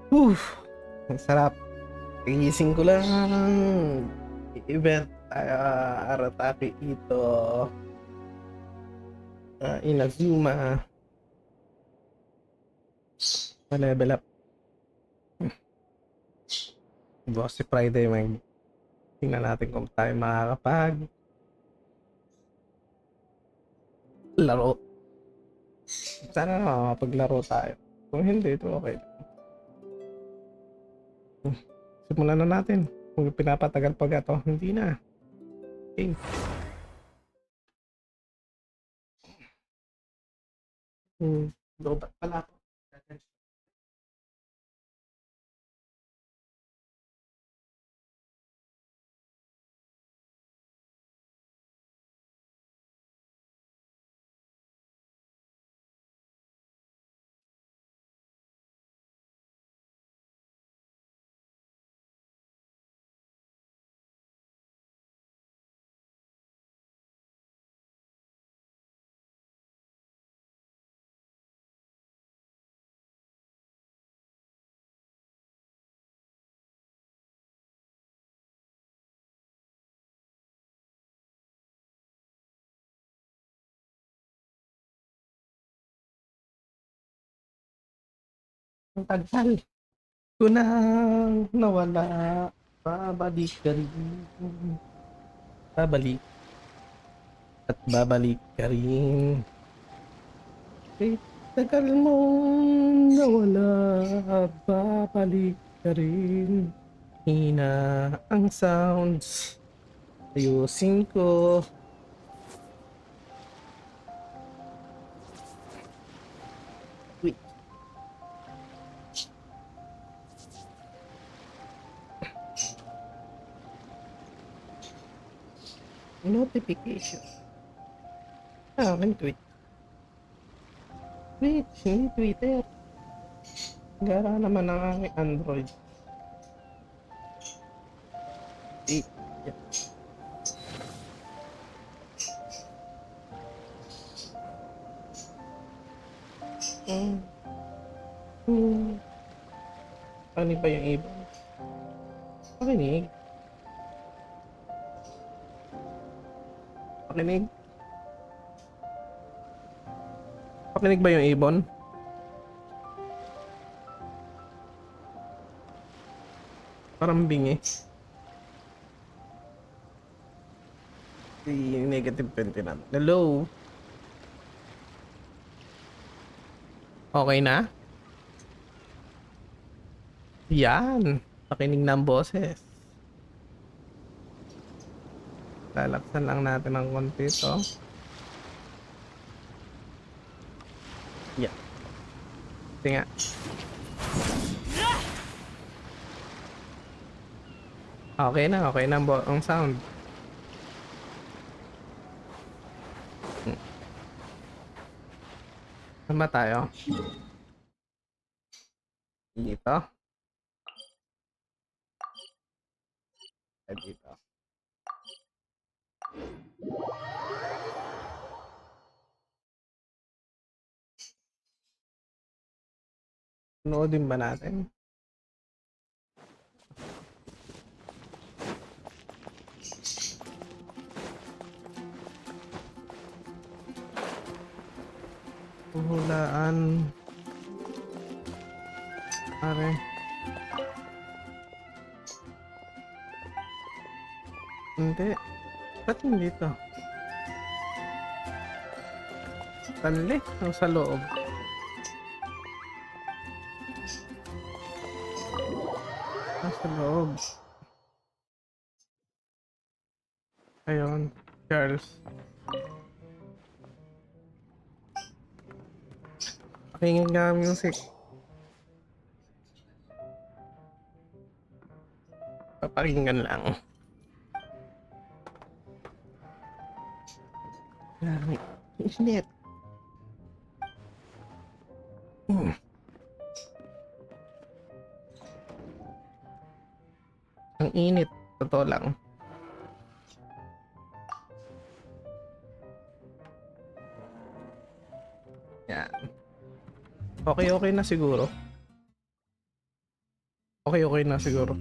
Ang sarap. Gising ko lang. Event Aratake ito. Inazuma. Level up. Bukas si Friday, mag tingnan natin kung tayo makakapag laro. Sana makapaglaro tayo. Kung hindi, ito okay. Simulan na natin. Kung pinapatagal pa gato, hindi na. Okay. Lobat pala ako. Ang tagal ko nang nawala. Babalik ka rin. Babalik. At babalik ka rin. Kahit tagal mo nawala. Babalik ka rin. Hina ang sounds. Ayusin ko. Wait. Notification. Aking tweet. Wait, hindi Twitter. Gara naman ang aking Android. Yeah. Ano ba yung ibon? Pakinig. Pakinig. Pakinig ba yung ibon? Parang bingi. Negative 20 na. Hello? Okay na? Yan. Pakinig ng boses. Lalaksan lang natin ng konti ito. Yeah. Sige nga. Okay na ang sound. Saan ba tayo? Dito? Dito. Noodin ba natin? Hulaan. Pare. Hindi. Ba't hindi to? Tanli? O sa loob? Sa loob. Ayun. Charles. Pakinggan nga music. Papakinggan lang. Init. Ang init. Totoo lang. Yan. Okay na siguro. Okay, okay na siguro.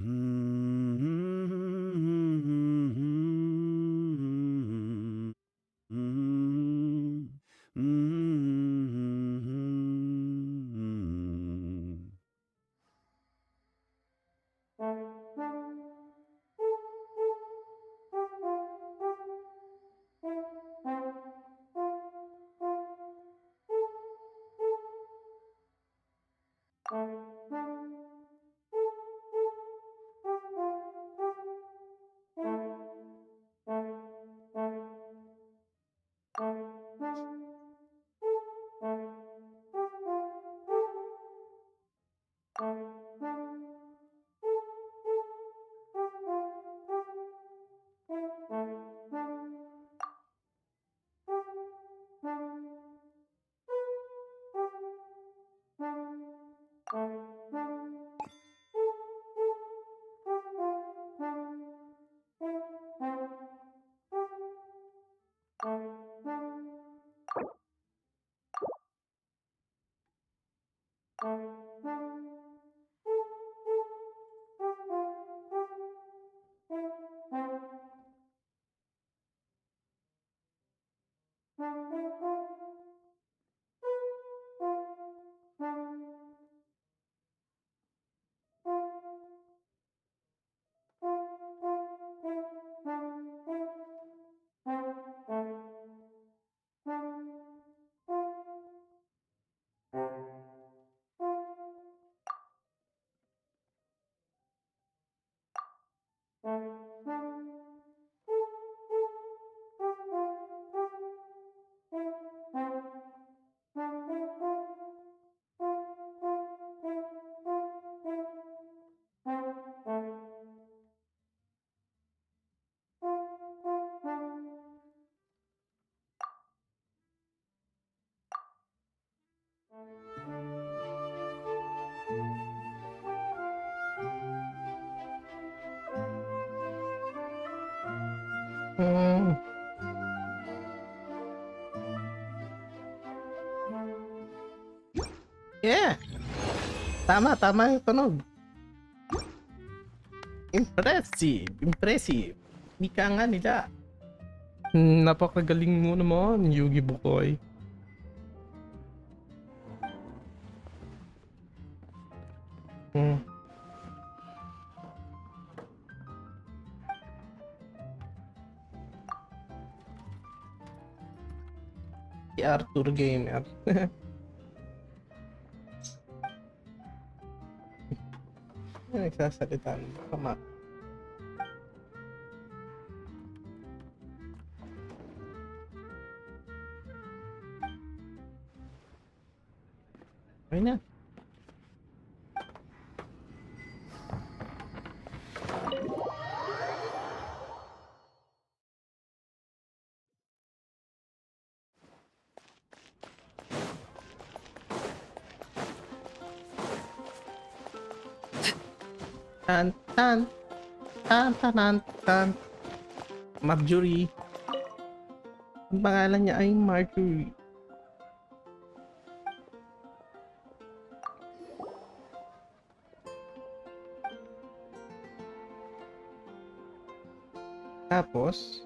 Hmm. Yeah! Tama, tama yung tunog. Impressive! Impressive! Ika nga nila. Napakagaling mo naman, Yugi Bukoy. Hmm. Si Arthur Gamer. Ano nagsasalita? Tama. Okay na. Tan tan tan tan tan tan. Marjorie. Ang pangalan niya ay Marjorie. Tapos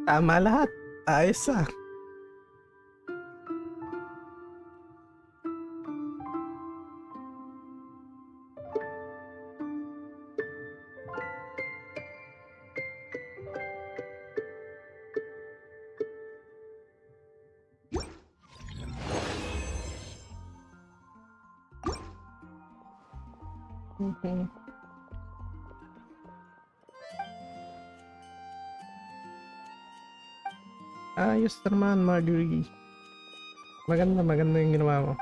Tama lahat. Ayos ah. Ayos naman, Marjorie. Maganda yung ginawa mo.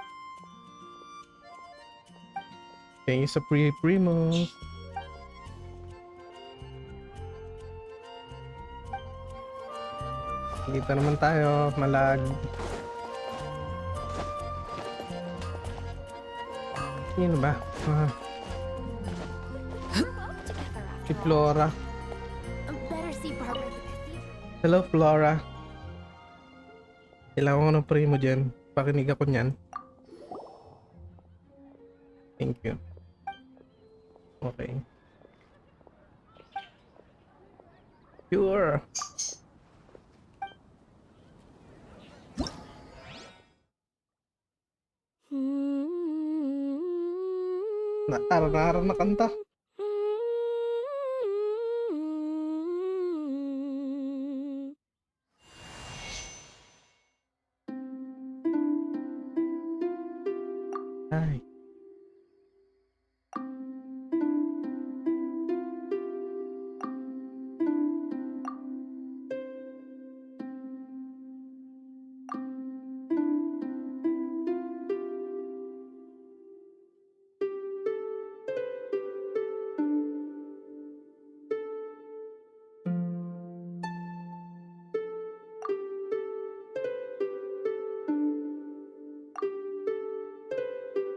Thank you sa primo. Dito naman tayo, malag. Sino ba? Si Flora. Hello, Flora. Kailangan ko ng primo dyan. Pakinig ako nyan. Thank you. Okay. Sure. Naara na kanta. Ay.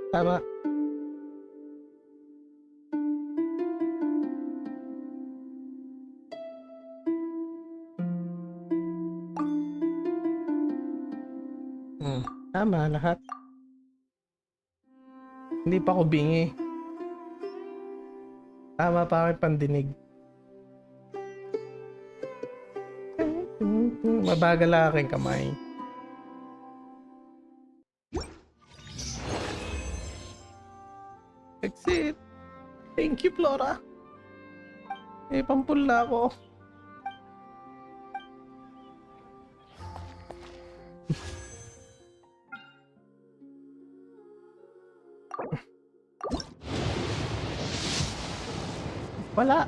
Tama. Tama lahat. Hindi pa ako bingi. Tama pa aking pandinig. Mabagal ang aking kamay. Exit. Thank you, Flora. Pampula ako. Wala.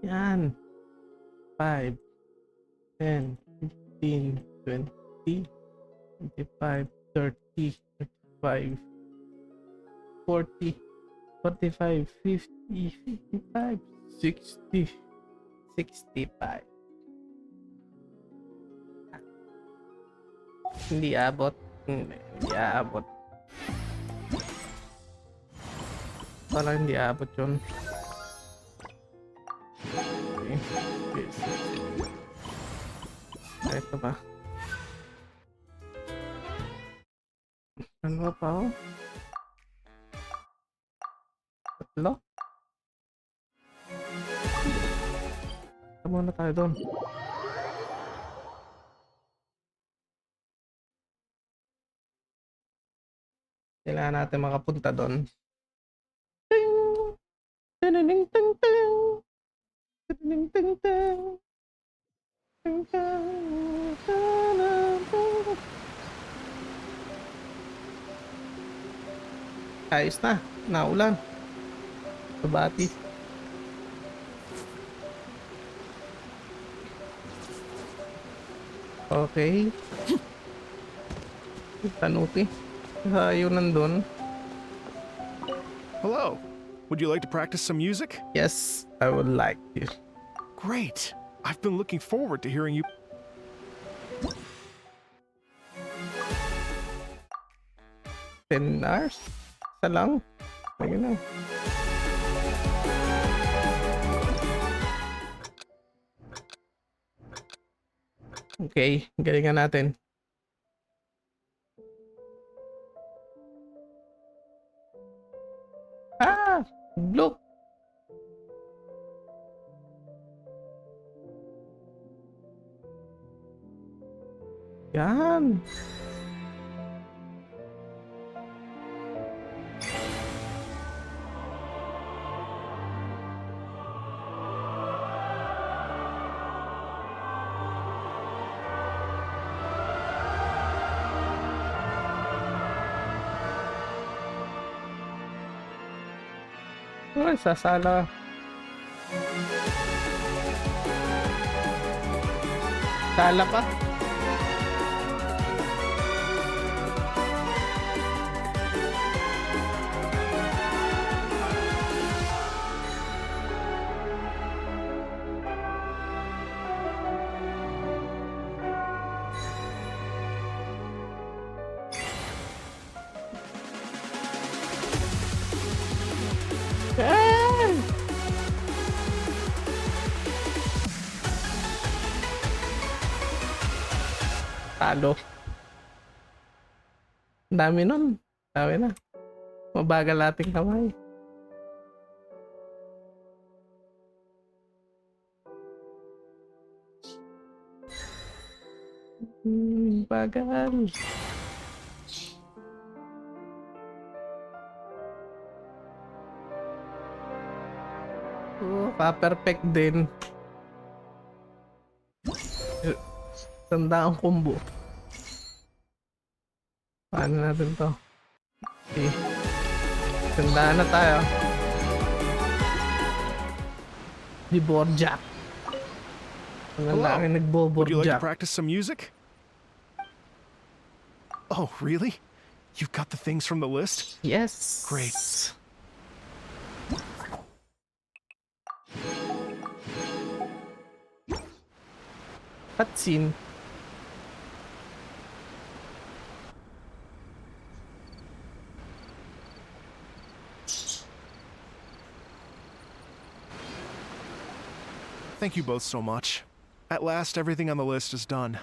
Yan. 5, 10, 15, 20, 25, 30, 35, 40, 45, 50, 55, 60, 65. Hindi abot. Hindi abot. Wala, hindi abot yun. Okay. Ito ba? Ano pa ako? Tatlo? Tama na tayo doon. Kailangan natin makapunta doon. Ting! Ting! Ting! Ting! Ting! Ting! Ting! Ayos na, naulan. Sabati. Okay. Tanuti. Yun nandun. Hello. Would you like to practice some music? Yes, I would like to. Great. I've been looking forward to hearing you. $10? Isa lang? Ayun na. Okay, galingan natin. Look! Yan! Ay, sasala. Sala pa. Ah! Talo. Dami nun. Dami na. Mabagal ating kamay. Bagal. Oh, pa-perfect din. Tanda ang combo. Paano natin to? Okay. Tandaan na tayo. Di boardjack. Ang laki Would you like to nagbo-boardjack. practice some music? Oh, really? You've got the things from the list? Yes. Great. Cutscene. Thank you both so much. At last, everything on the list is done.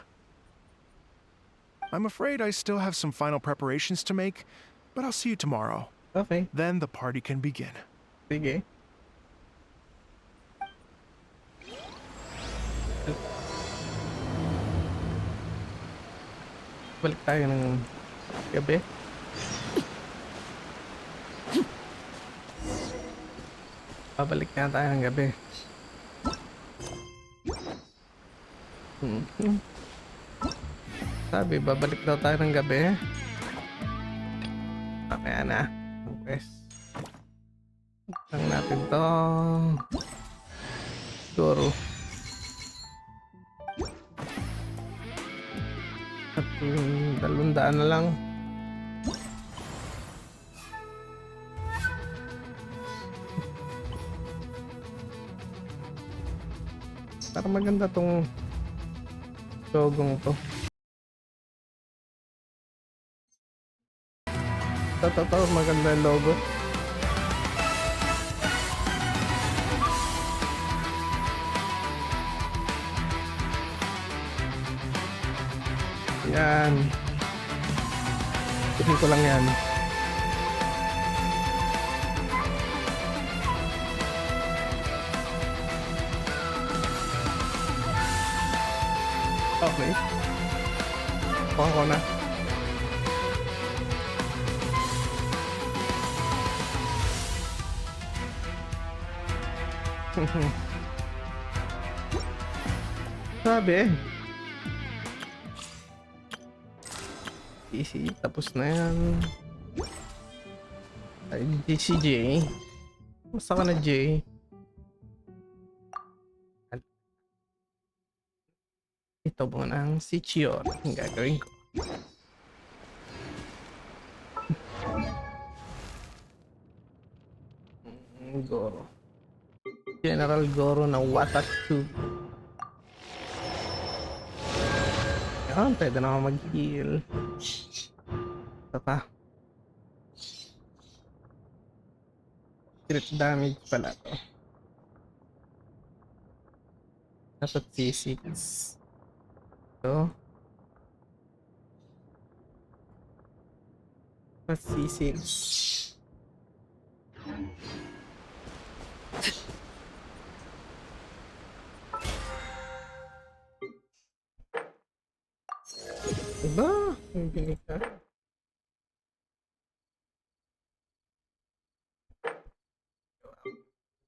I'm afraid I still have some final preparations to make, but I'll see you tomorrow. Okay. Then the party can begin. Sige. Balik tayo ng gabi. Babalik na tayo ng gabi. Sabi, babalik daw tayo ng gabi. Kaya na. Okay. Lang natin to. Siguro. At 200 na lang. Para maganda tong logong to. Totoo, maganda yung logo. Yan. Kunin ko lang yan. Okay. Kuha ko na. Sabi. Easy, tapos na yan. Ay, si J. Basta ka na J. Ito muna ang si Chiori. Ang gagawin ko. Goro. General Goro na Watatsu. Yan, pwede na ako mag-heal. Ito pa. Crit damage pala to. Dapat C6. Ito. Dapat C6. Diba? Hindi ka.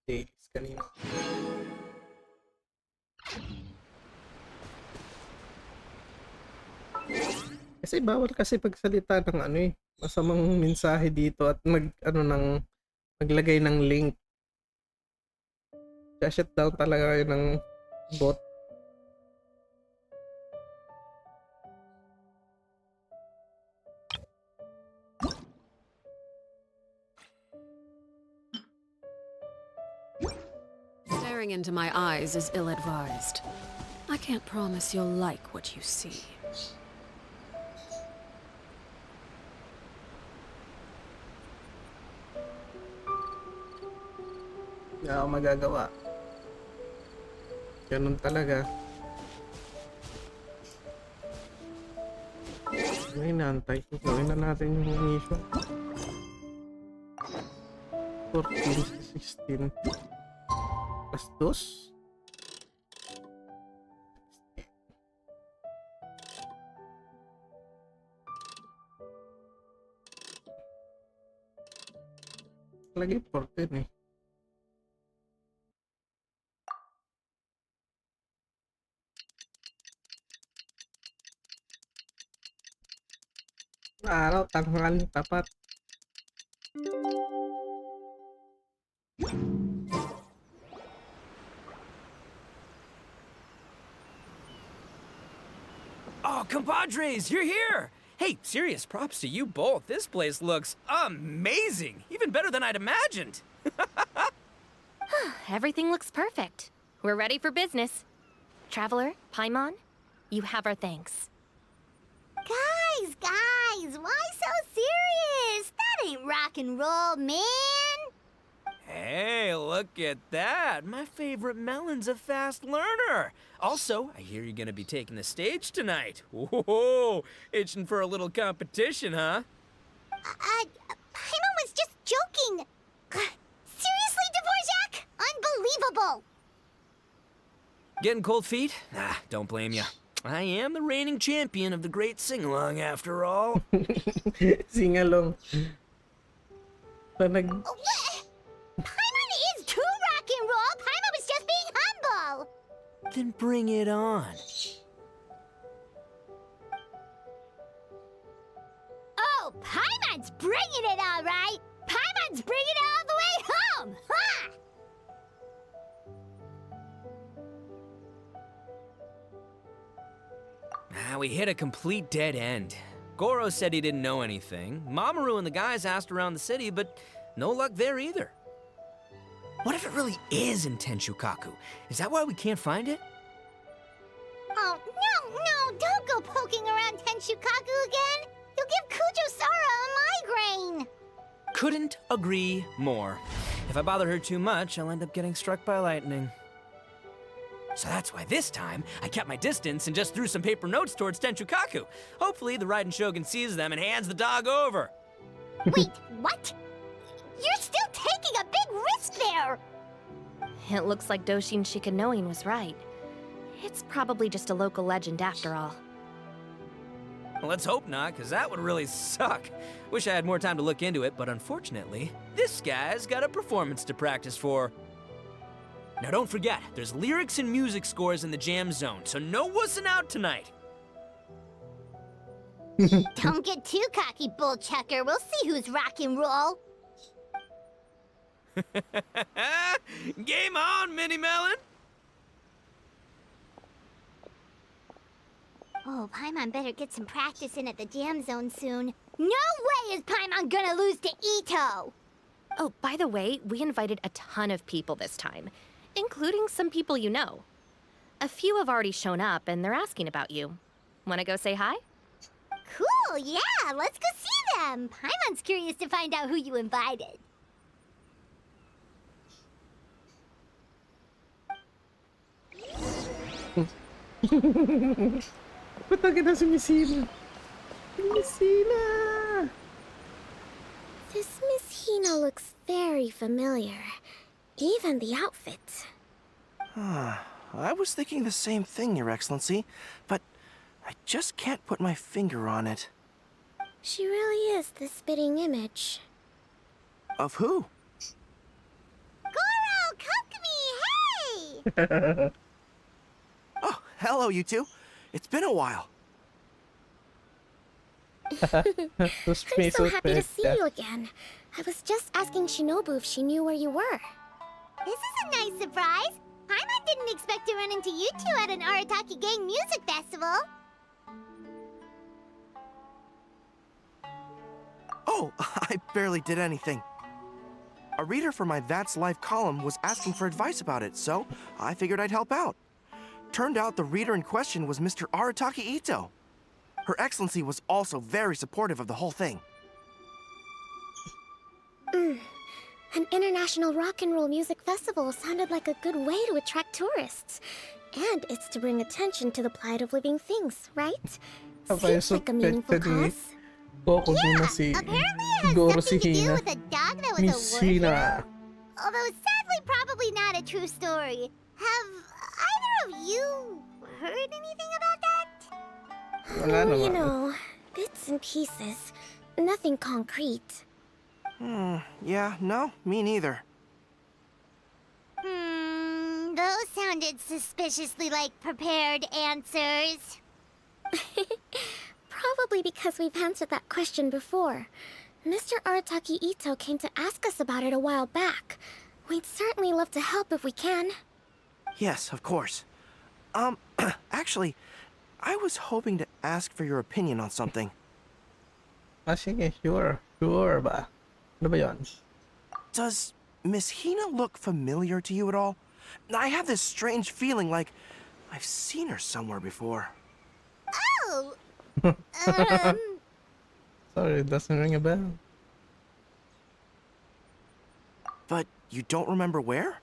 Days kanina. Kasi bawal kasi pagsalita ng ano eh, masamang mensahe dito at maglagay ng link. Shut down talaga kayo ng bot. Staring into my eyes is ill-advised. I can't promise you'll like what you see. Hindi ako magagawa. Ganun talaga. May naantay ko. Gawin na natin yung mission. 14 to 16. Plus 2. Lagi 14 eh. Araw, tanghali, tapat. Oh, compadres, you're here! Hey, serious props to you both. This place looks amazing! Even better than I'd imagined! Everything looks perfect. We're ready for business. Traveler, Paimon, you have our thanks. Guys, why so serious? That ain't rock and roll, man. Hey, look at that! My favorite melon's a fast learner! Also, I hear you're gonna be taking the stage tonight. Whoa, itching for a little competition, huh? Paimon was just joking. Seriously, Dvorak? Unbelievable. Getting cold feet? Ah, don't blame ya. I am the reigning champion of the great sing-along, after all. Singalong. Panag... What? Paimon is too rock and roll. Paimon was just being humble. Then bring it on. Oh, Paimon's bringing it all right. Paimon's bringing it all the way home. Ha! We hit a complete dead end. Goro said he didn't know anything. Mamoru and the guys asked around the city, but no luck there either. What if it really is in Tenshukaku? Is that why we can't find it? Oh, no, don't go poking around Tenshukaku again. You'll give Kujo-Sara a migraine. Couldn't agree more. If I bother her too much, I'll end up getting struck by lightning. So that's why this time, I kept my distance and just threw some paper notes towards Tenshukaku. Hopefully, the Raiden Shogun sees them and hands the dog over. Wait, what? You're still taking a big risk there. It looks like Doshin Shikanoin was right. It's probably just a local legend after all. Well, let's hope not, because that would really suck. Wish I had more time to look into it, but unfortunately, this guy's got a performance to practice for. Now don't forget, there's lyrics and music scores in the jam zone, so no wussing out tonight. Don't get too cocky, bullchucker. We'll see who's rock and roll. Game on, Mini Melon! Oh, Paimon better get some practice in at the jam zone soon. No way is Paimon gonna lose to Ito! Oh, by the way, we invited a ton of people this time, including some people you know. A few have already shown up, and they're asking about you. Wanna go say hi? Cool, yeah, let's go see them. Paimon's curious to find out who you invited. Patagin na si Messina. Messina! This Miss Hina looks very familiar. Even the outfit. I was thinking the same thing, Your Excellency, but I just can't put my finger on it. She really is the spitting image. Of who? Goro, hey! Oh, hello, you two. It's been a while. I'm so happy to see you again. I was just asking Shinobu if she knew where you were. This is a nice surprise. Paimon didn't expect to run into you two at an Arataki Gang music festival. Oh, I barely did anything. A reader for my That's Life column was asking for advice about it, so I figured I'd help out. Turned out the reader in question was Mr. Arataki Ito. Her Excellency was also very supportive of the whole thing. An international rock and roll music festival sounded like a good way to attract tourists. And it's to bring attention to the plight of living things, right? Seems like a meaningful cause. Apparently it has something to do with a dog that was Miss a warrior. Hina. Although sadly probably not a true story. Have either of you heard anything about that? Wala You naman. know, bits and pieces. Nothing concrete. Yeah, no, me neither. Those sounded suspiciously like prepared answers. Probably because we've answered that question before. Mr. Arataki Ito came to ask us about it a while back. We'd certainly love to help if we can. Yes, of course. Actually, I was hoping to ask for your opinion on something. Ah, sige, sure. Sure ba? Ano ba yun? Does Miss Hina look familiar to you at all? I have this strange feeling like I've seen her somewhere before. Oh! Sorry, it doesn't ring a bell. But you don't remember where?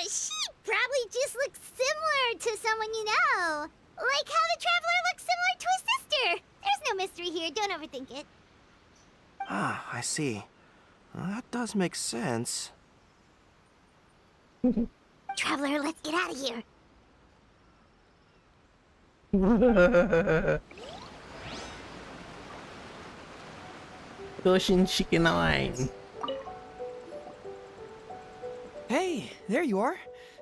She probably just looks similar to someone you know. Like how the Traveler looks similar to his sister. There's no mystery here, don't overthink it. Ah, I see. That does make sense. Traveler, let's get out of here. Toshin Shikinawine. Hey, there you are.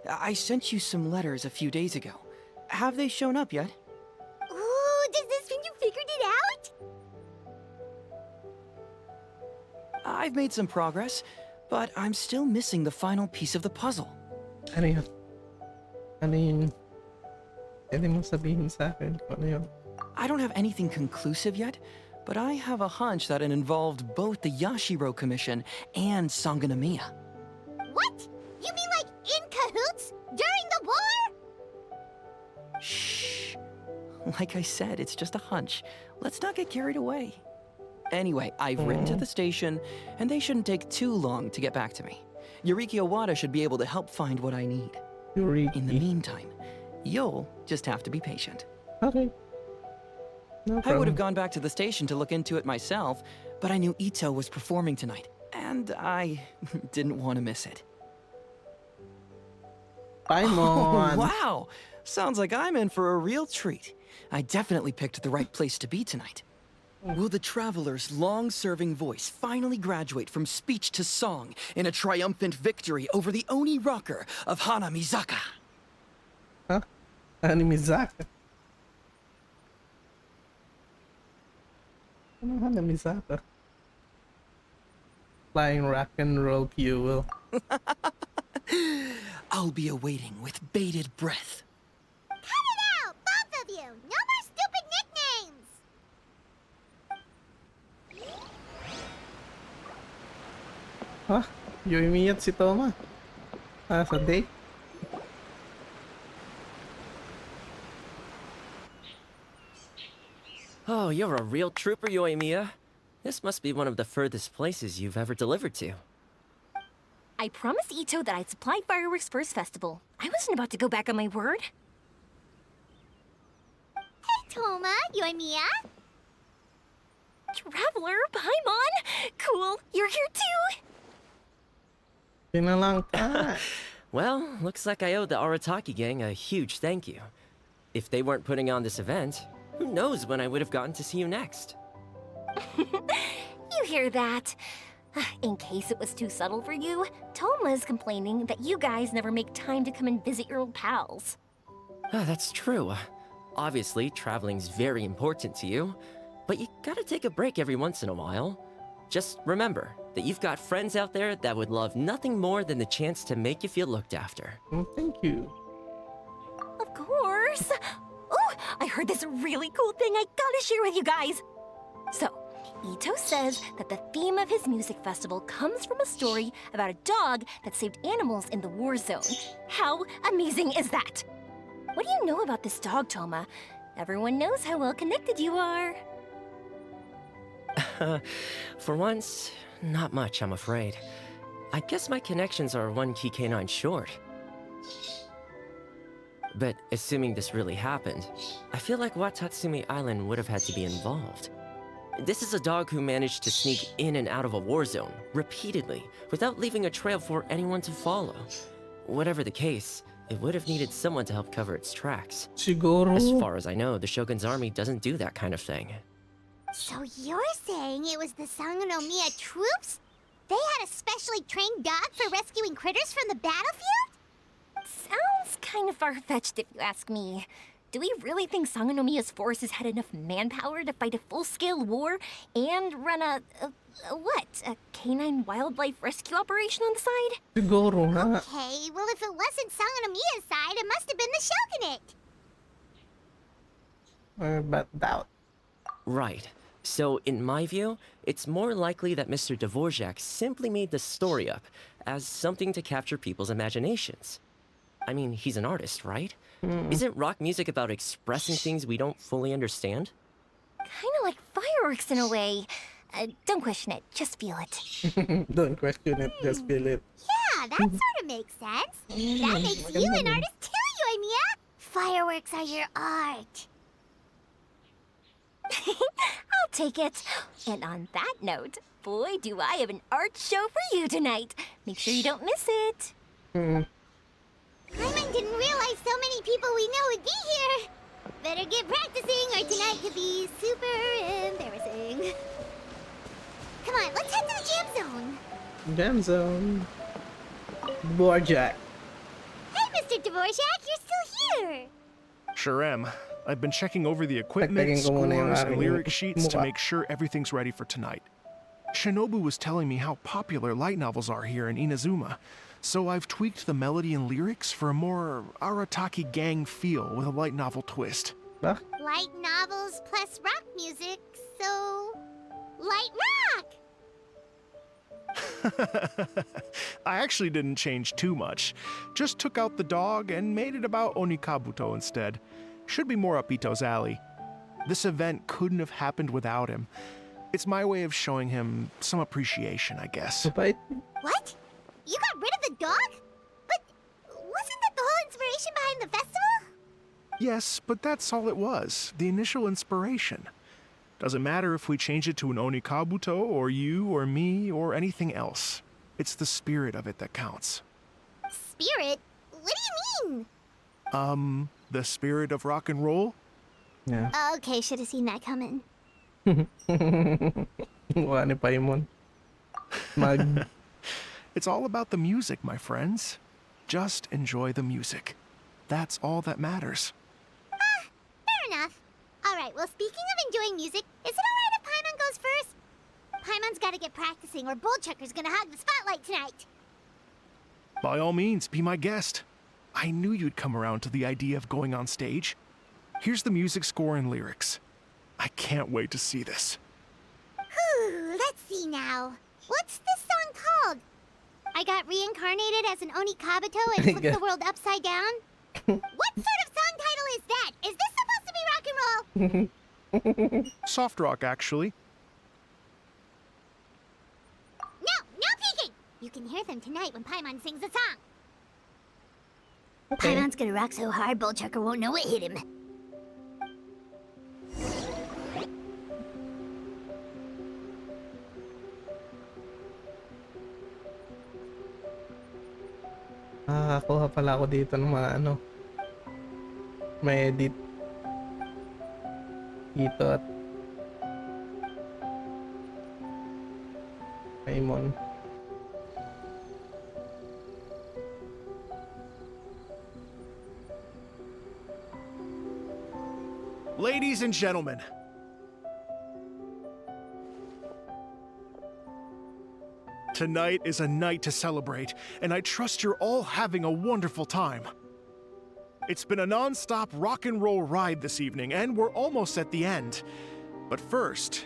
I sent you some letters a few days ago. Have they shown up yet? Ooh, does this mean you figured it out? I've made some progress, but I'm still missing the final piece of the puzzle. Ano yun? Ano yun? Pwede mo sabihin sa akin kung ano yun? I don't have anything conclusive yet, but I have a hunch that it involved both the Yashiro Commission and Sanganamiya. What? You mean like in cahoots? During the war? Shh. Like I said, it's just a hunch. Let's not get carried away. Anyway, I've written to the station, and they shouldn't take too long to get back to me. Yuriki Owada should be able to help find what I need. Yuriki. In the meantime, you'll just have to be patient. Okay. No I would have problem. gone back to the station to look into it myself, but I knew Ito was performing tonight, and I didn't want to miss it. Paimon! Oh, wow! Sounds like I'm in for a real treat. I definitely picked the right place to be tonight. Will the Traveler's long-serving voice finally graduate from speech to song in a triumphant victory over the Oni rocker of Hanamizaka? Huh? Hanamizaka? Ano Hanamizaka? Flying rock and roll fuel. I'll be awaiting with bated breath. Cut it out, both of you! No more stupid nicknames! Ha? Yuimi at si Toma? Ah, sa date? Oh, you're a real trooper, Yoimiya. This must be one of the furthest places you've ever delivered to. I promised Ito that I'd supply fireworks for his festival. I wasn't about to go back on my word. Hey, Toma, Yoimiya. Traveler, Paimon! Cool, you're here too! Pinalangka. Well, looks like I owe the Arataki gang a huge thank you. If they weren't putting on this event, who knows when I would have gotten to see you next. You hear that? In case it was too subtle for you, Toma's complaining that you guys never make time to come and visit your old pals. That's true. Obviously, traveling's very important to you, but you gotta take a break every once in a while. Just remember that you've got friends out there that would love nothing more than the chance to make you feel looked after. Thank you. Of course! Oh, I heard this really cool thing I gotta share with you guys! So, Ito says that the theme of his music festival comes from a story about a dog that saved animals in the war zone. How amazing is that? What do you know about this dog, Toma? Everyone knows how well connected you are. For once, not much, I'm afraid. I guess my connections are one key canine short. But assuming this really happened, I feel like Watatsumi Island would have had to be involved. This is a dog who managed to sneak in and out of a war zone, repeatedly, without leaving a trail for anyone to follow. Whatever the case, it would have needed someone to help cover its tracks. Siguro. As far as I know, the Shogun's army doesn't do that kind of thing. So you're saying it was the Sangonomiya troops? They had a specially trained dog for rescuing critters from the battlefield? Sounds kind of far-fetched if you ask me. Do we really think Sangonomiya's forces had enough manpower to fight a full-scale war and run a canine wildlife rescue operation on the side? Siguro nga. Okay, well if it wasn't Sangonomiya's side, it must have been the Shogunate. But doubt. Right. So, in my view, it's more likely that Mr. Dvorak simply made the story up as something to capture people's imaginations. I mean, he's an artist, right? Isn't rock music about expressing things we don't fully understand? Kinda like fireworks in a way. Don't question it, just feel it. Don't question it, just feel it. Yeah, that sort of makes sense. That makes you an artist too, Yoimiya. Fireworks are your art. I'll take it. And on that note, boy, do I have an art show for you tonight. Make sure you don't miss it. Paimon didn't realize so many people we know would be here. Better get practicing or tonight could be super embarrassing. Come on, let's head to the jam zone. Jam zone. Dvorak. Hey, Mr. Dvorak, you're still here. Sure am. I've been checking over the equipment, Tagtagin ko muna yung scores, and aking lyric sheets to mukha. make sure everything's ready for tonight. Shinobu was telling me how popular light novels are here in Inazuma, so I've tweaked the melody and lyrics for a more Arataki gang feel with a light novel twist. Bah? Light novels plus rock music, so... light rock! I actually didn't change too much. Just took out the dog and made it about Onikabuto instead. Should be more up Ito's alley. This event couldn't have happened without him. It's my way of showing him some appreciation, I guess. Mabait. What? You got rid of the dog? But wasn't that the whole inspiration behind the festival? Yes, but that's all it was. The initial inspiration. Doesn't matter if we change it to an Onikabuto, or you, or me, or anything else. It's the spirit of it that counts. Spirit? What do you mean? The spirit of rock and roll? Yeah. Okay, should have seen that coming. Mukha ni Paimon. Mag. It's all about the music, my friends. Just enjoy the music. That's all that matters. Fair enough. Alright, well, speaking of enjoying music, is it alright if Paimon goes first? Paimon's gotta get practicing or Bullchucker's gonna hog the spotlight tonight. By all means, be my guest. I knew you'd come around to the idea of going on stage. Here's the music score and lyrics. I can't wait to see this. Whew, let's see now. What's this song called? I got reincarnated as an Onikabuto and flipped the world upside down? What sort of song title is that? Is this supposed to be rock and roll? Soft rock, actually. No peeking! You can hear them tonight when Paimon sings the song. Okay. Paimon's gonna rock so hard, Bullchucker won't know it hit him. Makakakuha pala ako dito ng mga ano, may edit dito at Paimon. Ladies and gentlemen, tonight is a night to celebrate, and I trust you're all having a wonderful time. It's been a non-stop rock and roll ride this evening, and we're almost at the end. But first,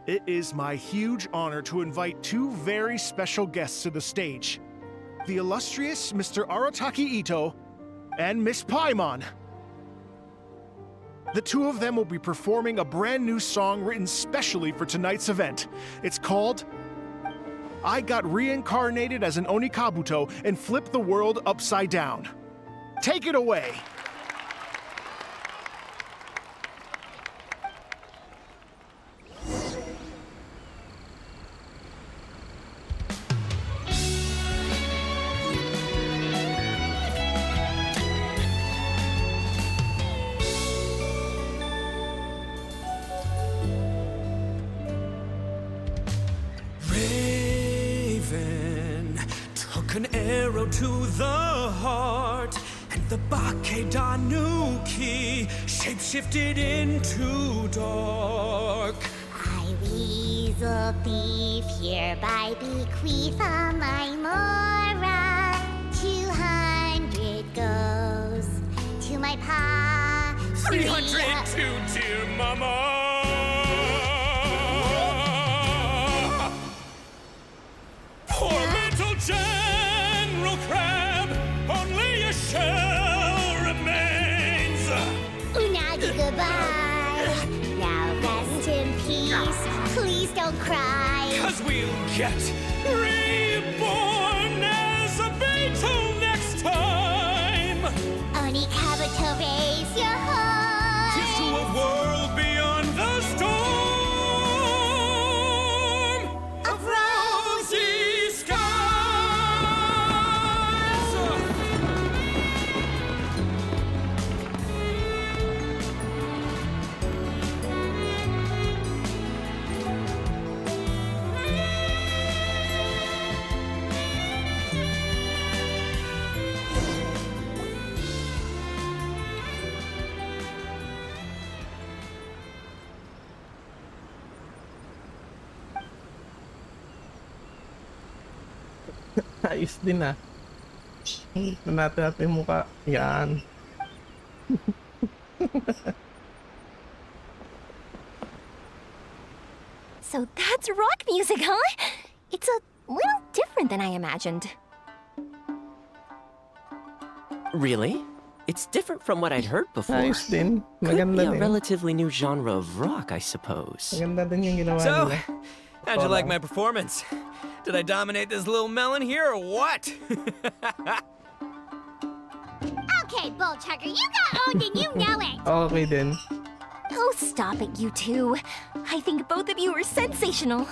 it is my huge honor to invite two very special guests to the stage. The illustrious Mr. Arataki Ito and Miss Paimon. The two of them will be performing a brand new song written specially for tonight's event. It's called I Got Reincarnated as an Onikabuto and Flipped the World Upside Down. Take it away! An arrow to the heart, and the Bakedanuki shapeshifted into dark. I, weasel thief, hereby bequeath all my mora. 200 goes to my pa. 300 to dear mama. Poor little General Crab, only a shell remains. Unagi, goodbye. Now rest in peace. Please don't cry. 'Cause we'll get reborn as a beetle next time. Onikabuto, raise your heart. Here's to a world beyond the storm of rosy skies. Ayos din ah. Natin yung mukha. Yan. So that's rock music, huh? It's a little different than I imagined. Really? It's different from what I'd heard before. Ayos din. Could be Maganda a din. relatively new genre of rock, I suppose. Maganda din yung ginawa So, nila. how'd you like my performance? Did I dominate this little melon here or what? Okay, Bull Chucker, you got owned and you know it. Okay din. Oh, stop it, you two. I think both of you are sensational.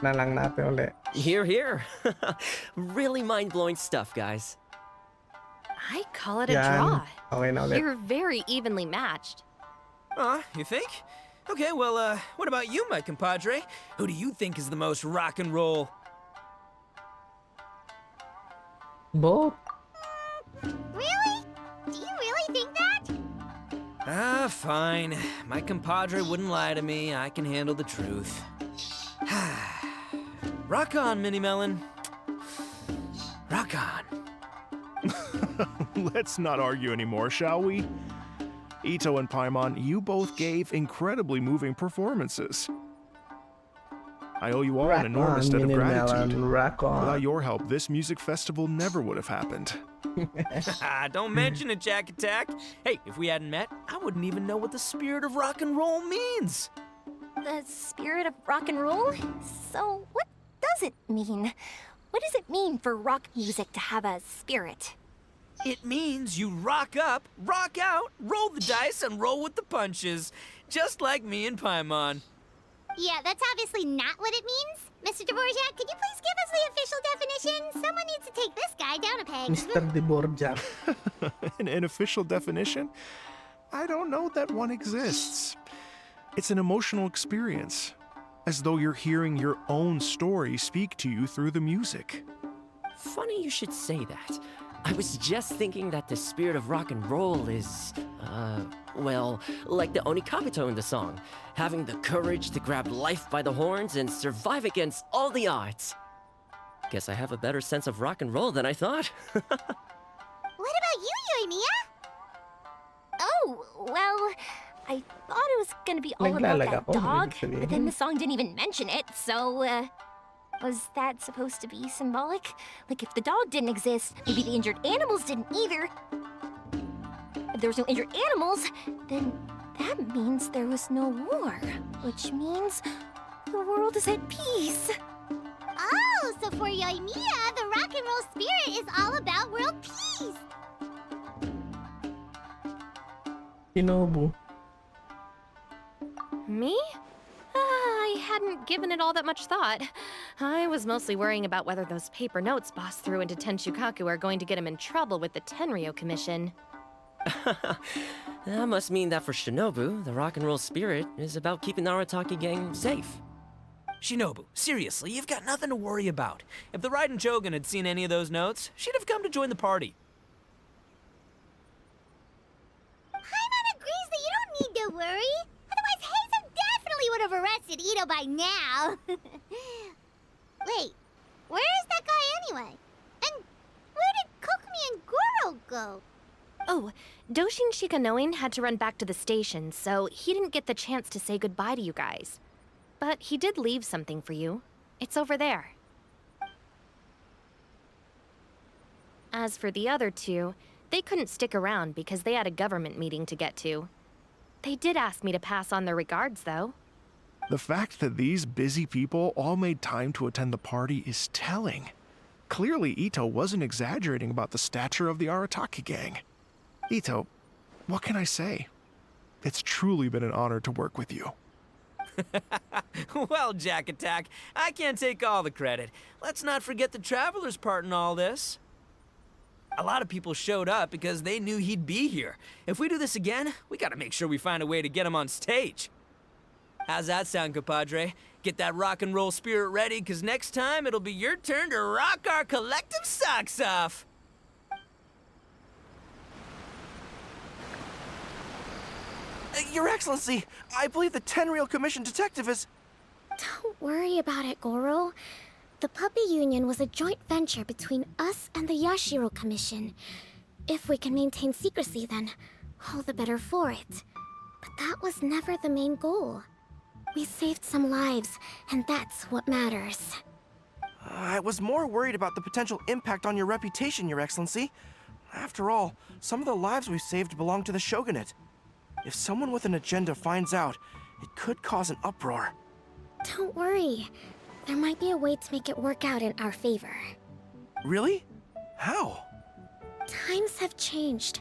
Na lang natin ulit. Here, here. Really mind-blowing stuff, guys. I call it a Yan. draw. Okay na ulit. You're very evenly matched. You think? Okay, well, what about you, my compadre? Who do you think is the most rock and roll? Both. Really? Do you really think that? Fine. My compadre wouldn't lie to me. I can handle the truth. Rock on, Mini Melon. Rock on. Let's not argue anymore, shall we? Ito and Paimon, you both gave incredibly moving performances. I owe you all Rock an enormous on, debt of Mini gratitude. Melon, rock on. Without your help, this music festival never would have happened. Don't mention it, Jack Attack. Hey, if we hadn't met, I wouldn't even know what the spirit of rock and roll means. The spirit of rock and roll? So, what does it mean? What does it mean for rock music to have a spirit? It means you rock up, rock out, roll the dice, and roll with the punches. Just like me and Paimon. Yeah, that's obviously not what it means. Mr. Dvorak, could you please give us the official definition? Someone needs to take this guy down a peg. Mr. Dvorak. An official definition? I don't know that one exists. It's an emotional experience, as though you're hearing your own story speak to you through the music. Funny you should say that. I was just thinking that the spirit of rock and roll is, well, like the Onikabuto in the song, having the courage to grab life by the horns and survive against all the odds. Guess I have a better sense of rock and roll than I thought. What about you, Yoimiya? Oh, well, I thought it was gonna be all about Naglalag that ako, dog, ibig sabihin. but then the song didn't even mention it, so, was that supposed to be symbolic? Like, if the dog didn't exist, maybe the injured animals didn't either. If there was no injured animals, then that means there was no war, which means the world is at peace. Oh, so for Yoimiya, the rock and roll spirit is all about world peace. Shinobu. Me? I hadn't given it all that much thought. I was mostly worrying about whether those paper notes Boss threw into Tenshukaku are going to get him in trouble with the Tenryo Commission. That must mean that for Shinobu, the rock and roll spirit is about keeping the Arataki gang safe. Shinobu, seriously, you've got nothing to worry about. If the Raiden Shogun had seen any of those notes, she'd have come to join the party. Paimon agrees that you don't need to worry. Otherwise, Heizo definitely would have arrested Ito by now. Wait, where is that guy anyway? And where did Kokumi and Goro go? Oh, Doshin Shikanoin had to run back to the station, so he didn't get the chance to say goodbye to you guys. But he did leave something for you. It's over there. As for the other two, they couldn't stick around because they had a government meeting to get to. They did ask me to pass on their regards, though. The fact that these busy people all made time to attend the party is telling. Clearly, Ito wasn't exaggerating about the stature of the Arataki gang. Ito, what can I say? It's truly been an honor to work with you. Well, Jack Attack, I can't take all the credit. Let's not forget the Traveler's part in all this. A lot of people showed up because they knew he'd be here. If we do this again, we gotta make sure we find a way to get him on stage. How's that sound, compadre? Get that rock and roll spirit ready, because next time it'll be your turn to rock our collective socks off. Your Excellency, I believe the Tenryou Commission detective is... Don't worry about it, Goro. The Puppy Union was a joint venture between us and the Yashiro Commission. If we can maintain secrecy, then all the better for it. But that was never the main goal. We saved some lives, and that's what matters. I was more worried about the potential impact on your reputation, Your Excellency. After all, some of the lives we've saved belong to the Shogunate. If someone with an agenda finds out, it could cause an uproar. Don't worry. There might be a way to make it work out in our favor. Really? How? Times have changed.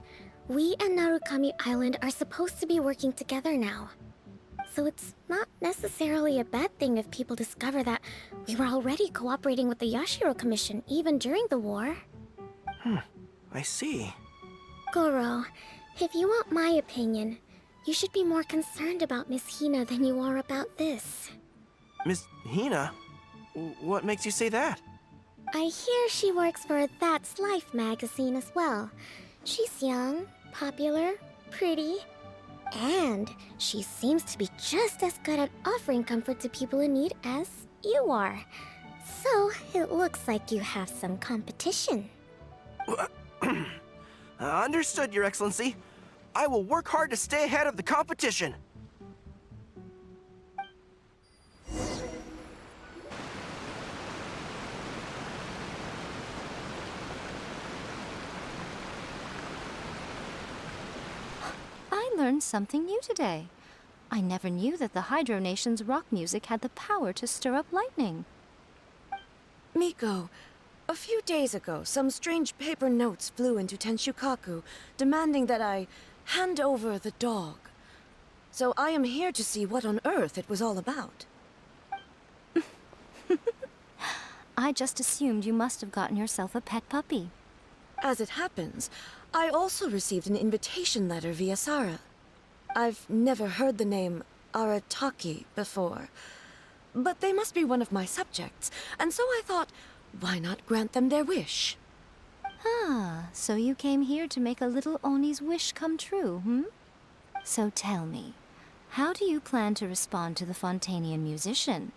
We and Narukami Island are supposed to be working together now. So it's not necessarily a bad thing if people discover that we were already cooperating with the Yashiro Commission even during the war. I see. Goro, if you want my opinion, you should be more concerned about Miss Hina than you are about this. Miss Hina? What makes you say that? I hear she works for That's Life magazine as well. She's young, popular, pretty, and she seems to be just as good at offering comfort to people in need as you are. So, it looks like you have some competition. Understood, Your Excellency. I will work hard to stay ahead of the competition. I learned something new today. I never knew that the Hydro Nation's rock music had the power to stir up lightning. Miko, a few days ago, some strange paper notes flew into Tenshukaku, demanding that I hand over the dog. So I am here to see what on earth it was all about. I just assumed you must have gotten yourself a pet puppy. As it happens, I also received an invitation letter via Sarah. I've never heard the name Arataki before, but they must be one of my subjects, and so I thought, why not grant them their wish? Ah, so you came here to make a little Oni's wish come true, hmm? So tell me, how do you plan to respond to the Fontanian musician?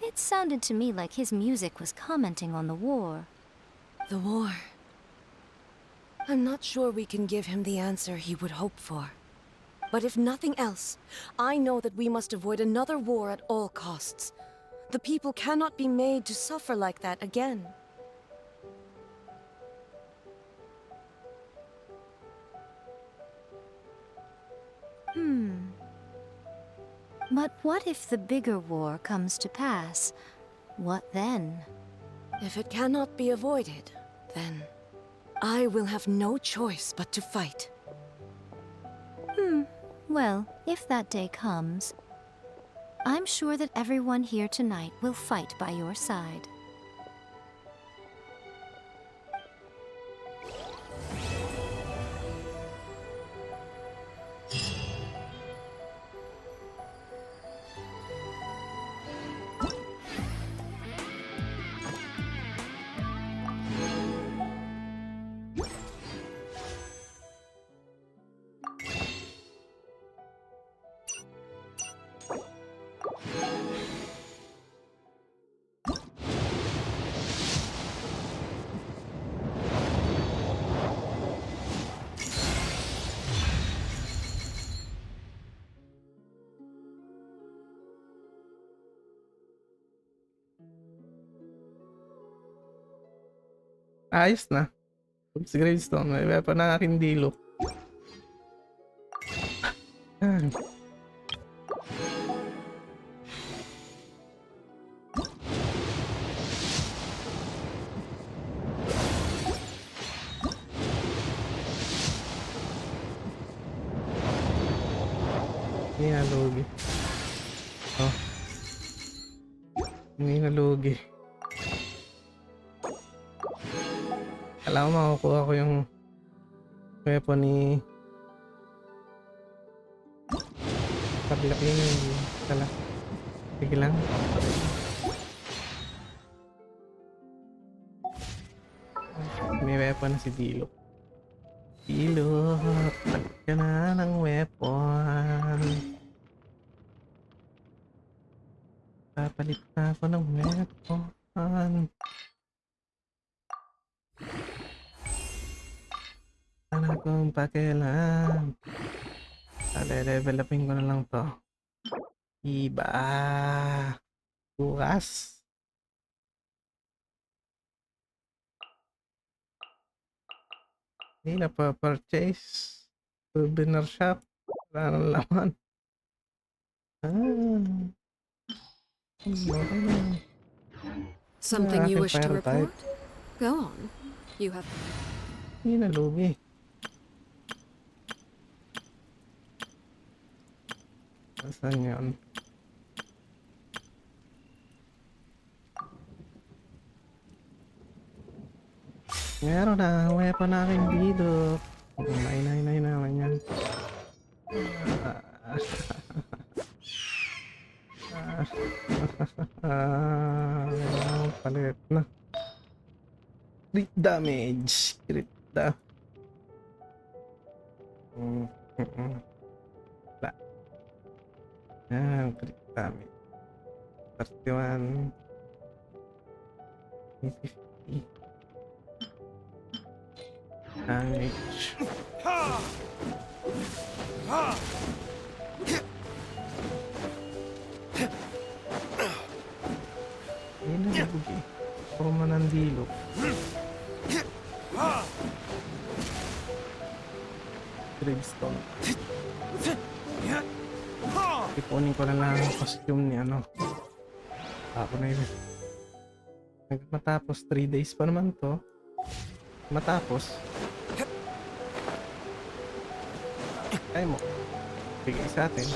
It sounded to me like his music was commenting on the war. The war. I'm not sure we can give him the answer he would hope for. But if nothing else, I know that we must avoid another war at all costs. The people cannot be made to suffer like that again. But what if the bigger war comes to pass? What then? If it cannot be avoided, then I will have no choice but to fight. Well, if that day comes, I'm sure that everyone here tonight will fight by your side. Ayos na. Oops, gravestone. May weapon na aking dilo. Hindi nalugi. Oh. Hindi nalugi. Alam ko makukuha ko yung weapon ni Paglaki na tala. Sige lang. May weapon na si Dilo. Dilo, ka na ng weapon. Papalit na ako ng weapon. Ano kong pakialam? Level upin ko na lang to. Iba. Bukas. Hindi na pa purchase. Souvenir shop. Wala nang laman. Okay na. Something you wish to fire report? type. Go on. You have... Hindi na lugi. Saan yun? Meron na. Weapon na aking dito. Nay naman yan. Palit na. Crit damage. Crit da. Wala. Crit damage. 31. 50. Damage. Hindi na nabugi. Puro manandilo. Gravestone. Ipunin ko lang ang costume ni ano. Ako na yun. Matapos 3 days pa naman to. Matapos. Ay mo. Bigay sa atin.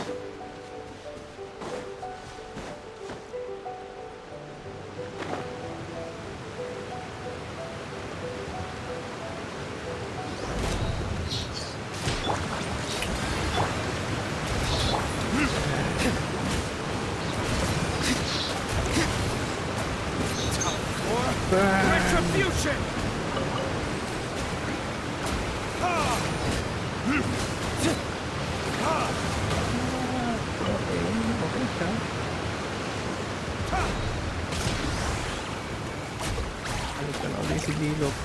Retribution! Okay siya. Balik ka na ulit si Bilog.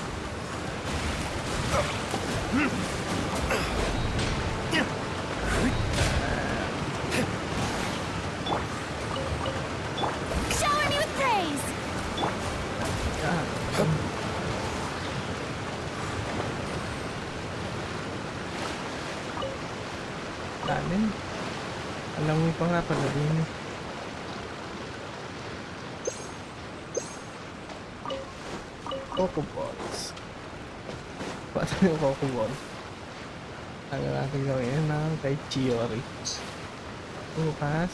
Shower me with praise! Yan. Lalim. Alam mo pa nga pala din. Coco Balls. Paano yung Coco Balls? Ano natin gawin na kay Chiori. Bukas.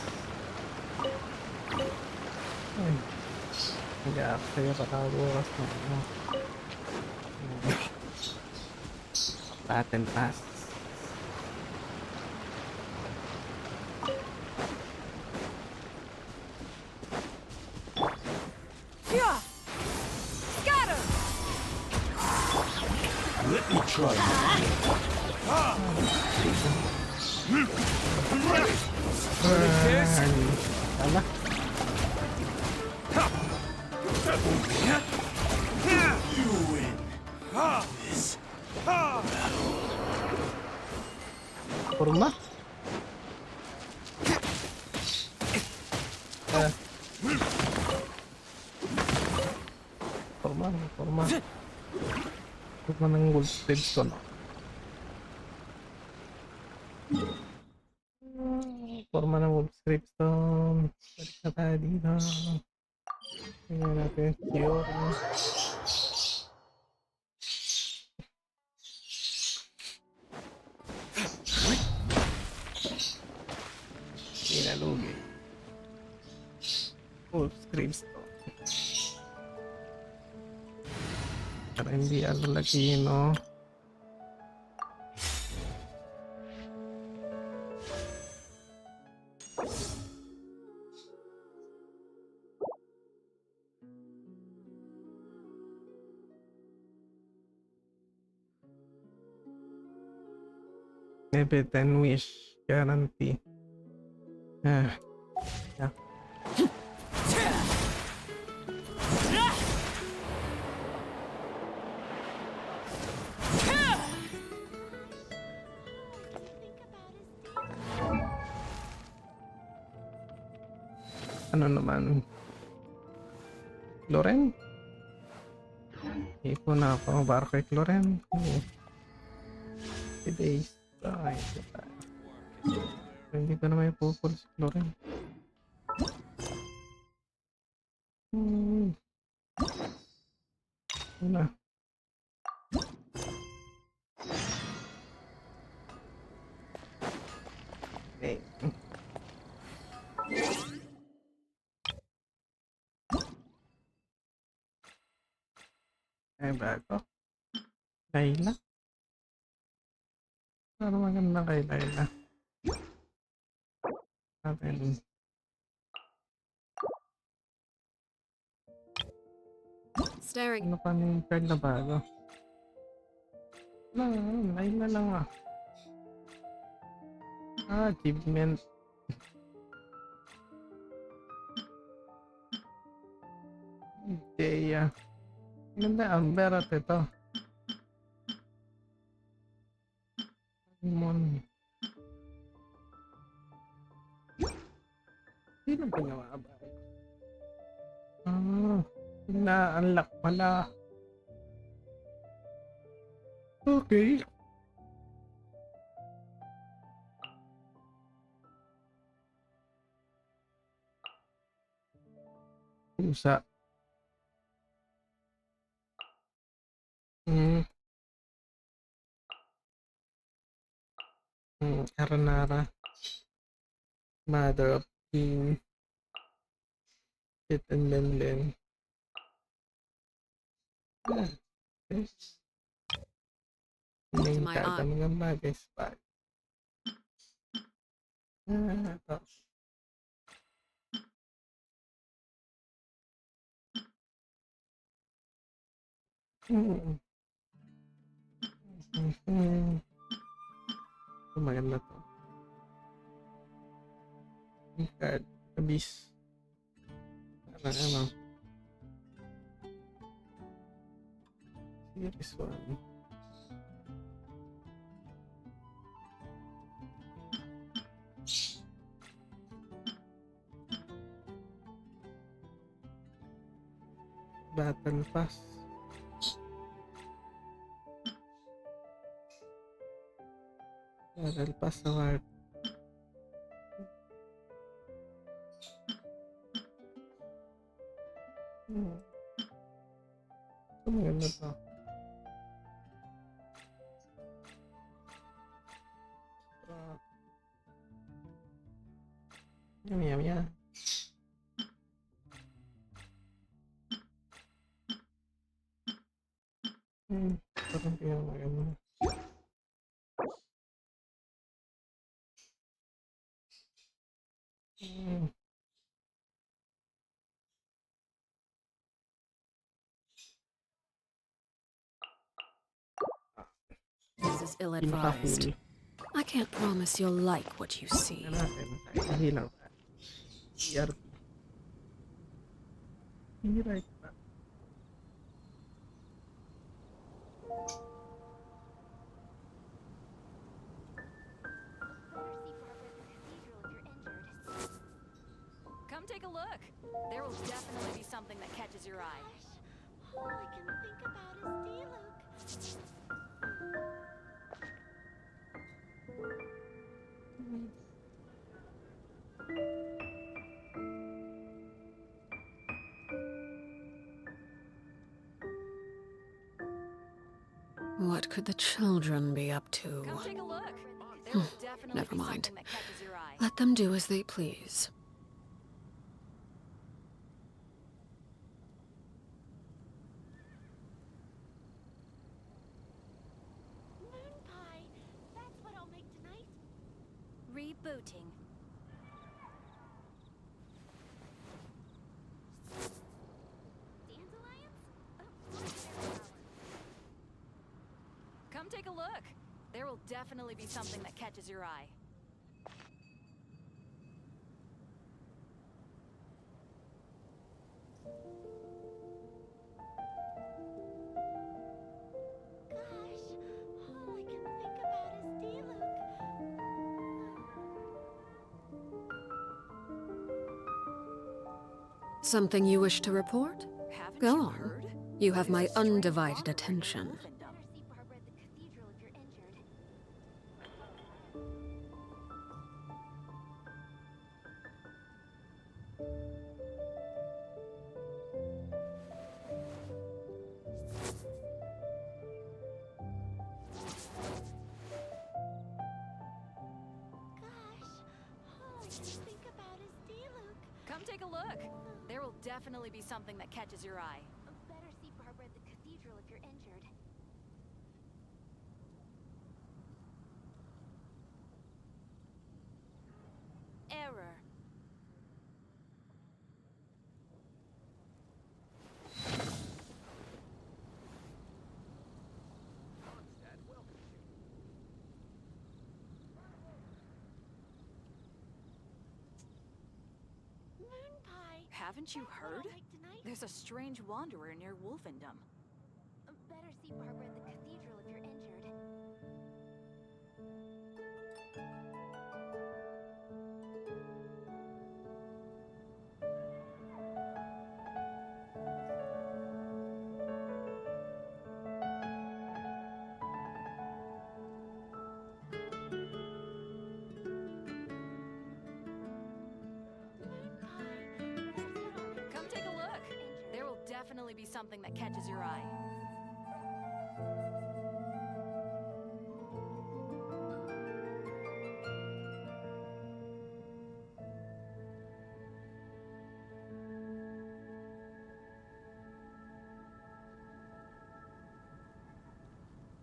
Ay. Nag-a-apply pa tayo bukas na ano. Patent pass. Let me try. Ala. You win. This. Forma. Forma. Forma ng wolf redstone. Forma ng wolf redstone. Balik na tayo dito. Tingnan natin yung Chiori. Inalugi. Wolf redstone. Para hindi lagi, no? Maybe 10 wish guarantee. Yeah. Ano naman? Loren? Ipo na ako para kay Loren. Today's time. Hindi ko naman ipupul si Loren. Una. Okay. Ay, bago. Layla? Ano maganda kay Layla? Natin. Staring. Ano pa yung card na bago? Layla lang ah. Achievement. Jaya. Ganda, Amber at ito. Mon. Sino ginawa ba? Na-unlock pala. Okay. Pusa. Aranara. Mother of King. Sit and then. Okay. Main card ang mga bagay spot. Ito. Hmm. Ito maganda to. Card. Abyss. Ano. Series 1. Battle Pass. Battle Pass na card. Ito maganda to. Yum. Parang pinamaganda. This is ill-advised. I can't promise you'll like what you see. Hilang. ERP. Right. Come take a look. There will definitely be something that catches your eye. All I can think about is Diluc. What could the children be up to? Come take a look. There will definitely Never be mind. something that catches your eye. Let them do as they please. Moon pie. That's what I'll make tonight. Rebooting. Dandelions? Come take a look. There will definitely be something that catches your eye. Gosh, all I can think about is Diluc. Something you wish to report? Haven't Go you on. heard? You have my There's a strange undivided wanderer in attention. Wolfendom. Better see Barbara at the cathedral if you're injured. Gosh, all I can think about is Diluc. Come take a look. There will definitely be something that catches your eye. Better see Barbara at the cathedral if you're injured. Error. Moon pie. Haven't you That's what I'll heard? make tonight. There's a strange wanderer near Wolfendom. Better see Barbara at the cathedral if you're injured. Moon pie. That's what I'll make Come take a look. There will definitely be something that catches your eye.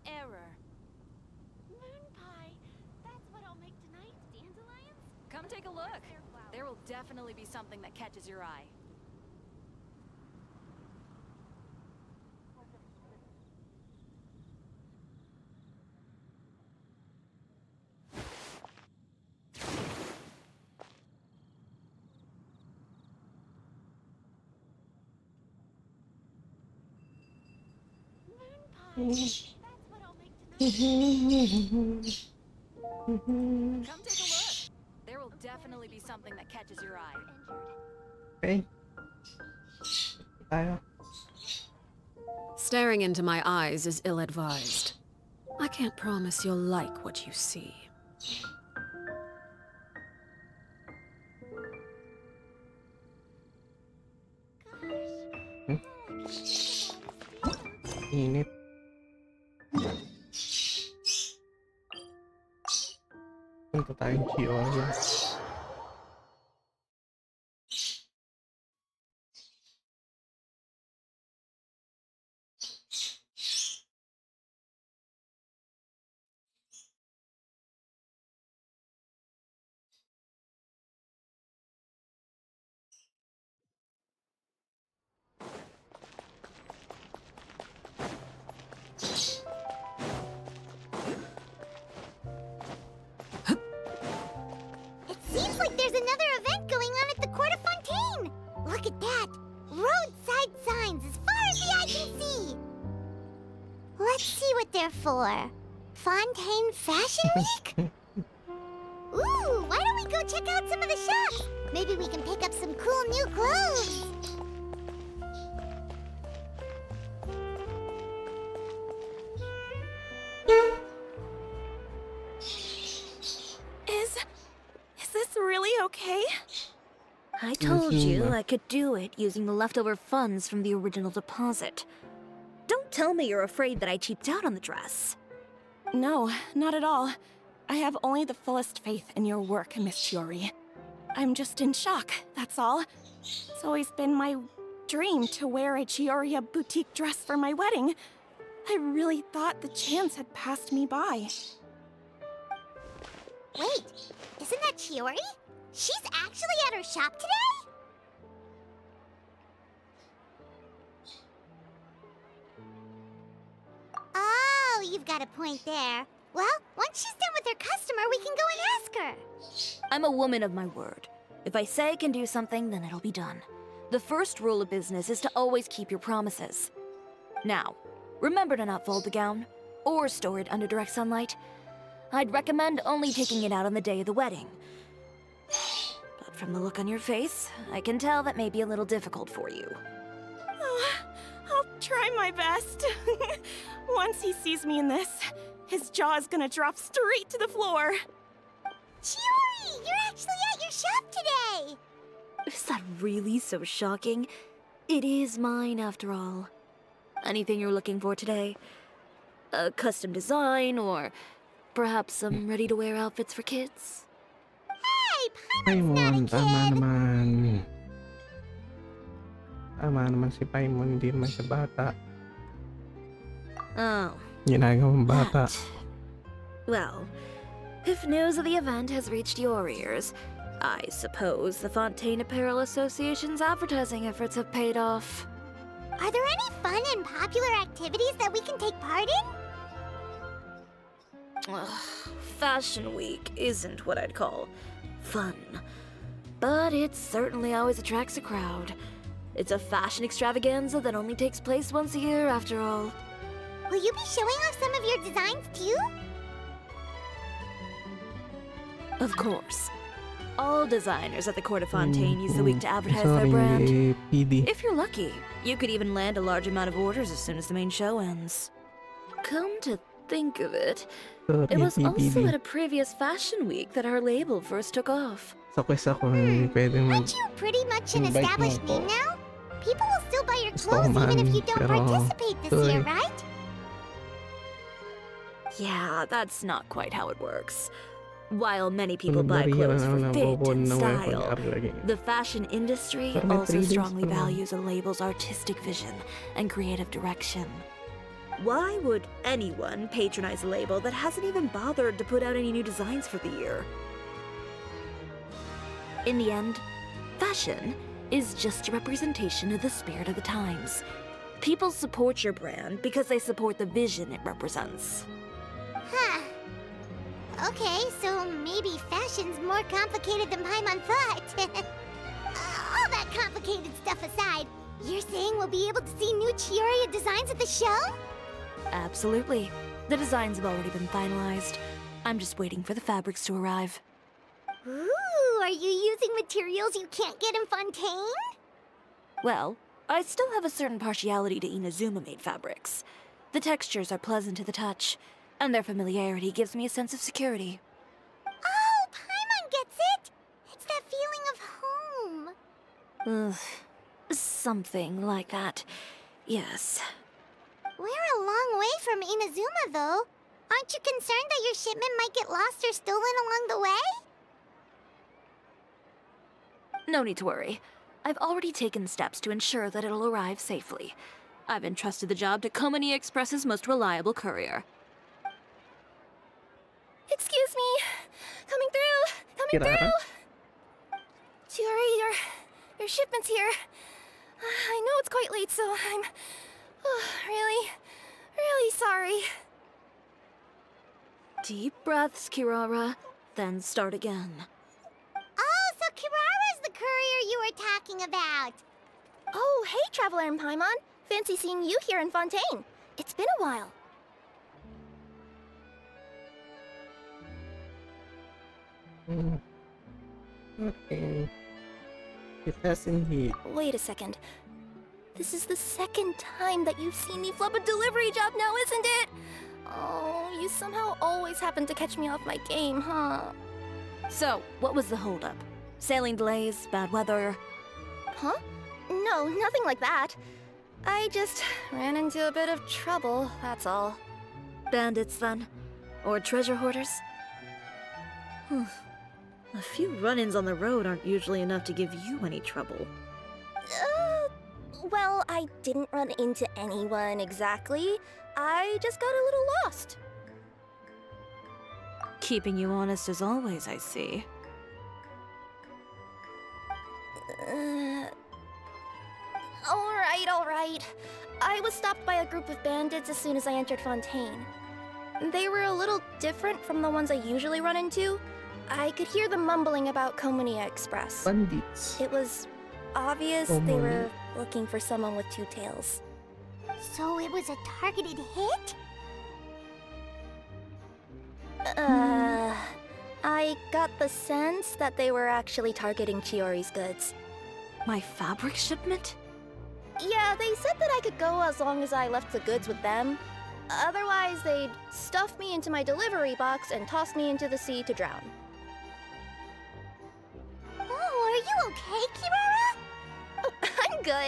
Error. Moon pie. That's what I'll make tonight. Dandelions? Come take a look. There will definitely be something that catches your eye. Come take a look. There will definitely be something that catches your eye. Okay. Tayo. Staring into my eyes is ill-advised. I can't promise you'll like what you see. Init. Punta tayong Chiori. It seems like there's another event going on at the Court of Fontaine. Look at that. Roadside signs as far as the eye can see. Let's see what they're for. Fontaine Fashion Week? Ooh, why don't we go check out some of the shops? Maybe we can pick up some cool new clothes. Is this really okay? I told you I could do it using the leftover funds from the original deposit. Don't tell me you're afraid that I cheaped out on the dress. No, not at all. I have only the fullest faith in your work, Miss Chiori. I'm just in shock, that's all. It's always been my dream to wear a Chioria boutique dress for my wedding. I really thought the chance had passed me by. Wait, isn't that Chiori? She's actually at her shop today? Oh, you've got a point there. Well, once she's done with her customer, we can go and ask her. I'm a woman of my word. If I say I can do something, then it'll be done. The first rule of business is to always keep your promises. Now, remember to not fold the gown, or store it under direct sunlight. I'd recommend only taking it out on the day of the wedding. But from the look on your face, I can tell that may be a little difficult for you. Oh, I'll try my best. Once he sees me in this, his jaw is gonna drop straight to the floor. Chiori, you're actually at your shop today! Is that really so shocking? It is mine, after all. Anything you're looking for today? A custom design, or perhaps some ready-to-wear outfits for kids? Hey, Paimon, tama naman. Tama naman si Paimon, hindi naman siya bata. Oh. Ginagawang bata. Well, if news of the event has reached your ears, I suppose the Fontaine Apparel Association's advertising efforts have paid off. Are there any fun and popular activities that we can take part in? Fashion Week isn't what I'd call fun, but it certainly always attracts a crowd. It's a fashion extravaganza that only takes place once a year, after all. Will you be showing off some of your designs too? Of course. All designers at the Court of Fontaine use the week to advertise their brand. If you're lucky, you could even land a large amount of orders as soon as the main show ends. Come to think of it, it was also at a previous fashion week that our label first took off. Sa quest ako, pwedeng Aren't you pretty much an invite mo established ako. name now? People will still buy your Gusto ko clothes even man, if you don't pero participate this ito year, eh. right? Yeah, that's not quite how it works. While many people Sunod na buy rin clothes ang for fit nabubon and ng style, weapon lagi. the fashion industry Pero may also 3 days strongly pa naman. values a label's artistic vision and creative direction. Why would anyone patronize a label that hasn't even bothered to put out any new designs for the year? In the end, fashion is just a representation of the spirit of the times. People support your brand because they support the vision it represents. Huh. Okay, so maybe fashion's more complicated than Paimon thought. All that complicated stuff aside, you're saying we'll be able to see new Chioria designs at the show? Absolutely. The designs have already been finalized. I'm just waiting for the fabrics to arrive. Ooh, are you using materials you can't get in Fontaine? Well, I still have a certain partiality to Inazuma-made fabrics. The textures are pleasant to the touch, and their familiarity gives me a sense of security. Oh, Paimon gets it! It's that feeling of home. Ugh, something like that. Yes. We're a long way from Inazuma, though. Aren't you concerned that your shipment might get lost or stolen along the way? No need to worry. I've already taken steps to ensure that it'll arrive safely. I've entrusted the job to Komani Express's most reliable courier. Excuse me. Coming through. Coming through. Chiori, your shipment's here. I know it's quite late, so I'm really sorry. Deep breaths, Kirara, then start again. Oh, so Kirara's the courier you were talking about. Oh, hey, Traveler and Paimon. Fancy seeing you here in Fontaine. It's been a while. Okay. It has in heat. Wait a second. This is the second time that you've seen me flub a delivery job now, isn't it? Oh, you somehow always happen to catch me off my game, huh? So, what was the holdup? Sailing delays, bad weather? Huh? No, nothing like that. I just ran into a bit of trouble, that's all. Bandits, then? Or treasure hoarders? A few run-ins on the road aren't usually enough to give you any trouble. Well, I didn't run into anyone exactly. I just got a little lost. Keeping you honest as always, I see. All right. I was stopped by a group of bandits as soon as I entered Fontaine. They were a little different from the ones I usually run into. I could hear them mumbling about Komani Express. Bandits. It was obvious they were looking for someone with two tails. So it was a targeted hit? I got the sense that they were actually targeting Chiori's goods. My fabric shipment? Yeah, they said that I could go as long as I left the goods with them. Otherwise, they'd stuff me into my delivery box and toss me into the sea to drown. Oh, are you okay, Kirara? Oh,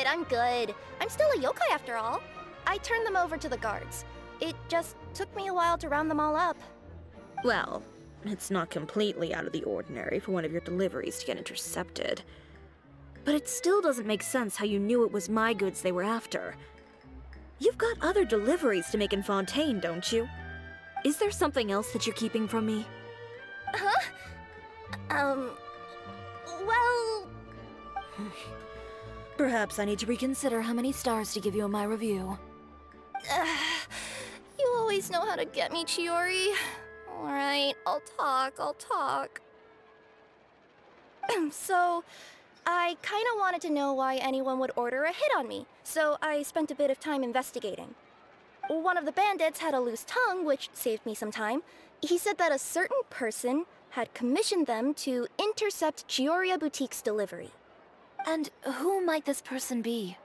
I'm good. I'm still a yokai after all. I turned them over to the guards. It just took me a while to round them all up. Well, it's not completely out of the ordinary for one of your deliveries to get intercepted. But it still doesn't make sense how you knew it was my goods they were after. You've got other deliveries to make in Fontaine, don't you? Is there something else that you're keeping from me? Huh? Well... Perhaps I need to reconsider how many stars to give you in my review. You always know how to get me, Chiori. Alright, I'll talk. So, I kinda wanted to know why anyone would order a hit on me, so I spent a bit of time investigating. One of the bandits had a loose tongue, which saved me some time. He said that a certain person had commissioned them to intercept Chiori Boutique's delivery. And who might this person be?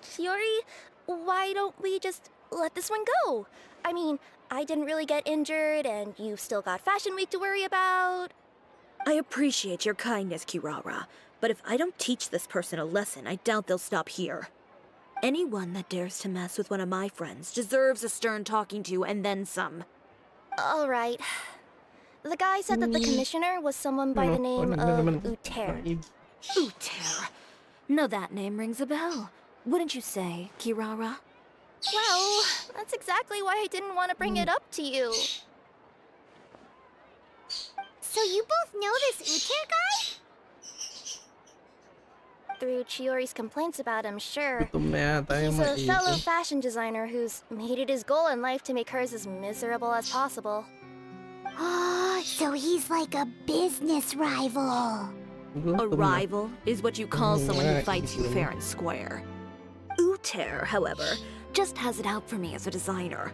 Chiori, why don't we just let this one go? I mean, I didn't really get injured, and you've still got Fashion Week to worry about. I appreciate your kindness, Kirara, but if I don't teach this person a lesson, I doubt they'll stop here. Anyone that dares to mess with one of my friends deserves a stern talking to and then some. All right. The guy said that the commissioner was someone by the name of Uter. Uter. Now that name rings a bell. Wouldn't you say, Kirara? Well, that's exactly why I didn't want to bring it up to you. So you both know this Uter guy? Through Chiori's complaints about him, sure. He's He's a fellow fashion designer who's made it his goal in life to make hers as miserable as possible. Oh, so he's like a business rival. A rival is what you call someone who fights you fair and square. Uter, however, just has it out for me as a designer.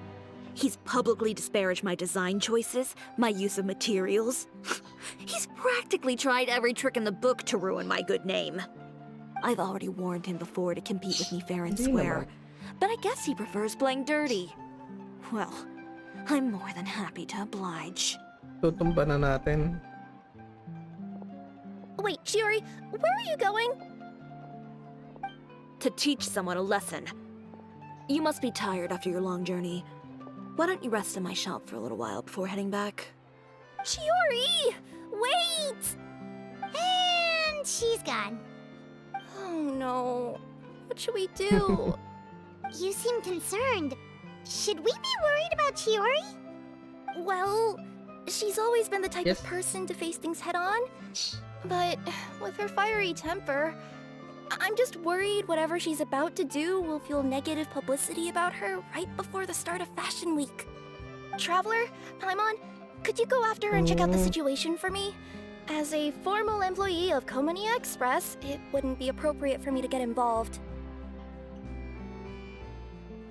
He's publicly disparaged my design choices, my use of materials. He's practically tried every trick in the book to ruin my good name. I've already warned him before to compete with me fair and square, but I guess he prefers playing dirty. Well, I'm more than happy to oblige. Tutumba na natin. Wait, Chiori, where are you going? To teach someone a lesson. You must be tired after your long journey. Why don't you rest in my shop for a little while before heading back? Chiori! Wait! And she's gone. Oh no. What should we do? You seem concerned. Should we be worried about Chiori? Well, she's always been the type of person to face things head on. But with her fiery temper, I'm just worried whatever she's about to do will fuel negative publicity about her right before the start of Fashion Week. Traveler, Paimon, could you go after her and check out the situation for me? As a formal employee of Komonia Express, it wouldn't be appropriate for me to get involved.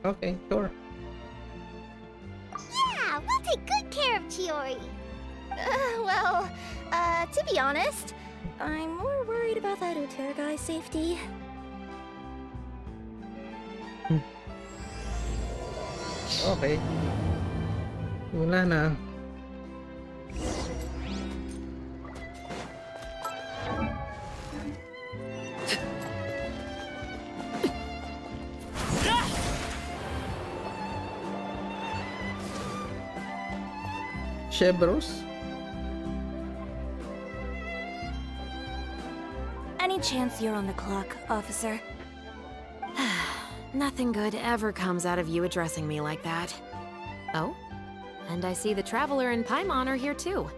Okay, sure. Yeah, we'll take good care of Chiori. To be honest, I'm more worried about that Uter guy's safety. Okay. Wala na. Chevros? Any chance you're on the clock, officer? Nothing good ever comes out of you addressing me like that. Oh? And I see the Traveler and Paimon are here too.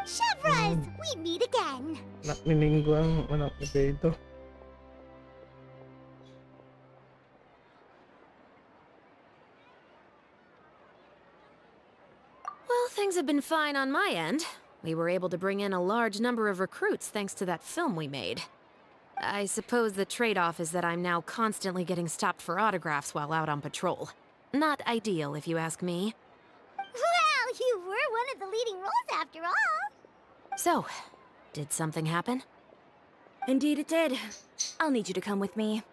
Chevros, we meet again. Anak ni Linggo ang anak ni Beto. Well, things have been fine on my end. We were able to bring in a large number of recruits thanks to that film we made. I suppose the trade-off is that I'm now constantly getting stopped for autographs while out on patrol. Not ideal, if you ask me. Well, you were one of the leading roles after all. So, did something happen? Indeed it did. I'll need you to come with me.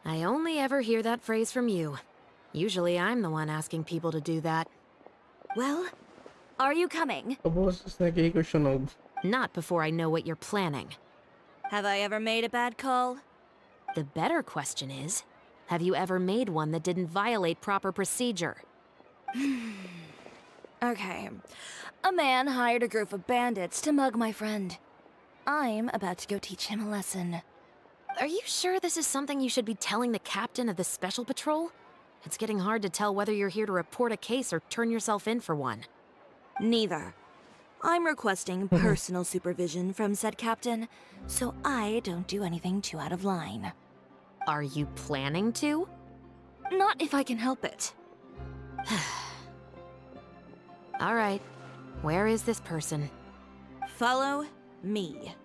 I only ever hear that phrase from you. Usually I'm the one asking people to do that. Well, are you coming? Not before I know what you're planning. Have I ever made a bad call? The better question is, have you ever made one that didn't violate proper procedure? Okay. A man hired a group of bandits to mug my friend. I'm about to go teach him a lesson. Are you sure this is something you should be telling the captain of the Special Patrol? It's getting hard to tell whether you're here to report a case or turn yourself in for one. Neither. I'm requesting personal supervision from said captain, so I don't do anything too out of line. Are you planning to? Not if I can help it. All right. Where is this person? Follow me.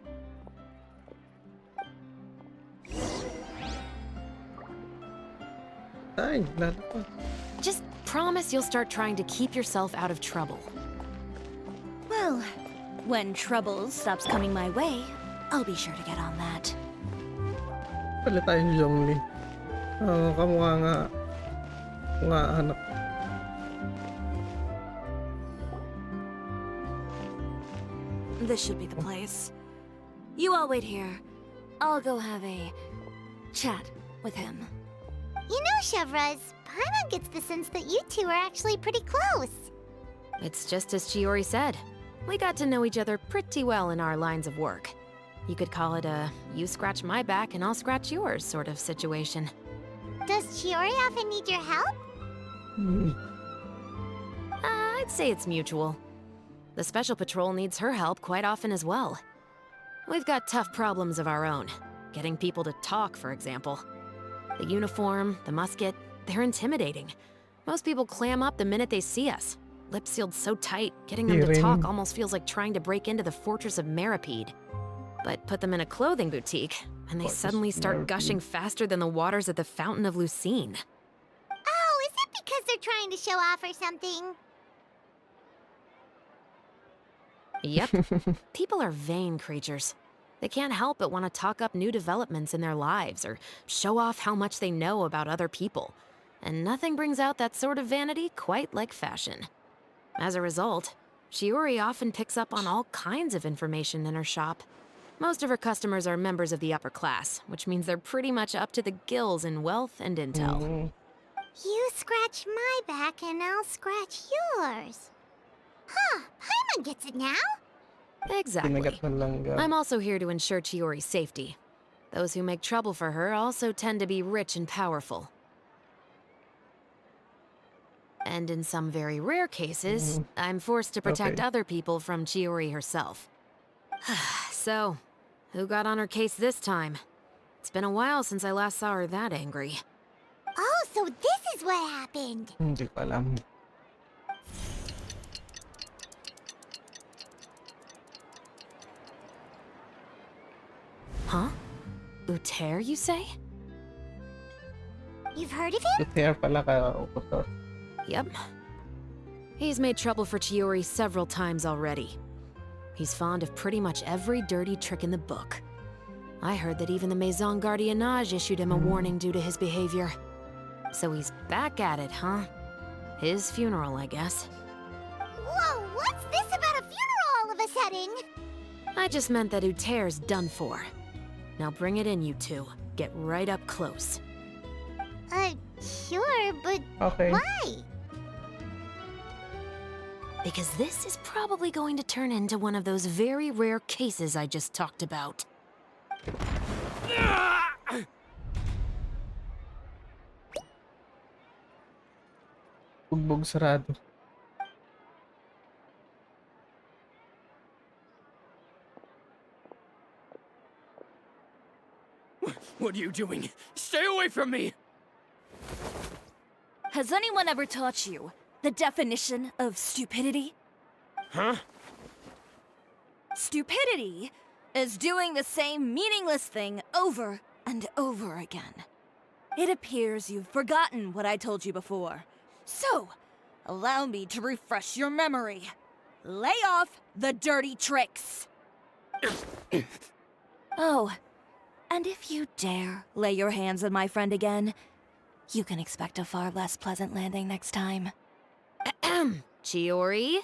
Just promise you'll start trying to keep yourself out of trouble. Well, when trouble stops coming my way, I'll be sure to get on that. Pala tayong Zhongli. Kamukha nga. Nga anak. This should be the place. You all wait here. I'll go have a chat with him. You know, Chevros, Paimon gets the sense that you two are actually pretty close. It's just as Chiori said. We got to know each other pretty well in our lines of work. You could call it a you scratch my back and I'll scratch yours sort of situation. Does Chiori often need your help? I'd say it's mutual. The Special Patrol needs her help quite often as well. We've got tough problems of our own. Getting people to talk, for example. The uniform, the musket, they're intimidating. Most people clam up the minute they see us. Lips sealed so tight, getting them to talk almost feels like trying to break into the fortress of Meripede. But put them in a clothing boutique, and they suddenly start gushing faster than the waters at the Fountain of Lucine. Oh, is it because they're trying to show off or something? Yep. People are vain creatures. They can't help but want to talk up new developments in their lives or show off how much they know about other people. And nothing brings out that sort of vanity quite like fashion. As a result, Chiori often picks up on all kinds of information in her shop. Most of her customers are members of the upper class, which means they're pretty much up to the gills in wealth and intel. You scratch my back and I'll scratch yours. Huh, Paimon gets it now? Exactly. I'm also here to ensure Chiori's safety. Those who make trouble for her also tend to be rich and powerful. And in some very rare cases, I'm forced to protect other people from Chiori herself. So, who got on her case this time? It's been a while since I last saw her that angry. Oh, so this is what happened. Hindi ko alam. Huh? Uter, you say? You've heard of him? Uter pala ka. Yep. He's made trouble for Chiori several times already. He's fond of pretty much every dirty trick in the book. I heard that even the Maison Gardiennage issued him a warning due to his behavior. So he's back at it, huh? His funeral, I guess. Whoa, what's this about a funeral all of a sudden? I just meant that Uter's done for. Now bring it in, you two. Get right up close. Sure, but Okay. why? Because this is probably going to turn into one of those very rare cases I just talked about. Bugbog sarado. What are you doing? Stay away from me! Has anyone ever taught you the definition of stupidity? Huh? Stupidity is doing the same meaningless thing over and over again. It appears you've forgotten what I told you before. So, allow me to refresh your memory. Lay off the dirty tricks. Oh, and if you dare lay your hands on my friend again, you can expect a far less pleasant landing next time. Ahem. Chiori?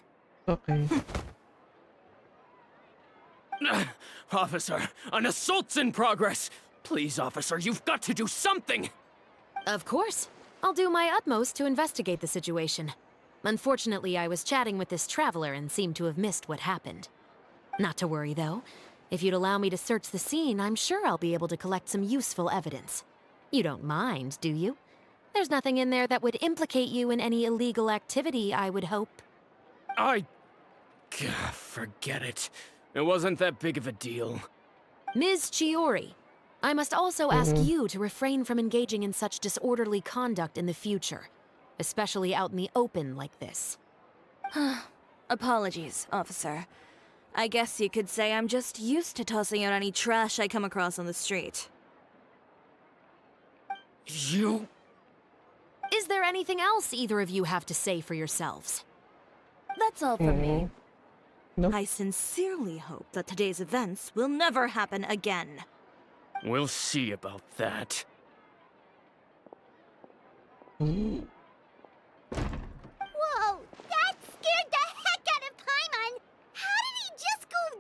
Okay. Officer, an assault's in progress! Please, officer, you've got to do something! Of course. I'll do my utmost to investigate the situation. Unfortunately, I was chatting with this traveler and seemed to have missed what happened. Not to worry, though. If you'd allow me to search the scene, I'm sure I'll be able to collect some useful evidence. You don't mind, do you? There's nothing in there that would implicate you in any illegal activity, I would hope. Forget it. It wasn't that big of a deal. Ms. Chiori, I must also ask you to refrain from engaging in such disorderly conduct in the future, especially out in the open like this. Apologies, officer. I guess you could say I'm just used to tossing out any trash I come across on the street. You... Is there anything else either of you have to say for yourselves? That's all from me. No. I sincerely hope that today's events will never happen again. We'll see about that. Whoa, that scared the heck out of Paimon! How did he just go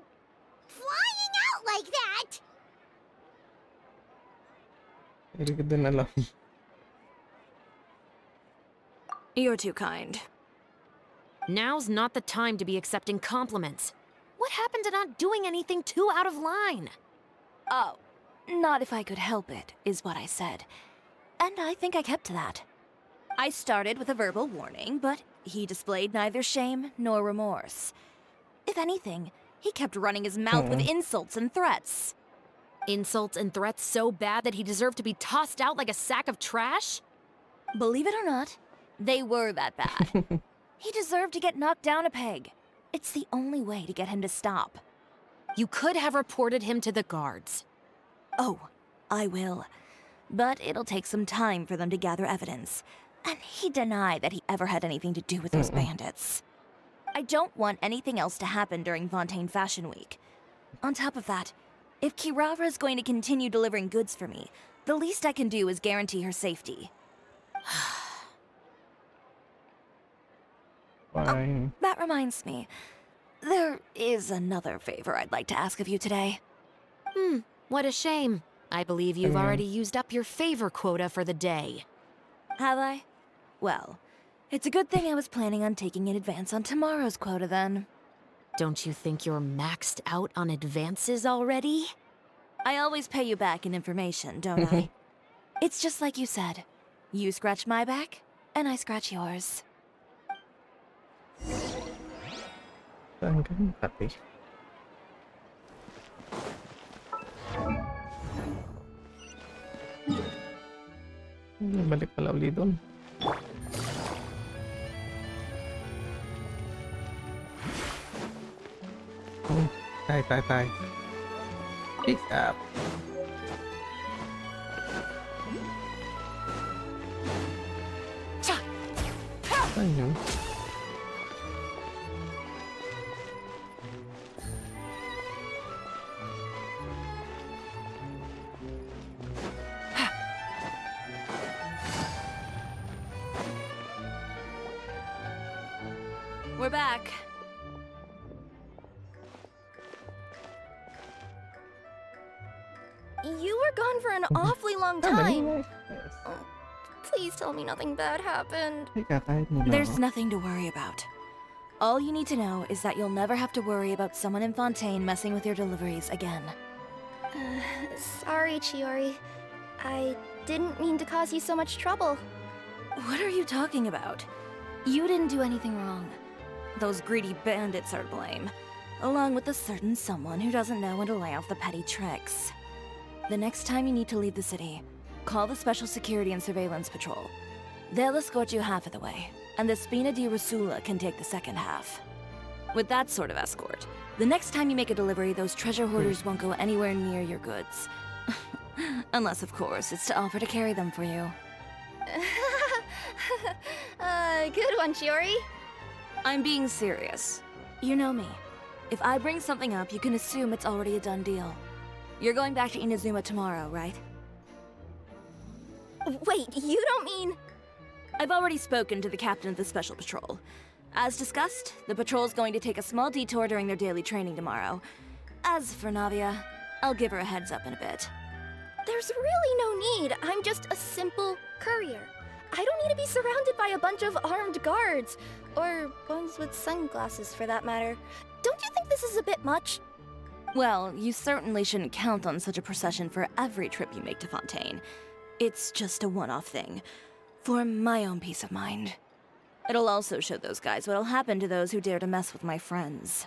flying out like that? Hindi ko din alam. You're too kind. Now's not the time to be accepting compliments. What happened to not doing anything too out of line? Oh, not if I could help it, is what I said. And I think I kept to that. I started with a verbal warning, but he displayed neither shame nor remorse. If anything, he kept running his mouth with insults and threats. Insults and threats so bad that he deserved to be tossed out like a sack of trash? Believe it or not, they were that bad. He deserved to get knocked down a peg. It's the only way to get him to stop. You could have reported him to the guards. Oh, I will. But it'll take some time for them to gather evidence. And he denied that he ever had anything to do with those bandits. I don't want anything else to happen during Fontaine Fashion Week. On top of that, if Kirara is going to continue delivering goods for me, the least I can do is guarantee her safety. Fine. That reminds me. There is another favor I'd like to ask of you today. What a shame. I believe you've already used up your favor quota for the day. Have I? Well, it's a good thing I was planning on taking an advance on tomorrow's quota then. Don't you think you're maxed out on advances already? I always pay you back in information, don't I? It's just like you said. You scratch my back, and I scratch yours. Saan ka pati? Balik pala uli doon. Oh, tay. Pick up. Saan yun? We're back. You were gone for an awfully long time. Oh, please tell me nothing bad happened. There's nothing to worry about. All you need to know is that you'll never have to worry about someone in Fontaine messing with your deliveries again. Sorry, Chiori. I didn't mean to cause you so much trouble. What are you talking about? You didn't do anything wrong. Those greedy bandits are to blame, along with a certain someone who doesn't know when to lay off the petty tricks. The next time you need to leave the city, call the Special Security and Surveillance Patrol. They'll escort you half of the way, and the Spina di Rusula can take the second half. With that sort of escort, the next time you make a delivery, those treasure hoarders won't go anywhere near your goods. Unless, of course, it's to offer to carry them for you. Good one, Chiori. I'm being serious. You know me. If I bring something up, you can assume it's already a done deal. You're going back to Inazuma tomorrow, right? Wait, you don't mean... I've already spoken to the captain of the Special Patrol. As discussed, the patrol's going to take a small detour during their daily training tomorrow. As for Navia, I'll give her a heads up in a bit. There's really no need. I'm just a simple courier. I don't need to be surrounded by a bunch of armed guards. Or ones with sunglasses, for that matter. Don't you think this is a bit much? Well, you certainly shouldn't count on such a procession for every trip you make to Fontaine. It's just a one-off thing, for my own peace of mind. It'll also show those guys what'll happen to those who dare to mess with my friends.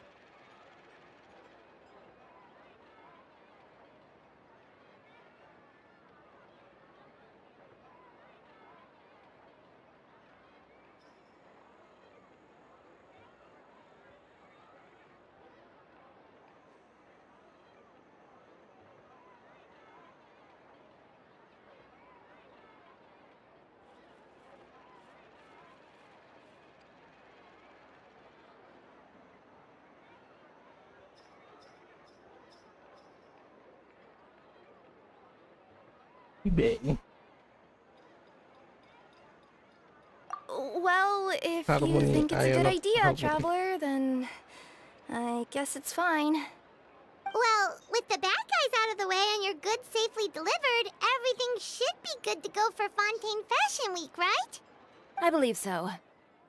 Well, if you think it's a good idea, Traveler, then I guess it's fine. Well, with the bad guys out of the way and your goods safely delivered, everything should be good to go for Fontaine Fashion Week, right? I believe so.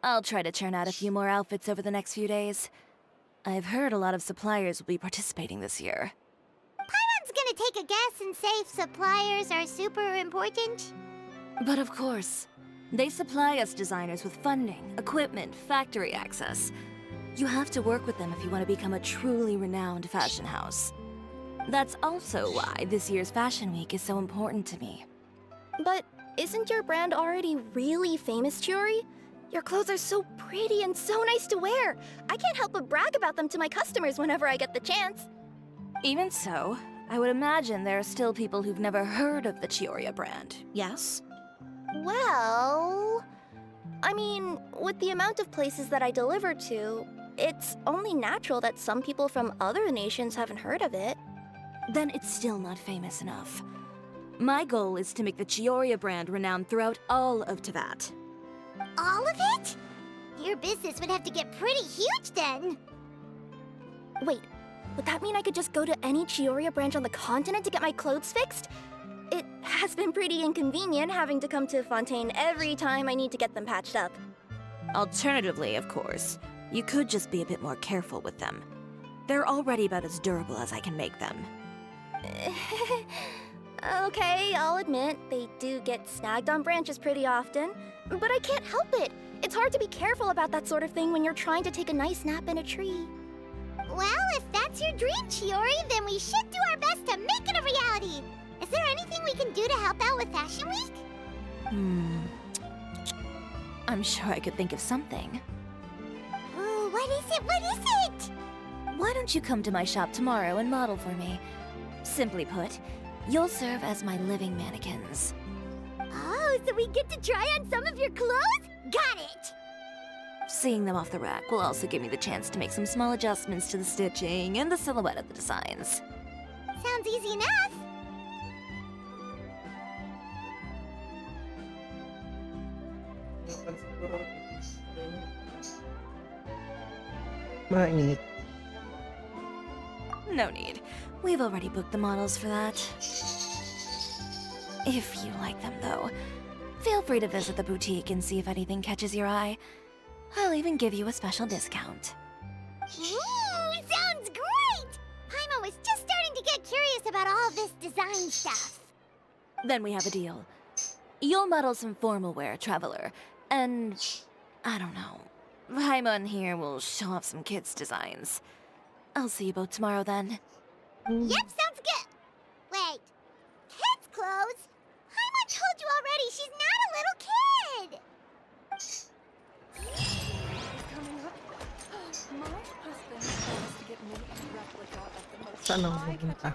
I'll try to churn out a few more outfits over the next few days. I've heard a lot of suppliers will be participating this year. Paimon's gonna take a guess and say suppliers are super important. But of course, they supply us designers with funding, equipment, factory access. You have to work with them if you want to become a truly renowned fashion house. That's also why this year's Fashion Week is so important to me. But isn't your brand already really famous, Chiori? Your clothes are so pretty and so nice to wear. I can't help but brag about them to my customers whenever I get the chance. Even so, I would imagine there are still people who've never heard of the Chiori brand, yes? Well, I mean, with the amount of places that I deliver to, it's only natural that some people from other nations haven't heard of it. Then it's still not famous enough. My goal is to make the Chiori brand renowned throughout all of Teyvat. All of it? Your business would have to get pretty huge then. Wait, would that mean I could just go to any Chiori branch on the continent to get my clothes fixed? It has been pretty inconvenient having to come to Fontaine every time I need to get them patched up. Alternatively, of course, you could just be a bit more careful with them. They're already about as durable as I can make them. Okay, I'll admit, they do get snagged on branches pretty often, but I can't help it. It's hard to be careful about that sort of thing when you're trying to take a nice nap in a tree. Well, if that's your dream, Chiori, then we should do our best to make it a reality. Is there anything we can do to help out with Fashion Week? I'm sure I could think of something. Ooh, what is it? What is it? Why don't you come to my shop tomorrow and model for me? Simply put, you'll serve as my living mannequins. Oh, so we get to try on some of your clothes? Got it! Seeing them off the rack will also give me the chance to make some small adjustments to the stitching and the silhouette of the designs. Sounds easy enough. Mainit. No need. We've already booked the models for that. If you like them, though, feel free to visit the boutique and see if anything catches your eye. I'll even give you a special discount. Ooh, sounds great! Paimon was just starting to get curious about all this design stuff. Then we have a deal. You'll model some formal wear, Traveler, and I don't know. Paimon here will show off some kids' designs. I'll see you both tomorrow then. Yep, sounds good. Wait, kids' clothes? Paimon told you already she's not a little kid. Saan ako pupunta?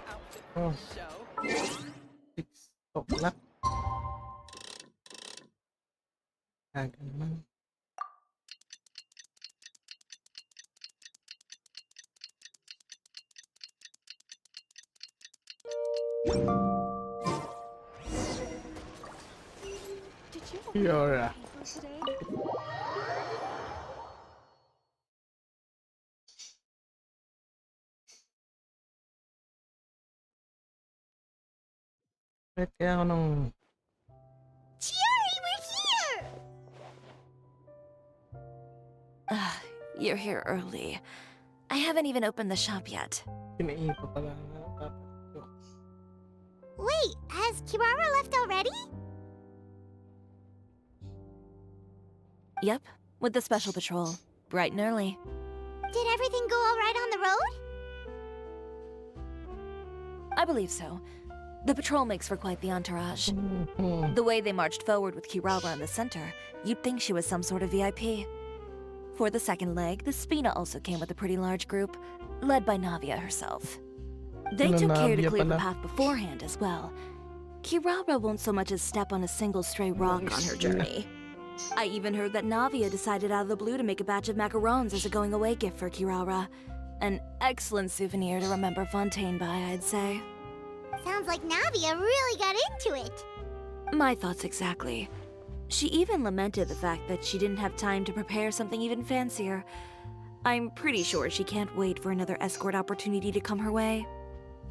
Oh. 6 o'clock. Aga naman. Chiori. Bakit kaya ako nung... Chiori, we're here! You're here early. I haven't even opened the shop yet. Pinaipa pala nga dapat ko. Wait, has Kirara left already? Yep, with the special patrol. Bright and early. Did everything go all right on the road? I believe so. The patrol makes for quite the entourage. The way they marched forward with Kirara in the center, you'd think she was some sort of VIP. For the second leg, the Spina also came with a pretty large group, led by Navia herself. They took care to clear the path beforehand as well. Kirara won't so much as step on a single stray rock on her journey. I even heard that Navia decided out of the blue to make a batch of macarons as a going-away gift for Kirara. An excellent souvenir to remember Fontaine by, I'd say. Sounds like Navia really got into it. My thoughts exactly. She even lamented the fact that she didn't have time to prepare something even fancier. I'm pretty sure she can't wait for another escort opportunity to come her way.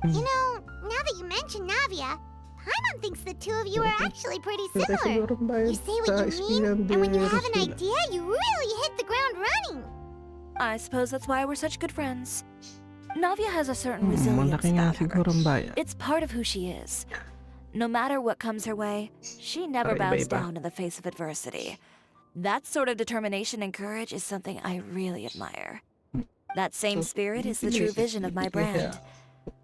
You know, now that you mention Navia, Paimon thinks the two of you are actually pretty similar. You say what you mean, and when you have an idea, you really hit the ground running. I suppose that's why we're such good friends. Navia has a certain resilience about her. It's part of who she is. No matter what comes her way, she never bows down in the face of adversity. That sort of determination and courage is something I really admire. That same spirit is the true vision of my brand.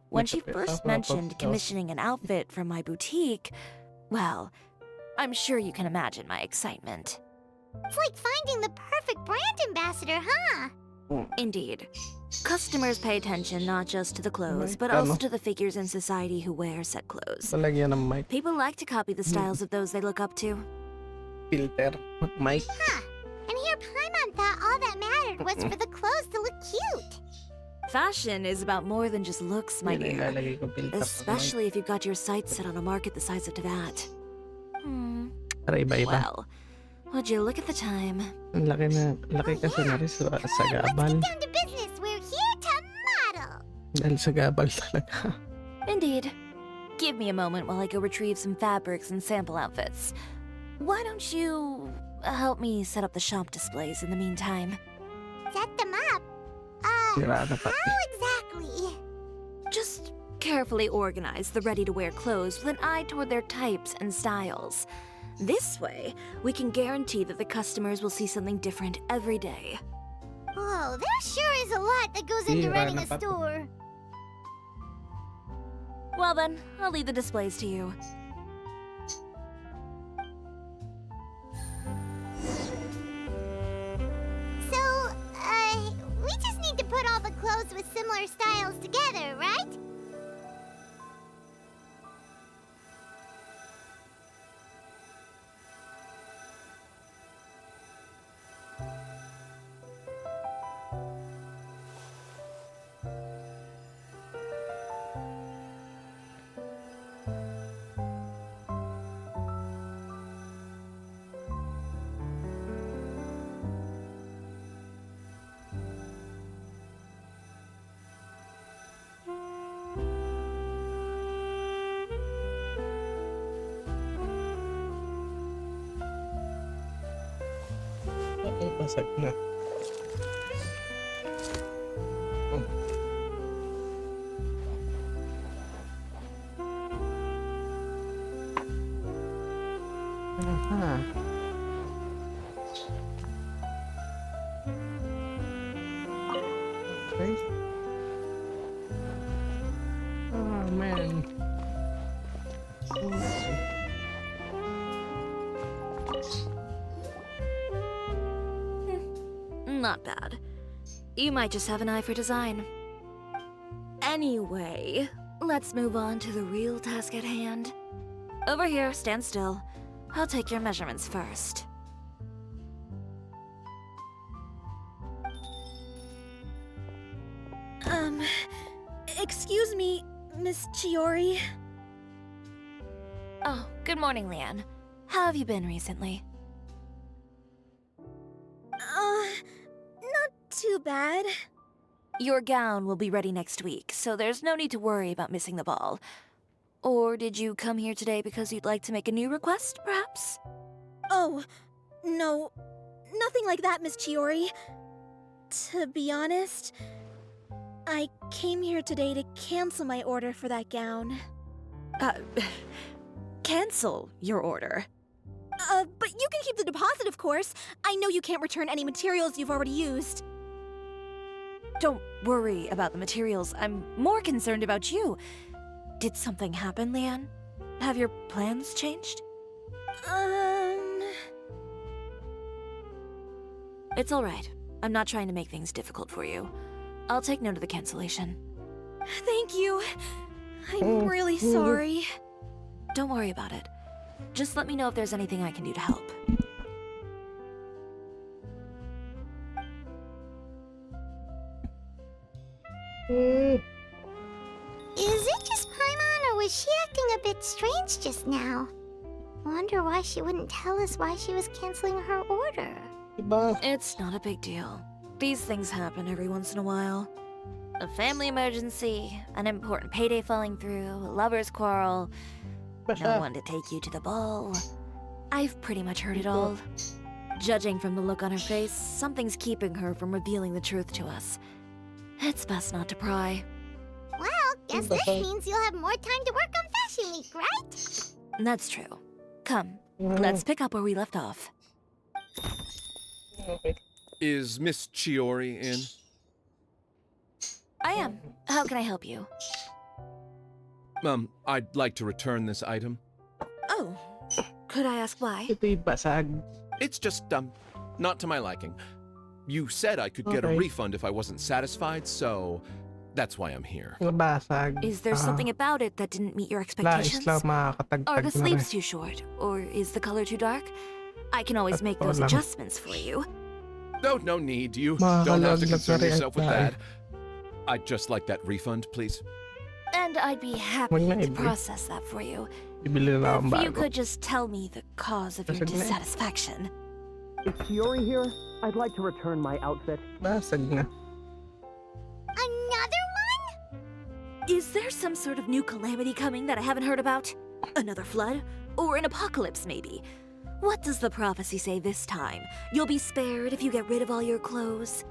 When she first mentioned commissioning an outfit from my boutique, well, I'm sure you can imagine my excitement. It's like finding the perfect brand ambassador, huh? Indeed. Customers pay attention not just to the clothes, but Ano? also to the figures in society who wear said clothes. Palagyan ng mic. People like to copy the styles of those they look up to. Filter. Mic. Huh. And here Paimon thought all that mattered was for the clothes to look cute. Fashion is about more than just looks, my Yun, dear. ilalagay ko filter sa mic. Especially if you've got your sights set on a market the size of that. Para iba-iba. Well, would you look at the time? Ang laki kasi na rin sa gabal. Down to business. We're here to model. Dahil sa gabal talaga. Indeed. Give me a moment while I go retrieve some fabrics and sample outfits. Why don't you help me set up the shop displays in the meantime? Set them up? Sira na pati. How exactly? Just carefully organize the ready-to-wear clothes with an eye toward their types and styles. This way, we can guarantee that the customers will see something different every day. Whoa, there sure is a lot that goes into Sira running na a pati. store. Well then, I'll leave the displays to you. So, we just need to put all the clothes with similar styles together, right? Ay, basag na. Oh. Aha. Okay. Oh, man. Not bad. You might just have an eye for design. Anyway, let's move on to the real task at hand. Over here, stand still. I'll take your measurements first. Excuse me, Miss Chiori. Oh, good morning, Leanne. How have you been recently? Not too bad. Your gown will be ready next week, so there's no need to worry about missing the ball. Or did you come here today because you'd like to make a new request, perhaps? Oh, no. Nothing like that, Miss Chiori. To be honest, I came here today to cancel my order for that gown. Cancel your order. But you can keep the deposit, of course. I know you can't return any materials you've already used. Don't worry about the materials. I'm more concerned about you. Did something happen, Leanne? Have your plans changed? It's all right. I'm not trying to make things difficult for you. I'll take note of the cancellation. Thank you. I'm really sorry. Don't worry about it. Just let me know if there's anything I can do to help. Is it just Paimon, or was she acting a bit strange just now? Wonder why she wouldn't tell us why she was canceling her order. It's not a big deal. These things happen every once in a while. A family emergency, an important payday falling through, a lover's quarrel, no one to take you to the ball. I've pretty much heard it all. Judging from the look on her face, something's keeping her from revealing the truth to us. It's best not to pry. Well, guess this means you'll have more time to work on Fashion Week, right? That's true. Come, let's pick up where we left off. Okay. Is Miss Chiori in? I am. How can I help you? I'd like to return this item. Oh, could I ask why? Ito yung basag. It's just, not to my liking. You said I could get a Okay. refund if I wasn't satisfied, so that's why I'm here. Nabasag. Is there something about it that didn't meet your Lais expectations? lang makakatagtag Are the na rin. sleeves too short? Or is the color too dark? I can always make those lang. adjustments for you. No need. You Makakalaglag don't have to na concern rin yourself with tayo. that. I'd just like that refund, please. And I'd be Wag happy na to iba. process that for you. Bibili na lang akong If you bago. could just tell me the cause of your Basag na eh. dissatisfaction. Is Chiori here? I'd like to return my outfit. Basag na. Another one? Is there some sort of new calamity coming that I haven't heard about? Another flood? Or an apocalypse, maybe? What does the prophecy say this time? You'll be spared if you get rid of all your clothes?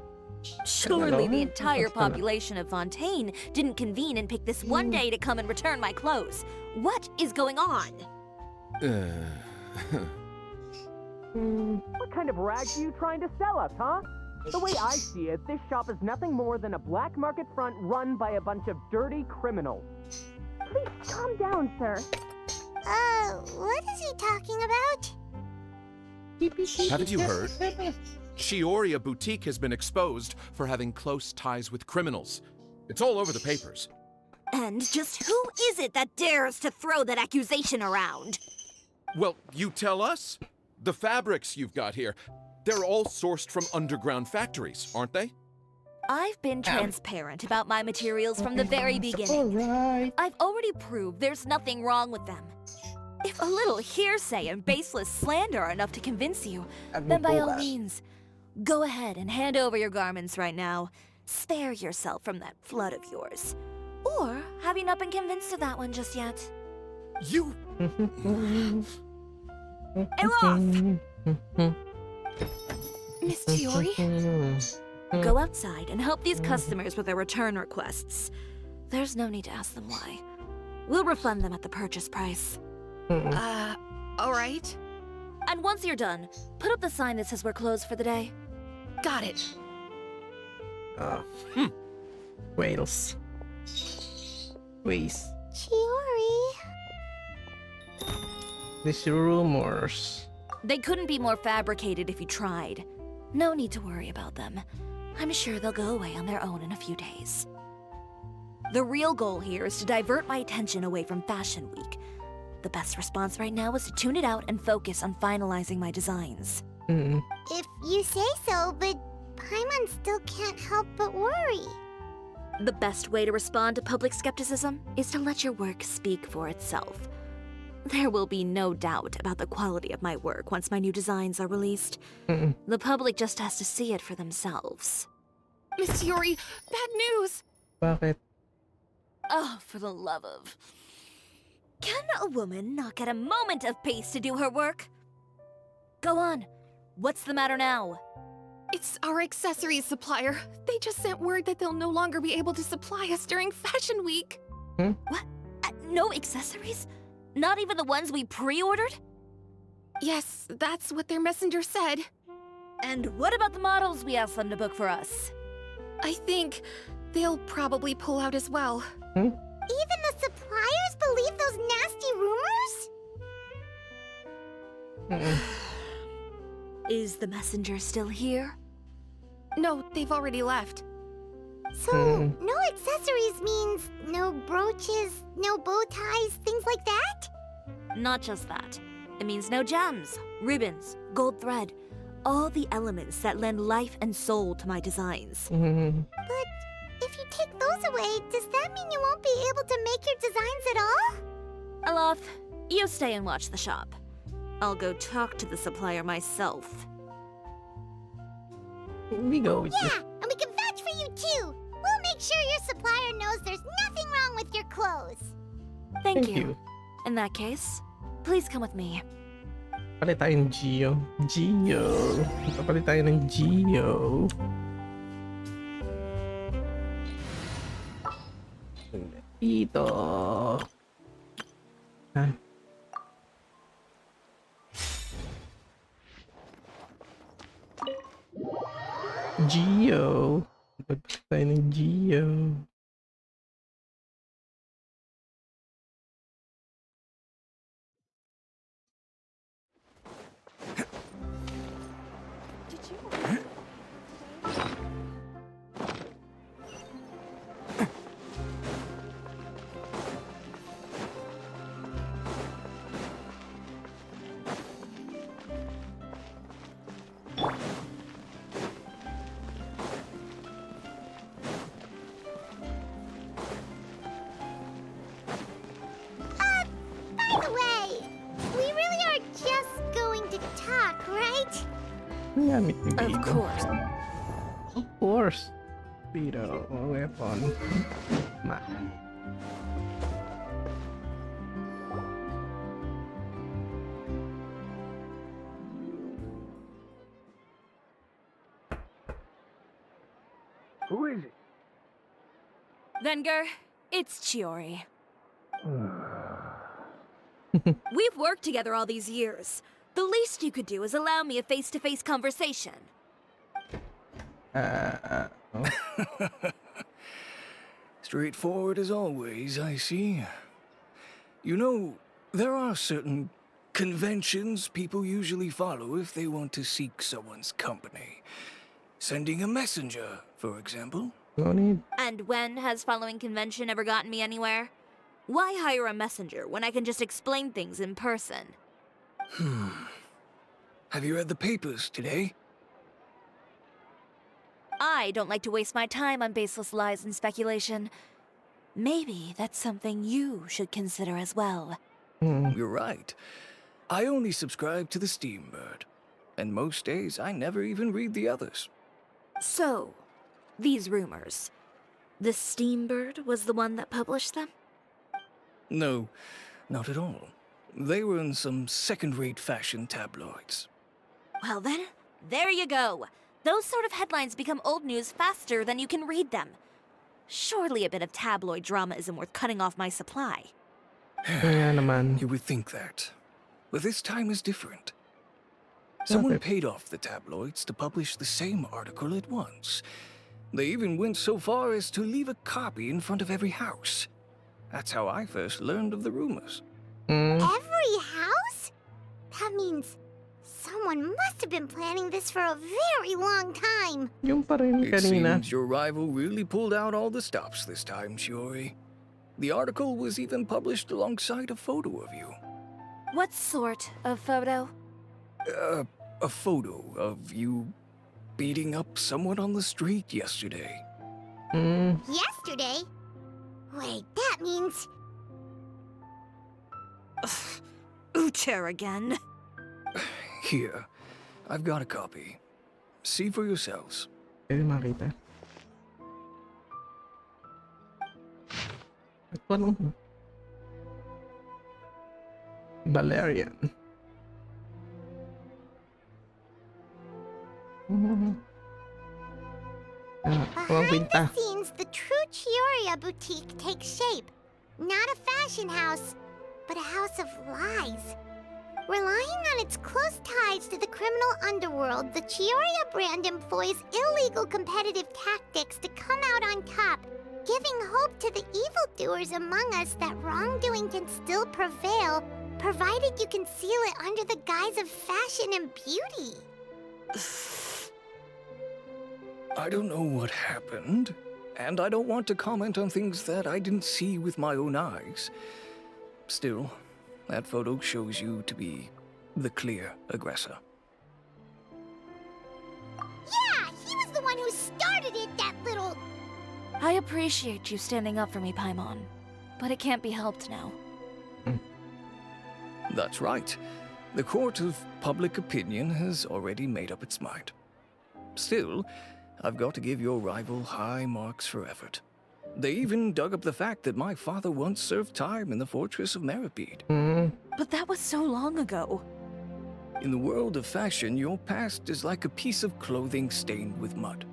Surely the entire population of Fontaine didn't convene and pick this one day to come and return my clothes. What is going on? What kind of rags are you trying to sell us, huh? The way I see it, this shop is nothing more than a black market front run by a bunch of dirty criminals. Please calm down, sir. What is he talking about? Haven't you heard? Chiori, a boutique, has been exposed for having close ties with criminals. It's all over the papers. And just who is it that dares to throw that accusation around? Well, you tell us. The fabrics you've got here, they're all sourced from underground factories, aren't they? I've been transparent about my materials from the very beginning. Alright. I've already proved there's nothing wrong with them. If a little hearsay and baseless slander are enough to convince you, then by all means, go ahead and hand over your garments right now. Spare yourself from that flood of yours. Or have you not been convinced of that one just yet? You... Enough! Miss Chiori? Go outside and help these customers with their return requests. There's no need to ask them why. We'll refund them at the purchase price. Alright. And once you're done, put up the sign that says we're closed for the day. Got it. Whales. Waste. Chiori. These rumors. They couldn't be more fabricated if you tried. No need to worry about them. I'm sure they'll go away on their own in a few days. The real goal here is to divert my attention away from Fashion Week. The best response right now is to tune it out and focus on finalizing my designs. If you say so, but Paimon still can't help but worry. The best way to respond to public skepticism is to let your work speak for itself. There will be no doubt about the quality of my work once my new designs are released. The public just has to see it for themselves. Miss Chiori, bad news! Bakit? Oh, for the love of... Can a woman not get a moment of peace to do her work? Go on. What's the matter now? It's our accessories supplier. They just sent word that they'll no longer be able to supply us during Fashion Week. What? No accessories? Not even the ones we pre-ordered? Yes, that's what their messenger said. And what about the models we asked them to book for us? I think they'll probably pull out as well. Even the suppliers believe those nasty rumors? Is the messenger still here? No, they've already left. So, no accessories means no brooches, no bow ties, things like that? Not just that. It means no gems, ribbons, gold thread, all the elements that lend life and soul to my designs. But if you take those away, does that mean you won't be able to make your designs at all? Alof, you stay and watch the shop. I'll go talk to the supplier myself. We go with Yeah, and we can vouch for you too. We'll make sure your supplier knows there's nothing wrong with your clothes. Thank you. In that case, please come with me. Palit tayo ng Gio. Gio. Palit tayo ng Gio. Ito. Ha? Gio. Palit tayo ng Gio. Gamit ni Of Bito. course. Of course. Bito, weapon. Ma. Who is it? Venger, it's Chiori. We've worked together all these years. The least you could do is allow me a face-to-face conversation. Oh. Straightforward as always, I see. You know, there are certain conventions people usually follow if they want to seek someone's company. Sending a messenger, for example. No need. And when has following convention ever gotten me anywhere? Why hire a messenger when I can just explain things in person? Have you read the papers today? I don't like to waste my time on baseless lies and speculation. Maybe that's something you should consider as well. You're right. I only subscribe to the Steambird. And most days, I never even read the others. So, these rumors. The Steambird was the one that published them? No, not at all. They were in some second-rate fashion tabloids. Well then, there you go. Those sort of headlines become old news faster than you can read them. Surely a bit of tabloid drama isn't worth cutting off my supply. Kaya naman. You would think that. But this time is different. Someone paid off the tabloids to publish the same article at once. They even went so far as to leave a copy in front of every house. That's how I first learned of the rumors. Every house? That means someone must have been planning this for a very long time. Yung pa rin It kanina. seems your rival really pulled out all the stops this time, Chiori. The article was even published alongside a photo of you. What sort of photo? A photo of you beating up someone on the street yesterday. Yesterday? Wait, that means... Ucher again. Here, I've got a copy. See for yourselves. Pwede makita. Ito ano? Valerian. Behind the scenes, the true Chiori boutique takes shape. Not a fashion house, but a house of lies. Relying on its close ties to the criminal underworld, the Chiori brand employs illegal competitive tactics to come out on top, giving hope to the evildoers among us that wrongdoing can still prevail, provided you conceal it under the guise of fashion and beauty. I don't know what happened, and I don't want to comment on things that I didn't see with my own eyes. Still, that photo shows you to be the clear aggressor. Yeah, he was the one who started it, that little... I appreciate you standing up for me, Paimon, but it can't be helped now. That's right. The court of public opinion has already made up its mind. Still, I've got to give your rival high marks for effort. They even dug up the fact that my father once served time in the fortress of Meripede. But that was so long ago. In the world of fashion, your past is like a piece of clothing stained with mud.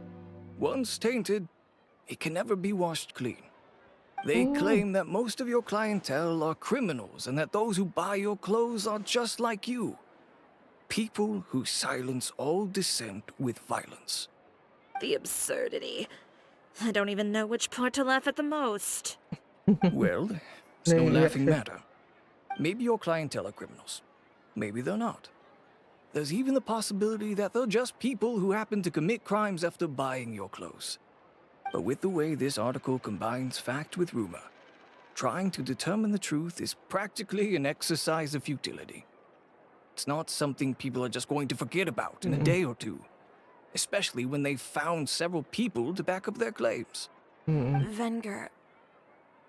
Once tainted, it can never be washed clean. They claim that most of your clientele are criminals and that those who buy your clothes are just like you. People who silence all dissent with violence. The absurdity. I don't even know which part to laugh at the most. Well, it's no laughing matter. Maybe your clientele are criminals. Maybe they're not. There's even the possibility that they're just people who happen to commit crimes after buying your clothes. But with the way this article combines fact with rumor, trying to determine the truth is practically an exercise of futility. It's not something people are just going to forget about in a day or two, especially when they've found several people to back up their claims. Venger,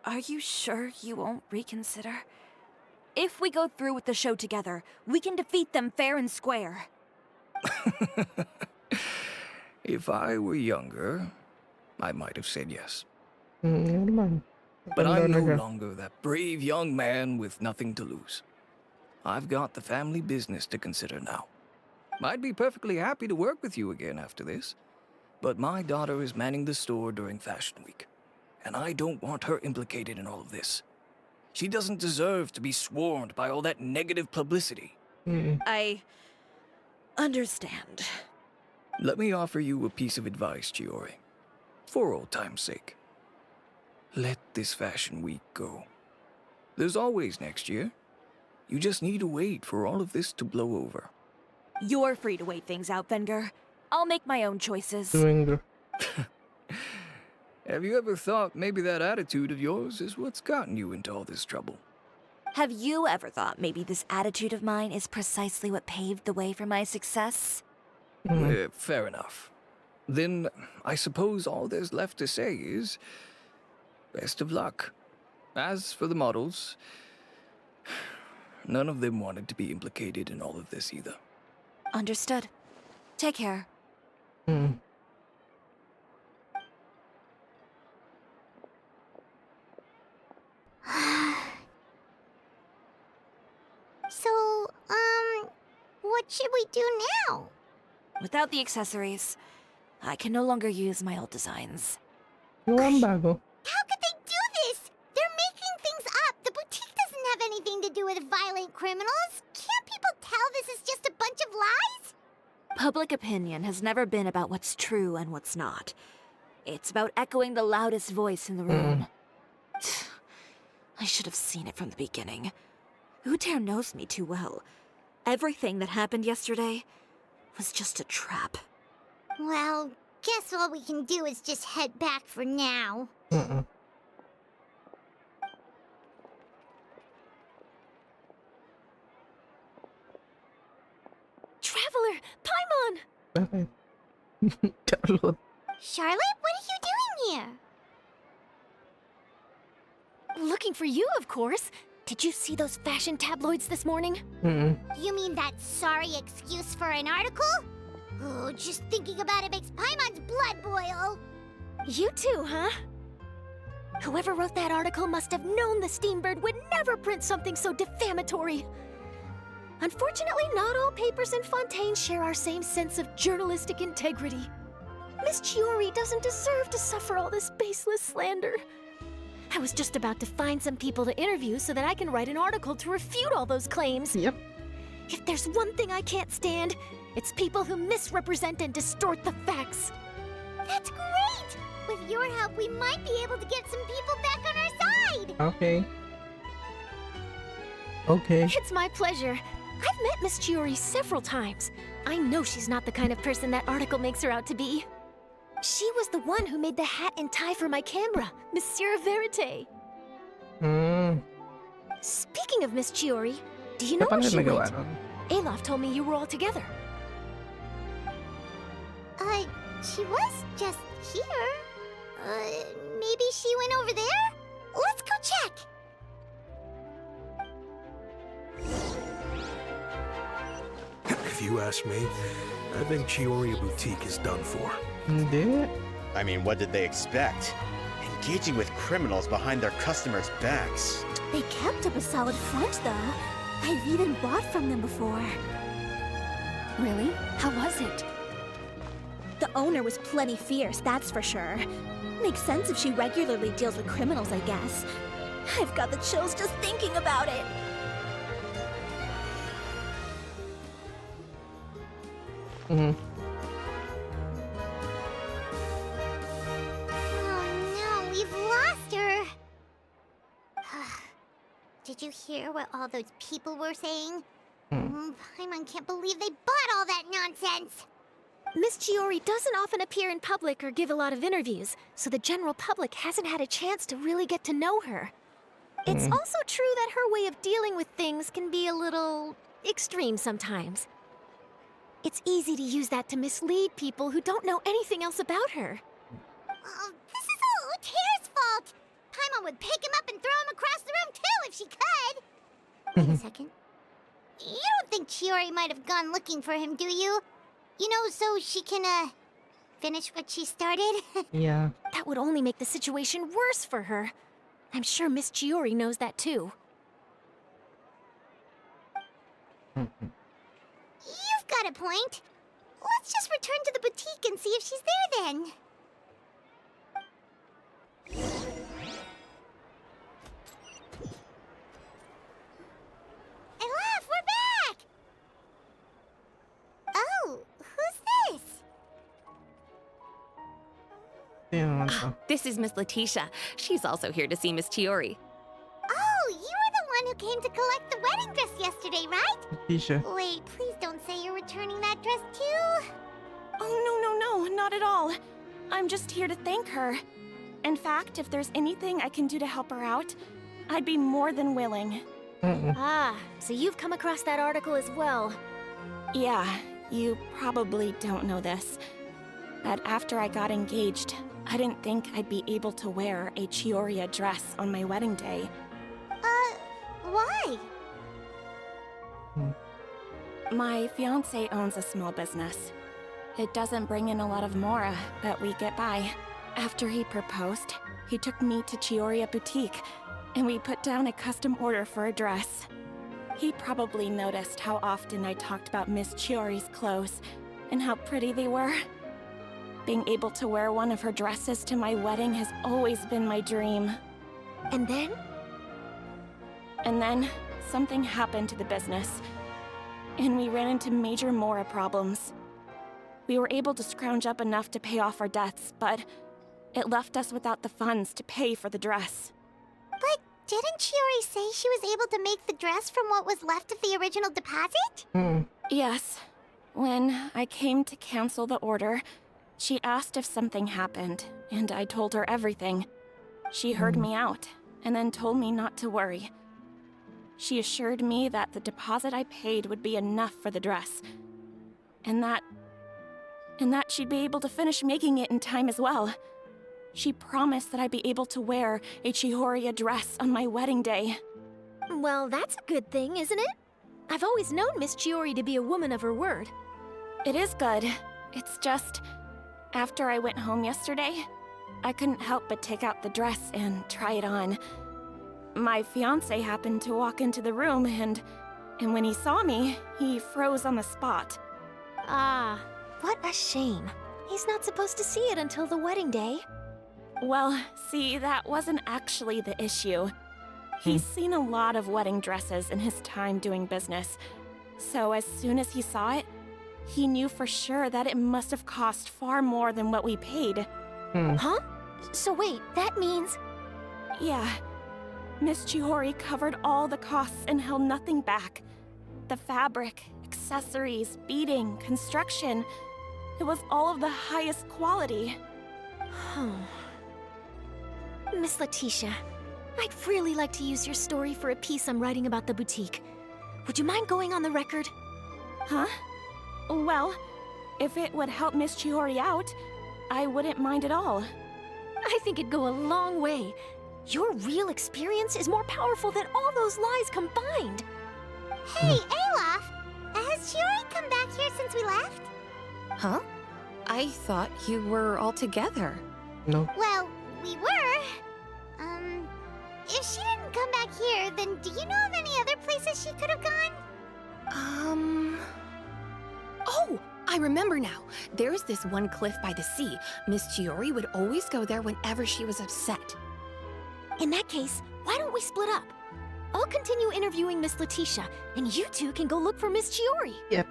are you sure you won't reconsider? If we go through with the show together, we can defeat them fair and square. If I were younger, I might have said yes. Ya naman. But I'm Maganda no na siya. longer that brave young man with nothing to lose. I've got the family business to consider now. I'd be perfectly happy to work with you again after this, but my daughter is manning the store during Fashion Week, and I don't want her implicated in all of this. She doesn't deserve to be swarmed by all that negative publicity. I understand. Let me offer you a piece of advice, Chiori. For old time's sake. Let this Fashion Week go. There's always next year. You just need to wait for all of this to blow over. You're free to wait things out, Venger. I'll make my own choices. Have you ever thought maybe that attitude of yours is what's gotten you into all this trouble? Have you ever thought maybe this attitude of mine is precisely what paved the way for my success? Fair enough. Then I suppose all there's left to say is best of luck. As for the models, none of them wanted to be implicated in all of this either. Understood. Take care. So, what should we do now? Without the accessories, I can no longer use my old designs. Yung bago. How could they do this? They're making things up. The boutique doesn't have anything to do with violent criminals. Can't people tell this is just a bunch of lies? Public opinion has never been about what's true and what's not. It's about echoing the loudest voice in the room. I should have seen it from the beginning. Utair knows me too well. Everything that happened yesterday was just a trap. Well, guess all we can do is just head back for now. Traveler! Paimon! Bakit? Charlotte. Charlotte, what are you doing here? Looking for you, of course. Did you see those fashion tabloids this morning? You mean that sorry excuse for an article? Oh, just thinking about it makes Paimon's blood boil. You too, huh? Whoever wrote that article must have known the Steambird would never print something so defamatory. Unfortunately, not all papers in Fontaine share our same sense of journalistic integrity. Miss Chiori doesn't deserve to suffer all this baseless slander. I was just about to find some people to interview so that I can write an article to refute all those claims. Yep. If there's one thing I can't stand, it's people who misrepresent and distort the facts. That's great! With your help, we might be able to get some people back on our side! Okay. Okay. It's my pleasure. I've met Miss Chiori several times. I know she's not the kind of person that article makes her out to be. She was the one who made the hat and tie for my camera, Monsieur Verite. Speaking of Miss Chiori, do you know where she went? Alof told me you were all together. She was just here. Maybe she went over there? Let's go check! If you ask me, I think Chiori Boutique is done for. Hindi. I mean, what did they expect? Engaging with criminals behind their customers' backs. They kept up a solid front, though. I've even bought from them before. Really? How was it? The owner was plenty fierce, that's for sure. Makes sense if she regularly deals with criminals, I guess. I've got the chills just thinking about it. Oh no, we've lost her! Did you hear what all those people were saying? Paimon can't believe they bought all that nonsense! Miss Chiori doesn't often appear in public or give a lot of interviews, so the general public hasn't had a chance to really get to know her. It's also true that her way of dealing with things can be a little extreme sometimes. It's easy to use that to mislead people who don't know anything else about her. This is all Utair's fault! Paimon would pick him up and throw him across the room too if she could! Wait a second. You don't think Chiori might have gone looking for him, do you? You know, so she can, finish what she started? Yeah. That would only make the situation worse for her. I'm sure Miss Chiori knows that too. You've got a point. Let's just return to the boutique and see if she's there then. Elaf, we're back! Oh, who's this? This is Miss Letitia. She's also here to see Miss Chiori. Oh, you were the one who came to collect the wedding dress yesterday, right? Letitia. Wait, please don't say you're returning that dress too. Oh, no, not at all. I'm just here to thank her. In fact, if there's anything I can do to help her out, I'd be more than willing. Ah, so you've come across that article as well. Yeah, you probably don't know this, but after I got engaged, I didn't think I'd be able to wear a Chiori dress on my wedding day. Why? My fiancé owns a small business. It doesn't bring in a lot of mora, but we get by. After he proposed, he took me to Chiori Boutique, and we put down a custom order for a dress. He probably noticed how often I talked about Miss Chiori's clothes, and how pretty they were. Being able to wear one of her dresses to my wedding has always been my dream. And then? And then, something happened to the business, and we ran into major mora problems. We were able to scrounge up enough to pay off our debts, but it left us without the funds to pay for the dress. But didn't Chiori say she was able to make the dress from what was left of the original deposit? Yes. When I came to cancel the order, she asked if something happened, and I told her everything. She heard me out, and then told me not to worry. She assured me that the deposit I paid would be enough for the dress, and that she'd be able to finish making it in time as well. She promised that I'd be able to wear a Chiori dress on my wedding day. Well, that's a good thing, isn't it? I've always known Miss Chiori to be a woman of her word. It is good. It's just, after I went home yesterday, I couldn't help but take out the dress and try it on. My fiancé happened to walk into the room, and when he saw me, he froze on the spot. Ah, what a shame. He's not supposed to see it until the wedding day. Well, see, that wasn't actually the issue. He's seen a lot of wedding dresses in his time doing business, so as soon as he saw it, he knew for sure that it must have cost far more than what we paid. Huh? So wait, that means... Yeah. Miss Chiori covered all the costs and held nothing back. The fabric, accessories, beading, construction. It was all of the highest quality. Miss Letitia, I'd really like to use your story for a piece I'm writing about the boutique. Would you mind going on the record? Huh? Well, if it would help Miss Chiori out, I wouldn't mind at all. I think it'd go a long way. Your real experience is more powerful than all those lies combined. Hey, Olaf! Has Chiori come back here since we left? Huh? I thought you were all together. No. Well, we were. If she didn't come back here, then do you know of any other places she could have gone? Oh, I remember now. There's this one cliff by the sea. Miss Chiori would always go there whenever she was upset. In that case, why don't we split up? I'll continue interviewing Miss Letitia, and you two can go look for Miss Chiori. Yep.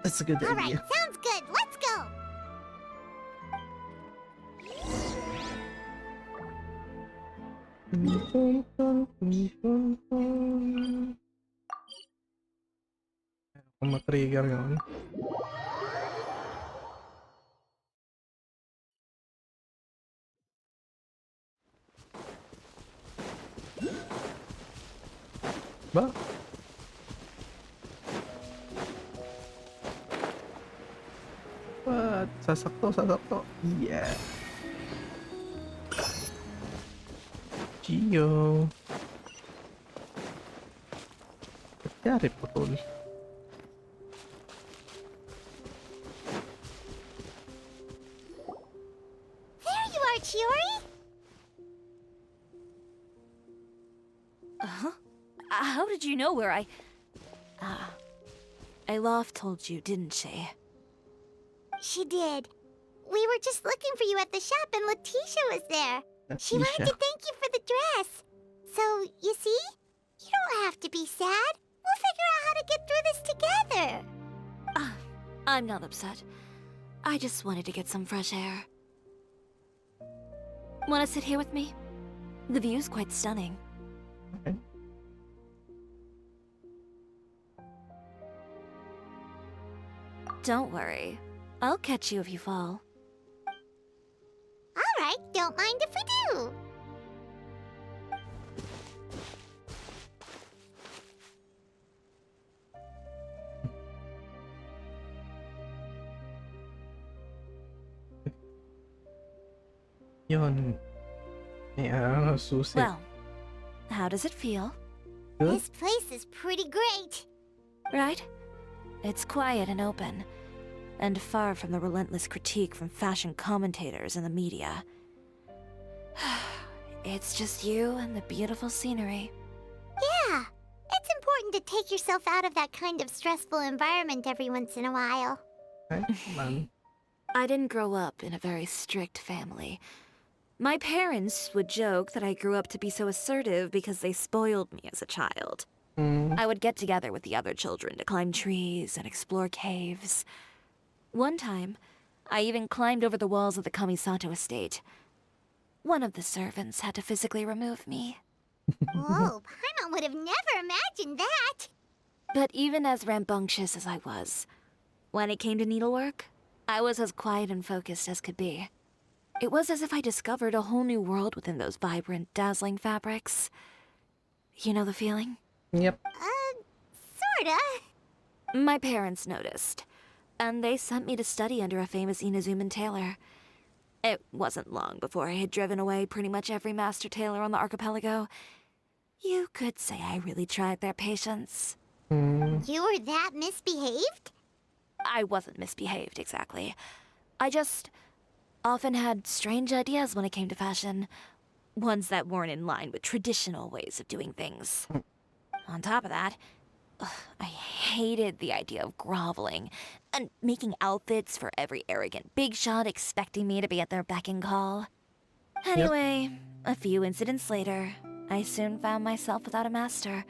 That's a good idea. All right, sounds good. Let's go. Kung ma-trigger yun. Ba? What? Sasakto. Yeah. Gio. Ba't yari putol? are, Chiori? Uh-huh. How did you know where I... Alof told you, didn't she? She did. We were just looking for you at the shop and Letitia was there. She wanted to thank you for the dress. So, you see? You don't have to be sad. We'll figure out how to get through this together. I'm not upset. I just wanted to get some fresh air. Want to sit here with me? The view's quite stunning. Okay. Don't worry. I'll catch you if you fall. All right, don't mind if we do. Yun. Yeah, susi. Well, how does it feel? Good. This place is pretty great. Right? It's quiet and open, and far from the relentless critique from fashion commentators and the media. It's just you and the beautiful scenery. Yeah, it's important to take yourself out of that kind of stressful environment every once in a while. Okay, man. I didn't grow up in a very strict family. My parents would joke that I grew up to be so assertive because they spoiled me as a child. I would get together with the other children to climb trees and explore caves. One time, I even climbed over the walls of the Kamisato estate. One of the servants had to physically remove me. Whoa, Paimon would have never imagined that. But even as rambunctious as I was, when it came to needlework, I was as quiet and focused as could be. It was as if I discovered a whole new world within those vibrant, dazzling fabrics. You know the feeling? Yep. Sorta. My parents noticed, and they sent me to study under a famous Inazuman tailor. It wasn't long before I had driven away pretty much every master tailor on the archipelago. You could say I really tried their patience. You were that misbehaved? I wasn't misbehaved, exactly. I just often had strange ideas when it came to fashion. Ones that weren't in line with traditional ways of doing things. On top of that, I hated the idea of groveling and making outfits for every arrogant big shot expecting me to be at their beck and call. Anyway, a few incidents later, I soon found myself without a master.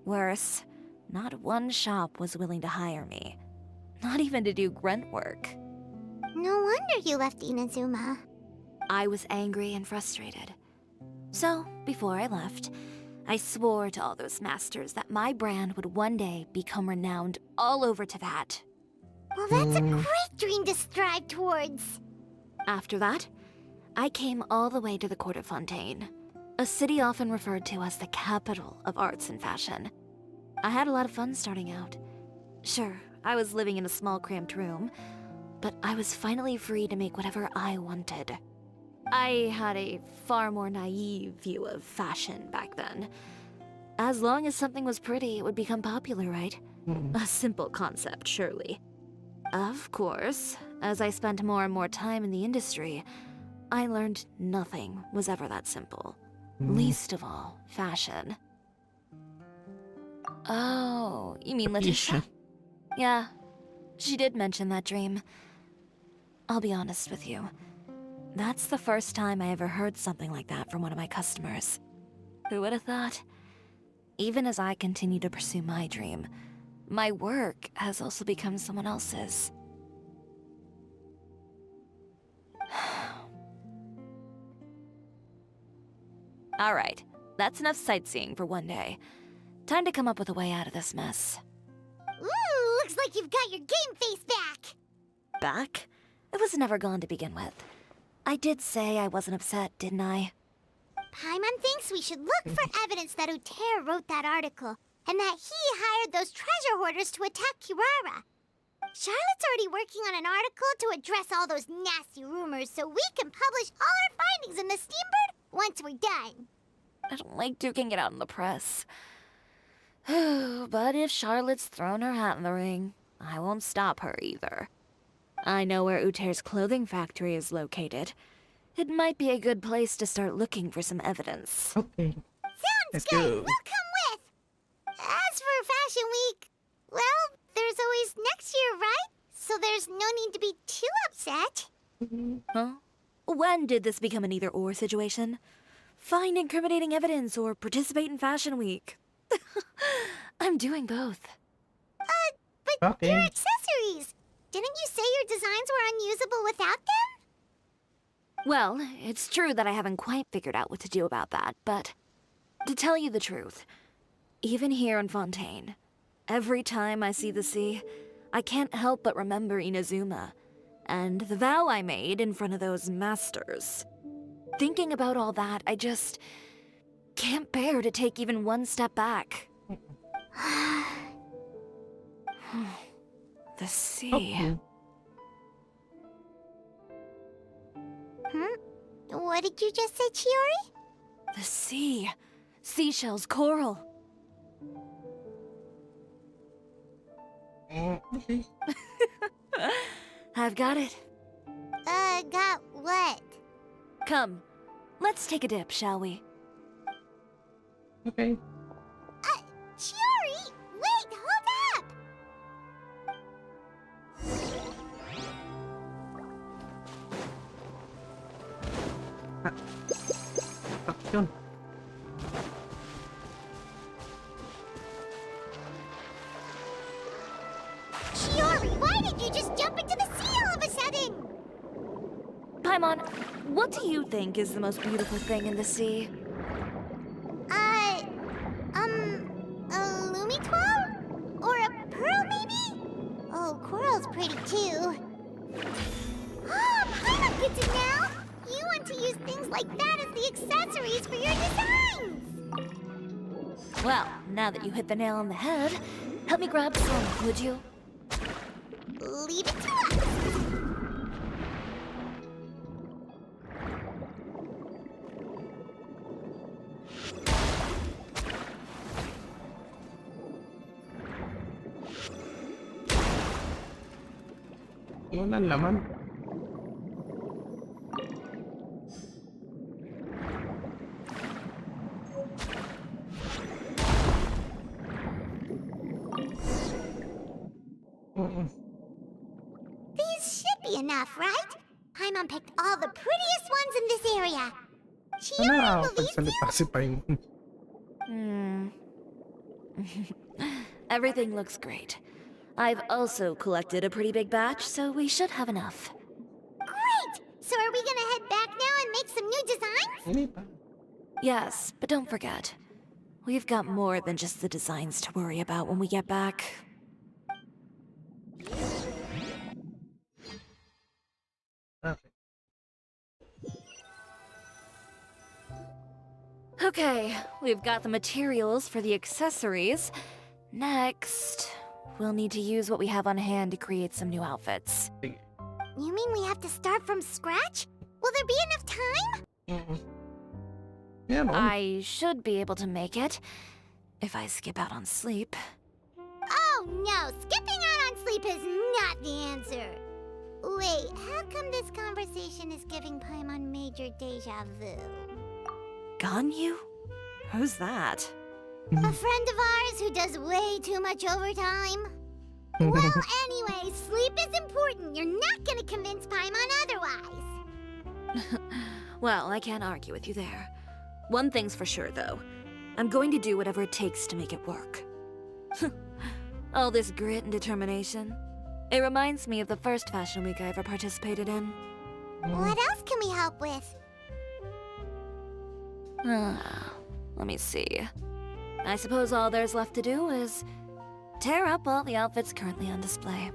Worse, not one shop was willing to hire me. Not even to do grunt work. No wonder you left Inazuma. I was angry and frustrated. So, before I left, I swore to all those masters that my brand would one day become renowned all over Teyvat. Well, that's a great dream to strive towards. After that, I came all the way to the court of Fontaine, a city often referred to as the capital of arts and fashion. I had a lot of fun starting out. Sure, I was living in a small cramped room, but I was finally free to make whatever I wanted. I had a far more naive view of fashion back then. As long as something was pretty, it would become popular, right? A simple concept, surely. Of course, as I spent more and more time in the industry, I learned nothing was ever that simple. Least of all, fashion. Oh, you mean Letitia? Yeah, she did mention that dream. I'll be honest with you. That's the first time I ever heard something like that from one of my customers. Who would have thought? Even as I continue to pursue my dream, my work has also become someone else's. Alright, that's enough sightseeing for one day. Time to come up with a way out of this mess. Ooh, looks like you've got your game face back. Back? It was never gone to begin with. I did say I wasn't upset, didn't I? Paimon thinks we should look for evidence that Uter wrote that article, and that he hired those treasure hoarders to attack Kirara. Charlotte's already working on an article to address all those nasty rumors so we can publish all our findings in the Steambird once we're done. I don't like duking it out in the press. But if Charlotte's thrown her hat in the ring, I won't stop her either. I know where Uter's clothing factory is located. It might be a good place to start looking for some evidence. Okay. Sounds good. We'll come with. As for Fashion Week, well, there's always next year, right? So there's no need to be too upset. Huh? When did this become an either-or situation? Find incriminating evidence or participate in Fashion Week. I'm doing both. But they're accessories. Didn't you say your designs were unusable without them? Well, it's true that I haven't quite figured out what to do about that, but to tell you the truth, even here in Fontaine, every time I see the sea, I can't help but remember Inazuma and the vow I made in front of those masters. Thinking about all that, I just can't bear to take even one step back. The sea. What did you just say, Chiori? The sea. Seashells, coral. Okay. I've got it. Got what? Come, let's take a dip, shall we? Okay. Chiori! Wait, hold up! Yun. Chiori, why did you just jump into the sea all of a sudden? Paimon, what do you think is the most beautiful thing in the sea? A Lumitwal? Or a pearl, maybe? Oh, coral's pretty too. Oh, Paimon gets it now! You want to use things like that as the accessories for your designs! Well, now that you hit the nail on the head, help me grab some, would you? Leave it to us! Walang laman. These should be enough, right? Paimon picked all the prettiest ones in this area. Chiori, will these be? Pagsalita si Paimon. Everything looks great. I've also collected a pretty big batch, so we should have enough. Great! So are we gonna head back now and make some new designs? Yes, but don't forget, we've got more than just the designs to worry about when we get back. Okay, we've got the materials for the accessories. Next, we'll need to use what we have on hand to create some new outfits. You mean we have to start from scratch? Will there be enough time? Yeah, no. I should be able to make it, if I skip out on sleep. Oh no, skipping out on sleep is not the answer. Wait, how come this conversation is giving Paimon major deja vu? Ganyu? Who's that? A friend of ours who does way too much overtime. Well, anyway, sleep is important. You're not gonna convince Paimon otherwise. Well, I can't argue with you there. One thing's for sure, though. I'm going to do whatever it takes to make it work. All this grit and determination. It reminds me of the first Fashion Week I ever participated in. What else can we help with? Let me see. I suppose all there's left to do is tear up all the outfits currently on display.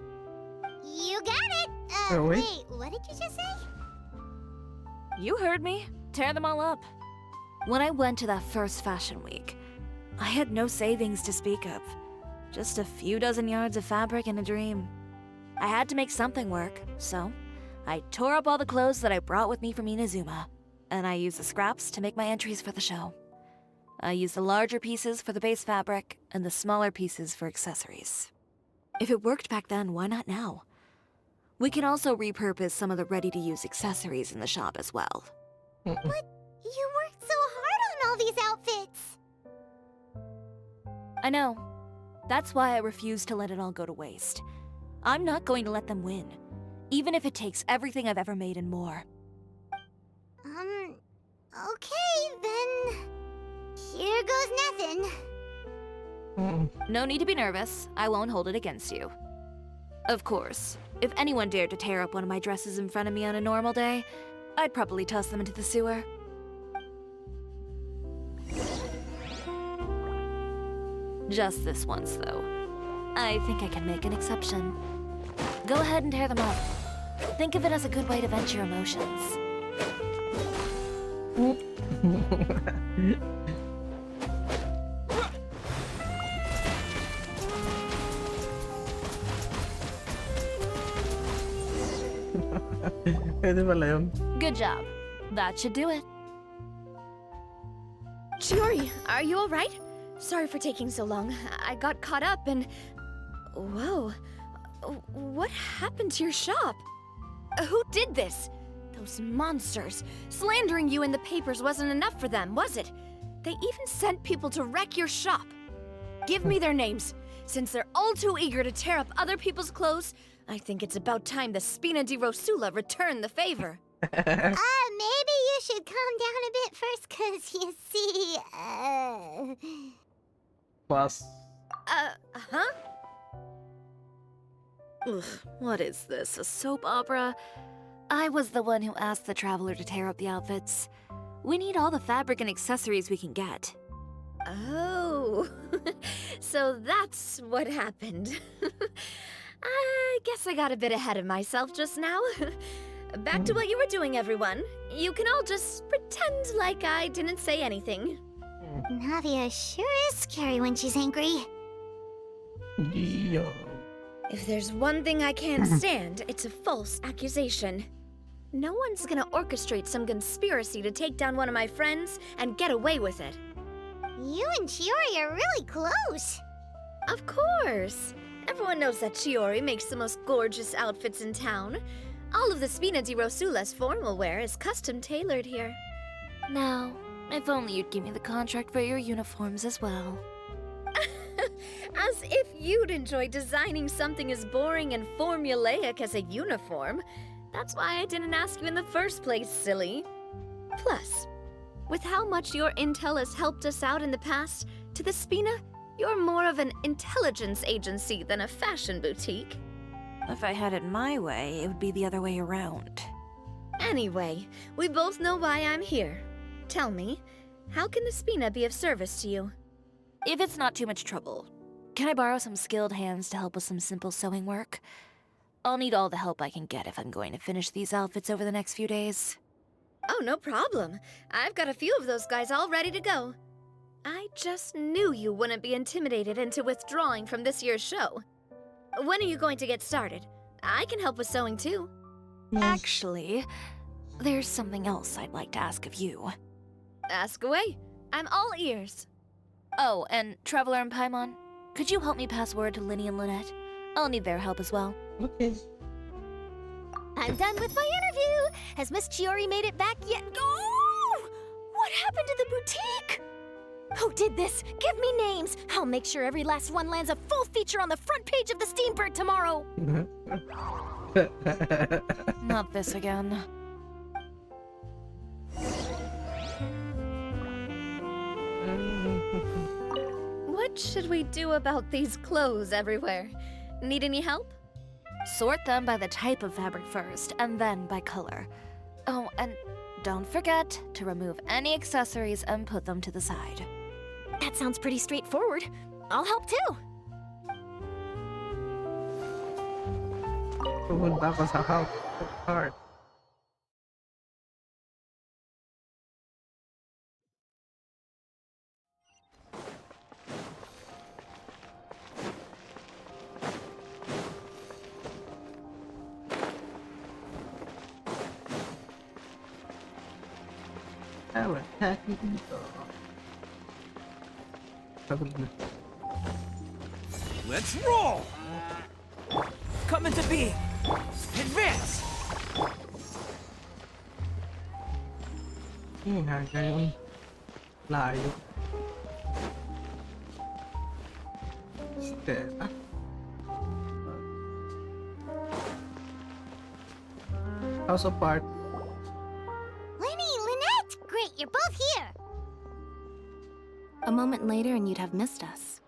You got it! Wait, what did you just say? You heard me. Tear them all up. When I went to that first Fashion Week, I had no savings to speak of. Just a few dozen yards of fabric and a dream. I had to make something work, so I tore up all the clothes that I brought with me from Inazuma, and I used the scraps to make my entries for the show. I used the larger pieces for the base fabric and the smaller pieces for accessories. If it worked back then, why not now? We can also repurpose some of the ready-to-use accessories in the shop as well. But you worked so hard on all these outfits! I know. That's why I refuse to let it all go to waste. I'm not going to let them win, even if it takes everything I've ever made and more. Okay, then... Here goes nothing. No need to be nervous. I won't hold it against you. Of course, if anyone dared to tear up one of my dresses in front of me on a normal day, I'd probably toss them into the sewer. Just this once, though. I think I can make an exception. Go ahead and tear them up. Think of it as a good way to vent your emotions. Good job. That should do it. Chiori, are you alright? Sorry for taking so long. I got caught up and... Whoa. What happened to your shop? Who did this? Those monsters. Slandering you in the papers wasn't enough for them, was it? They even sent people to wreck your shop. Give me their names. Since they're all too eager to tear up other people's clothes, I think it's about time the Spina di Rosula return the favor. Maybe you should calm down a bit first, 'cause you see, Plus. Huh? Ugh, what is this, a soap opera? I was the one who asked the traveler to tear up the outfits. We need all the fabric and accessories we can get. Oh, so that's what happened. I guess I got a bit ahead of myself just now. Back to what you were doing, everyone. You can all just pretend like I didn't say anything. Navia sure is scary when she's angry. Yo. If there's one thing I can't stand, it's a false accusation. No one's gonna orchestrate some conspiracy to take down one of my friends and get away with it. You and Chiori are really close. Of course. Everyone knows that Chiori makes the most gorgeous outfits in town. All of the Spina di Rosula's formal wear is custom tailored here. Now, if only you'd give me the contract for your uniforms as well. As if you'd enjoy designing something as boring and formulaic as a uniform. That's why I didn't ask you in the first place, silly. Plus, with how much your intel has helped us out in the past, to the Spina, you're more of an intelligence agency than a fashion boutique. If I had it my way, it would be the other way around. Anyway, we both know why I'm here. Tell me, how can the Spina be of service to you? If it's not too much trouble, can I borrow some skilled hands to help with some simple sewing work? I'll need all the help I can get if I'm going to finish these outfits over the next few days. Oh, no problem. I've got a few of those guys all ready to go. I just knew you wouldn't be intimidated into withdrawing from this year's show. When are you going to get started? I can help with sewing too. Actually, there's something else I'd like to ask of you. Ask away. I'm all ears. Oh, and Traveler and Paimon, could you help me pass word to Linny and Lynette? I'll need their help as well. Okay. I'm done with my interview. Has Miss Chiori made it back yet? Oh! What happened to the boutique? Who did this? Give me names. I'll make sure every last one lands a full feature on the front page of the Steambird tomorrow. Not this again. What should we do about these clothes everywhere? Need any help? Sort them by the type of fabric first, and then by color. Oh, and don't forget to remove any accessories and put them to the side. That sounds pretty straightforward. I'll help too. Pupunta ako sa cart. Let's roll! Come into being! Advance! Ngayon. Layo. Stella. House of Art. Lenny, Lynette! Great, you're both here! A moment later and you'd have missed us.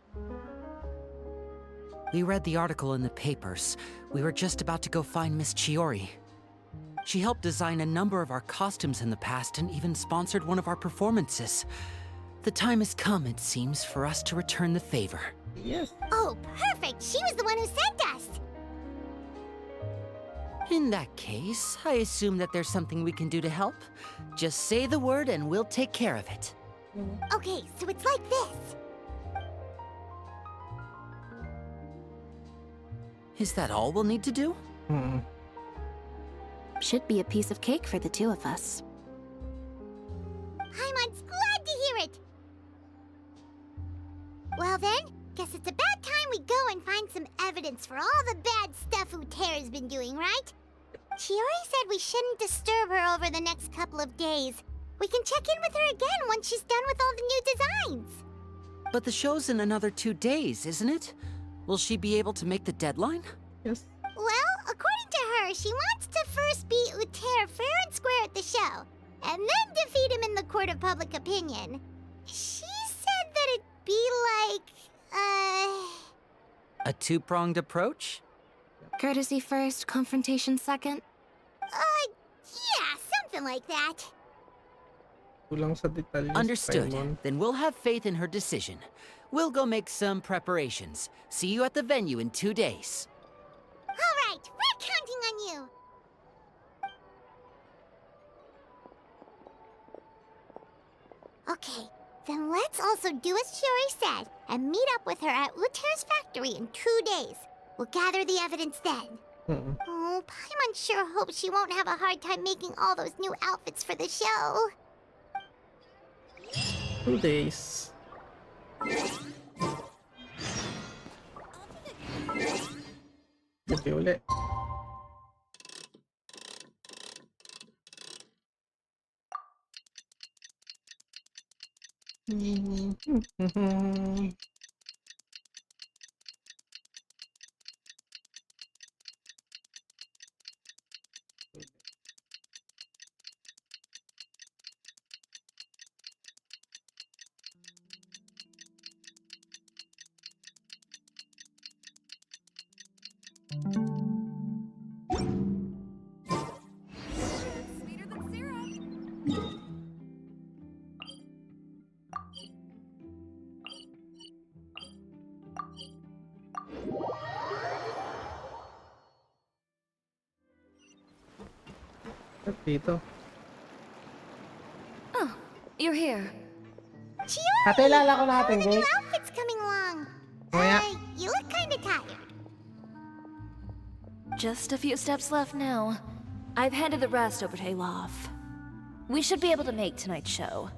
We read the article in the papers. We were just about to go find Miss Chiori. She helped design a number of our costumes in the past and even sponsored one of our performances. The time has come, it seems, for us to return the favor. Yes. Oh, perfect! She was the one who sent us! In that case, I assume that there's something we can do to help. Just say the word and we'll take care of it. Okay, so it's like this. Is that all we'll need to do? Should be a piece of cake for the two of us. Paimon's glad to hear it! Well then, guess it's about time we go and find some evidence for all the bad stuff Uterra's been doing, right? Chiori said we shouldn't disturb her over the next couple of days. We can check in with her again once she's done with all the new designs. But the show's in another 2 days, isn't it? Will she be able to make the deadline? Yes. Well, according to her, she wants to first beat Uter fair and square at the show, and then defeat him in the court of public opinion. She said that it'd be like, A two-pronged approach? Courtesy first, confrontation second? Yeah, something like that. Kulang sa detalye. Understood. Paimon. Then we'll have faith in her decision. We'll go make some preparations. See you at the venue in 2 days. All right, we're counting on you. Okay, then let's also do as Chiori said and meet up with her at Uter's factory in 2 days. We'll gather the evidence then. Oh, Paimon sure hopes she won't have a hard time making all those new outfits for the show. 2 days. Okay, ulit. Dito. Oh, you're here. Chiori! Ate, lala ko natin, How are the new guys. outfits coming along? Mamaya. You look kinda tired. Just a few steps left now. I've handed the rest over to Elof. We should be able to make tonight's show.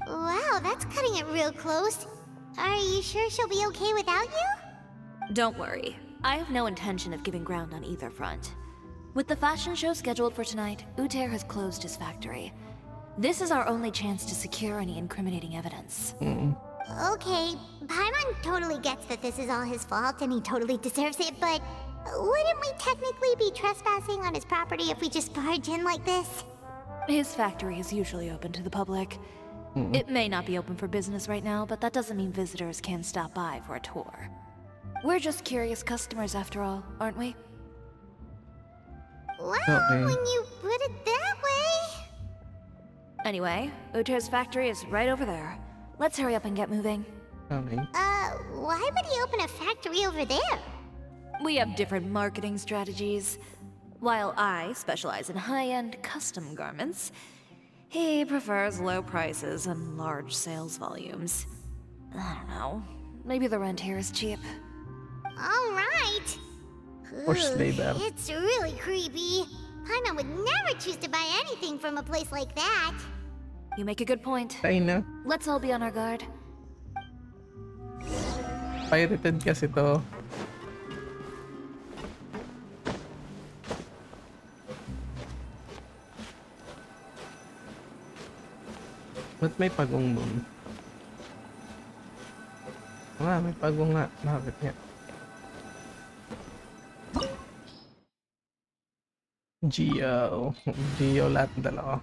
Wow, that's cutting it real close. Are you sure she'll be okay without you? Don't worry. I have no intention of giving ground on either front. With the fashion show scheduled for tonight, Uter has closed his factory. This is our only chance to secure any incriminating evidence. Okay, Paimon totally gets that this is all his fault and he totally deserves it, but wouldn't we technically be trespassing on his property if we just barge in like this? His factory is usually open to the public. It may not be open for business right now, but that doesn't mean visitors can stop by for a tour. We're just curious customers after all, aren't we? Well, Okay. when you put it that way... Anyway, Uter's factory is right over there. Let's hurry up and get moving. Okay. Why would he open a factory over there? We have different marketing strategies. While I specialize in high-end custom garments, he prefers low prices and large sales volumes. I don't know. Maybe the rent here is cheap. All right. Or labor. It's really creepy. Paimon would never choose to buy anything from a place like that. You make a good point. Tayo na. Let's all be on our guard. Pirated kasi to. Ba't may pagong dun? May pagong nga. Bakit nga? Geo lahat ng dalawa.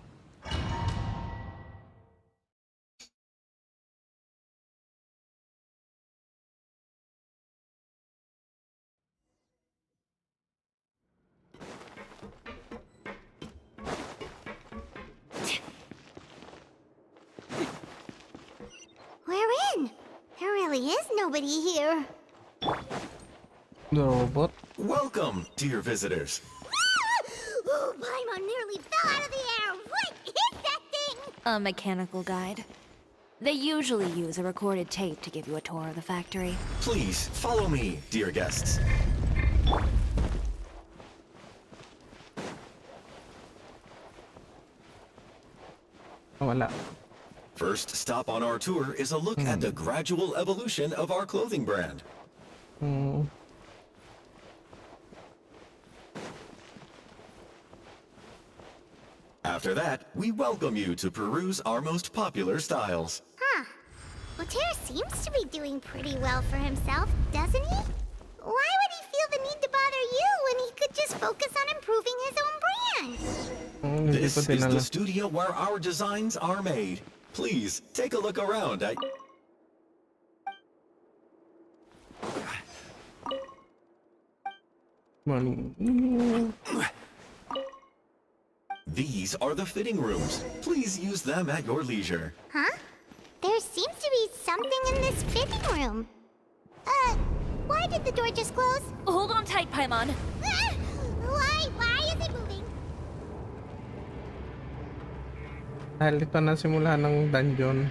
We're in. There really is nobody here. The robot. Welcome, dear visitors. Ooh, Paimon nearly fell out of the air. What is that thing? A mechanical guide. They usually use a recorded tape to give you a tour of the factory. Please follow me, dear guests. Wala. First stop on our tour is a look at the gradual evolution of our clothing brand. After that, we welcome you to peruse our most popular styles. Huh. Uter seems to be doing pretty well for himself, doesn't he? Why would he feel the need to bother you when he could just focus on improving his own brand? This is the studio where our designs are made. Please, take a look around. These are the fitting rooms. Please use them at your leisure. Huh? There seems to be something in this fitting room. Why did the door just close? Hold on tight, Paimon. Why is it moving? Dahil ito na simula ng dungeon.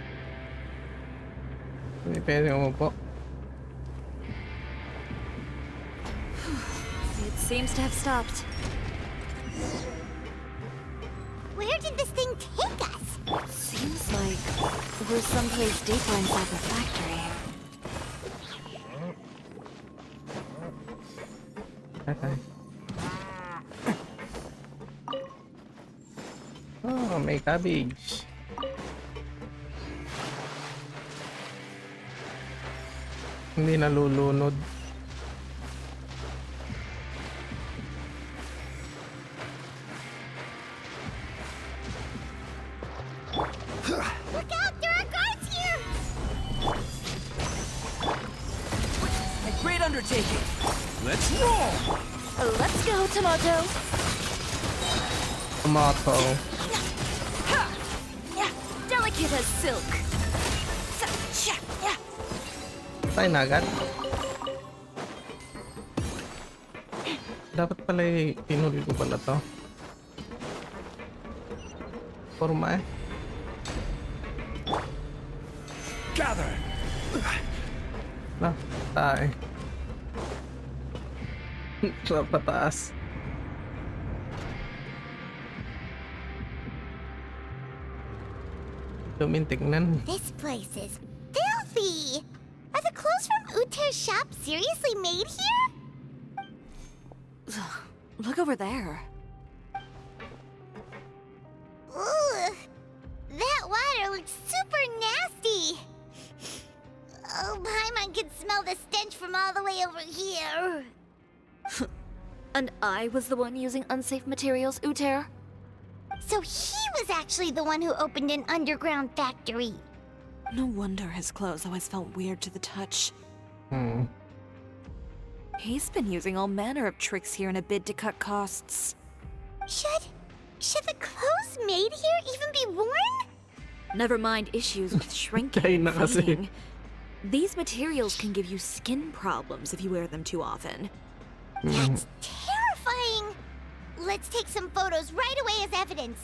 Hindi pwede umupo. It seems to have stopped. Where did this thing take us? Seems like we're someplace deeper inside the factory. Okay. Oh, may cabbage. Hindi nalulunod. Look out! There are guards here! A great undertaking. Let's roll! Let's go, Tomato. Tomato. Delicate as silk. Tayo na agad. Dapat pala tinuloy ko pala to. Forma eh. Gather! Na, tayo. Sa pataas. Tingnan. This place is filthy! Are the clothes from Uter's shop seriously made here? Look over there. Ugh! That water looks super nasty! Oh, Paimon can smell the stench from all the way over here. And I was the one using unsafe materials, Uter? So he was actually the one who opened an underground factory. No wonder his clothes always felt weird to the touch. He's been using all manner of tricks here in a bid to cut costs. Should the clothes made here even be worn? Never mind issues with shrinking and fading. These materials can give you skin problems if you wear them too often. That's terrifying! Let's take some photos right away as evidence.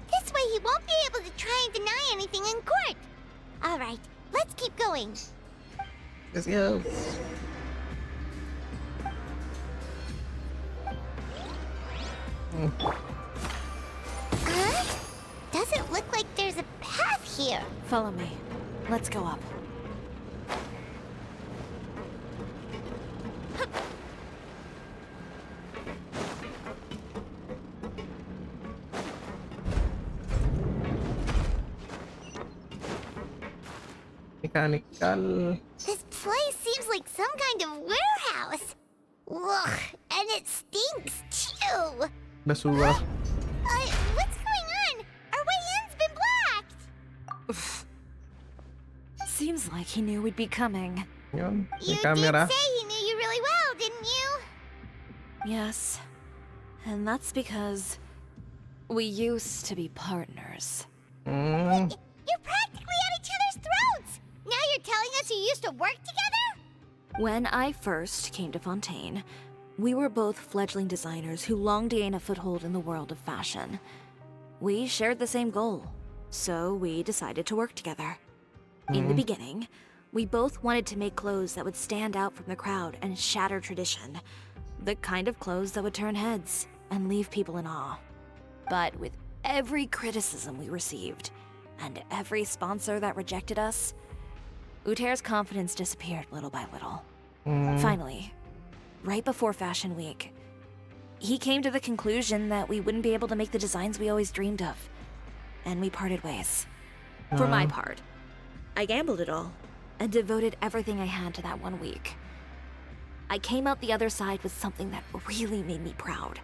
This way he won't be able to try and deny anything in court. All right, let's keep going. Let's go. Doesn't look like there's a path here. Follow me. Let's go up. Mechanical. This place seems like some kind of warehouse. Ugh, and it stinks too. Basura. What's going on? Our way in's been blocked. Seems like he knew we'd be coming. Yun, may You camera. did say he knew you really well, didn't you? Yes. And that's because we used to be partners. You're practically at each other's throats. Now you're telling us you used to work together? When I first came to Fontaine, we were both fledgling designers who longed to gain a foothold in the world of fashion. We shared the same goal, so we decided to work together. In the beginning, we both wanted to make clothes that would stand out from the crowd and shatter tradition. The kind of clothes that would turn heads and leave people in awe. But with every criticism we received, and every sponsor that rejected us, Uter's confidence disappeared little by little. Finally, right before Fashion Week, he came to the conclusion that we wouldn't be able to make the designs we always dreamed of, and we parted ways. For my part, I gambled it all and devoted everything I had to that 1 week. I came out the other side with something that really made me proud.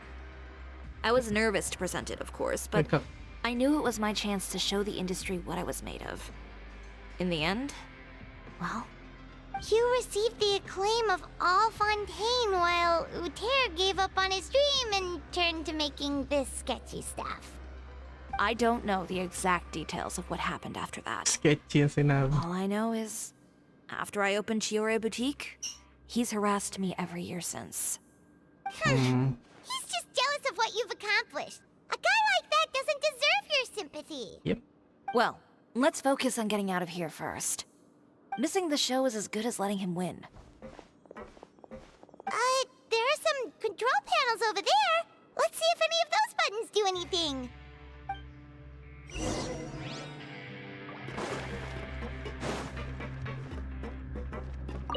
I was nervous to present it, of course, but I knew it was my chance to show the industry what I was made of. In the end, well, You received the acclaim of all Fontaine while Uter gave up on his dream and turned to making this sketchy stuff. I don't know the exact details of what happened after that. Sketchy ang sinabi. All I know is, after I opened Chiori Boutique, he's harassed me every year since. He's just jealous of what you've accomplished. A guy like that doesn't deserve your sympathy. Yep. Well, let's focus on getting out of here first. Missing the show is as good as letting him win. There are some control panels over there. Let's see if any of those buttons do anything.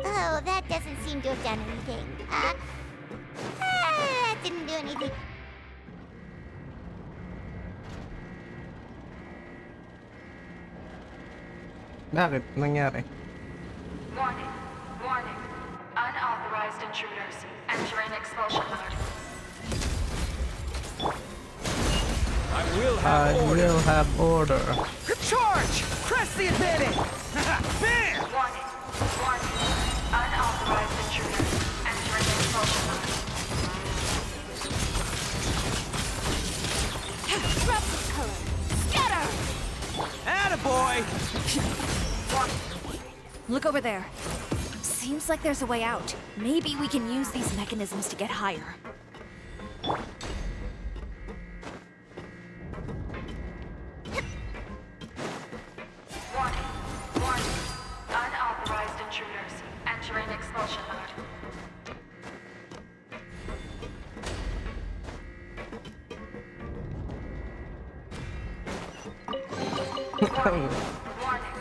Oh, that doesn't seem to have done anything. That didn't do anything. Bakit? Nangyari? Warning. Warning. Unauthorized intruders entering expulsion mode. I will have order. Charge! Press the advantage! Bam! Warning. Warning. Unauthorized intruders entering expulsion mode. Drop the color! Scatter! Attaboy! Look over there. Seems like there's a way out. Maybe we can use these mechanisms to get higher. Warning. Warning. Unauthorized intruders entering expulsion mode. Warning. Warning.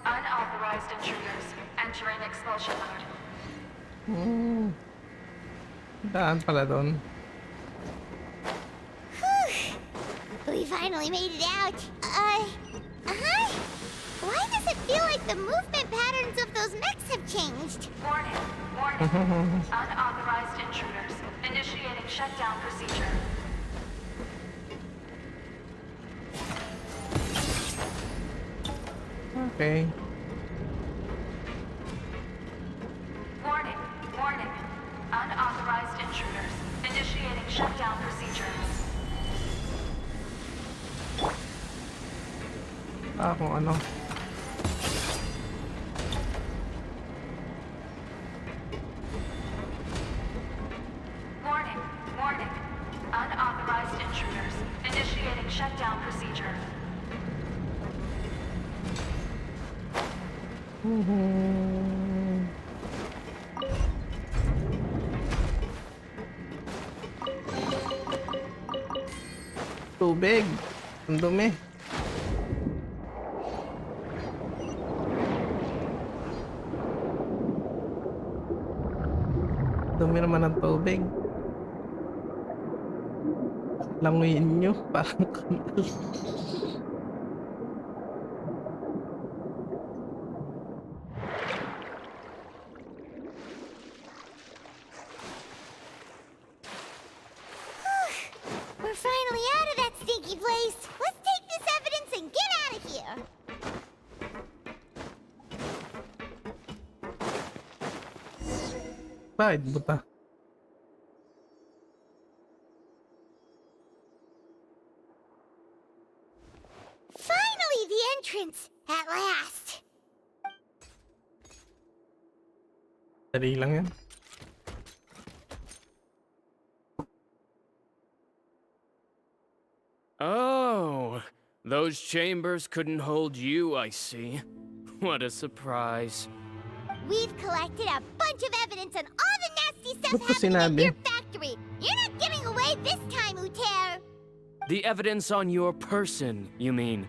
Unauthorized intruders entering expulsion mode. Daan pala doon. We finally made it out. Why does it feel like the movement patterns of those mechs have changed? Warning. Warning. Unauthorized intruders initiating shutdown procedure. Okay. Warning. Warning. Unauthorized intruders initiating shutdown procedure. Kung ano. Warning. Warning. Unauthorized intruders initiating shutdown procedure. Tubig. Ang dumi. Dumi naman ng tubig. Languyin nyo. Parang kanal. happy place. Let's take this evidence and get out of here. Bakit buta? Finally, the entrance. At last. Dali lang yan. Oh, those chambers couldn't hold you, I see. What a surprise. We've collected a bunch of evidence on all the nasty stuff Ba't ko happening at sinabi? your factory. You're not getting away this time, Uter. The evidence on your person, you mean?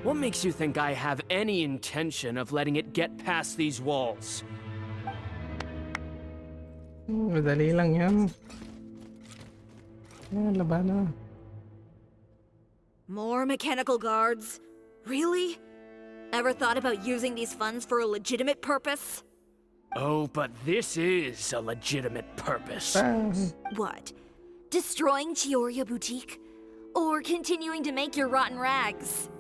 What makes you think I have any intention of letting it get past these walls? Madali lang yan. Laban na. More mechanical guards? Really? Ever thought about using these funds for a legitimate purpose? Oh, but this is a legitimate purpose. What? Destroying Chiori Boutique? Or continuing to make your rotten rags?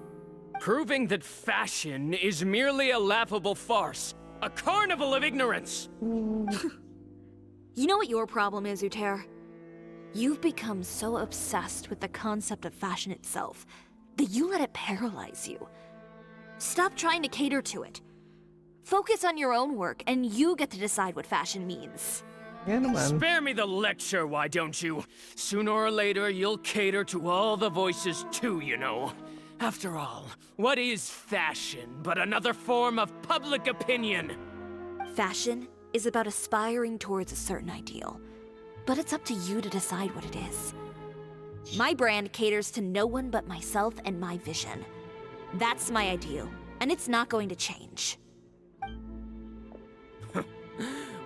Proving that fashion is merely a laughable farce. A carnival of ignorance! You know what your problem is, Uter? You've become so obsessed with the concept of fashion itself that you let it paralyze you. Stop trying to cater to it. Focus on your own work, and you get to decide what fashion means. Spare me the lecture, why don't you? Sooner or later, you'll cater to all the voices too, you know. After all, what is fashion but another form of public opinion? Fashion is about aspiring towards a certain ideal, but it's up to you to decide what it is. My brand caters to no one but myself and my vision. That's my ideal, and it's not going to change.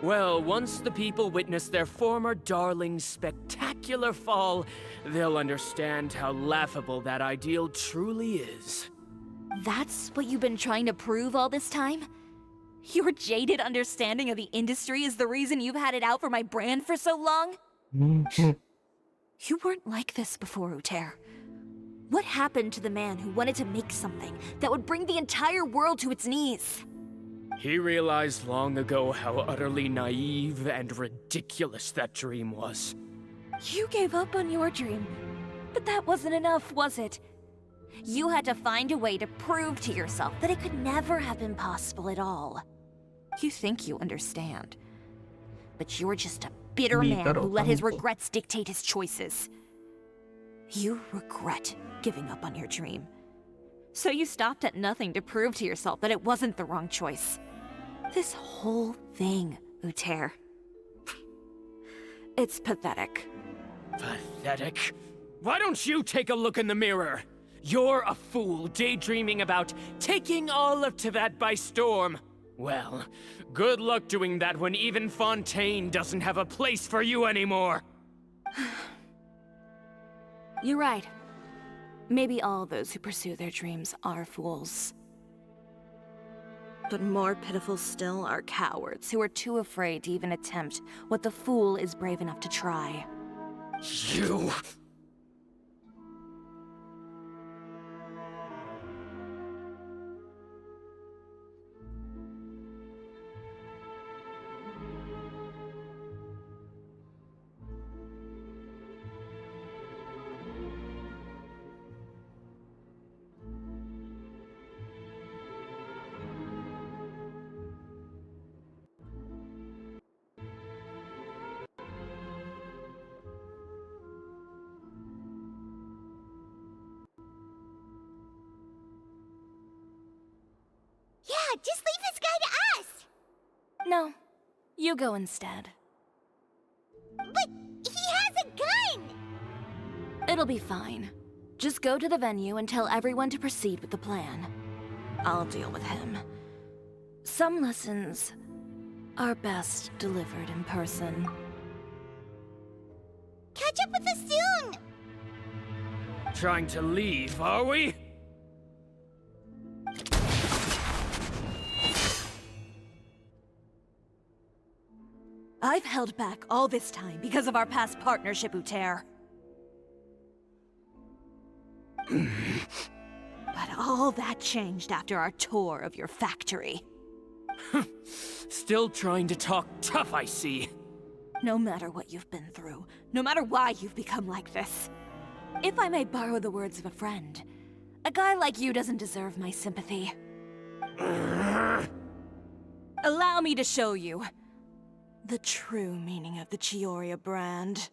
Well, once the people witness their former darling's spectacular fall, they'll understand how laughable that ideal truly is. That's what you've been trying to prove all this time? Your jaded understanding of the industry is the reason you've had it out for my brand for so long? You weren't like this before, Uter. What happened to the man who wanted to make something that would bring the entire world to its knees? He realized long ago how utterly naive and ridiculous that dream was. You gave up on your dream, but that wasn't enough, was it? You had to find a way to prove to yourself that it could never have been possible at all. You think you understand, but you're just a bitter man who let his regrets dictate his choices. You regret giving up on your dream. So you stopped at nothing to prove to yourself that it wasn't the wrong choice. This whole thing, Uter. It's pathetic. Pathetic? Why don't you take a look in the mirror? You're a fool daydreaming about taking all of Tibet by storm. Well, good luck doing that when even Fontaine doesn't have a place for you anymore. You're right. Maybe all those who pursue their dreams are fools. But more pitiful still are cowards who are too afraid to even attempt what the fool is brave enough to try. You... Yeah, just leave this guy to us! No, you go instead. But he has a gun! It'll be fine. Just go to the venue and tell everyone to proceed with the plan. I'll deal with him. Some lessons are best delivered in person. Catch up with us soon! Trying to leave, are we? I've held back all this time because of our past partnership, Uter. But all that changed after our tour of your factory. Still trying to talk tough, I see. No matter what you've been through, no matter why you've become like this. If I may borrow the words of a friend, a guy like you doesn't deserve my sympathy. Allow me to show you the true meaning of the Chiori brand.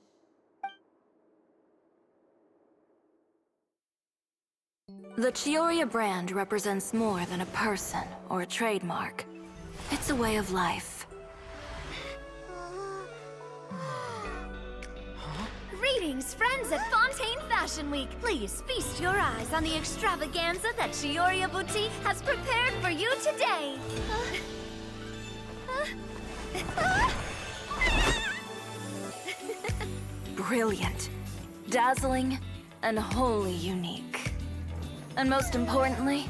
The Chiori brand represents more than a person or a trademark. It's a way of life. Greetings, friends at Fontaine Fashion Week. Please feast your eyes on the extravaganza that Chiori Boutique has prepared for you today. Brilliant, dazzling, and wholly unique. And most importantly,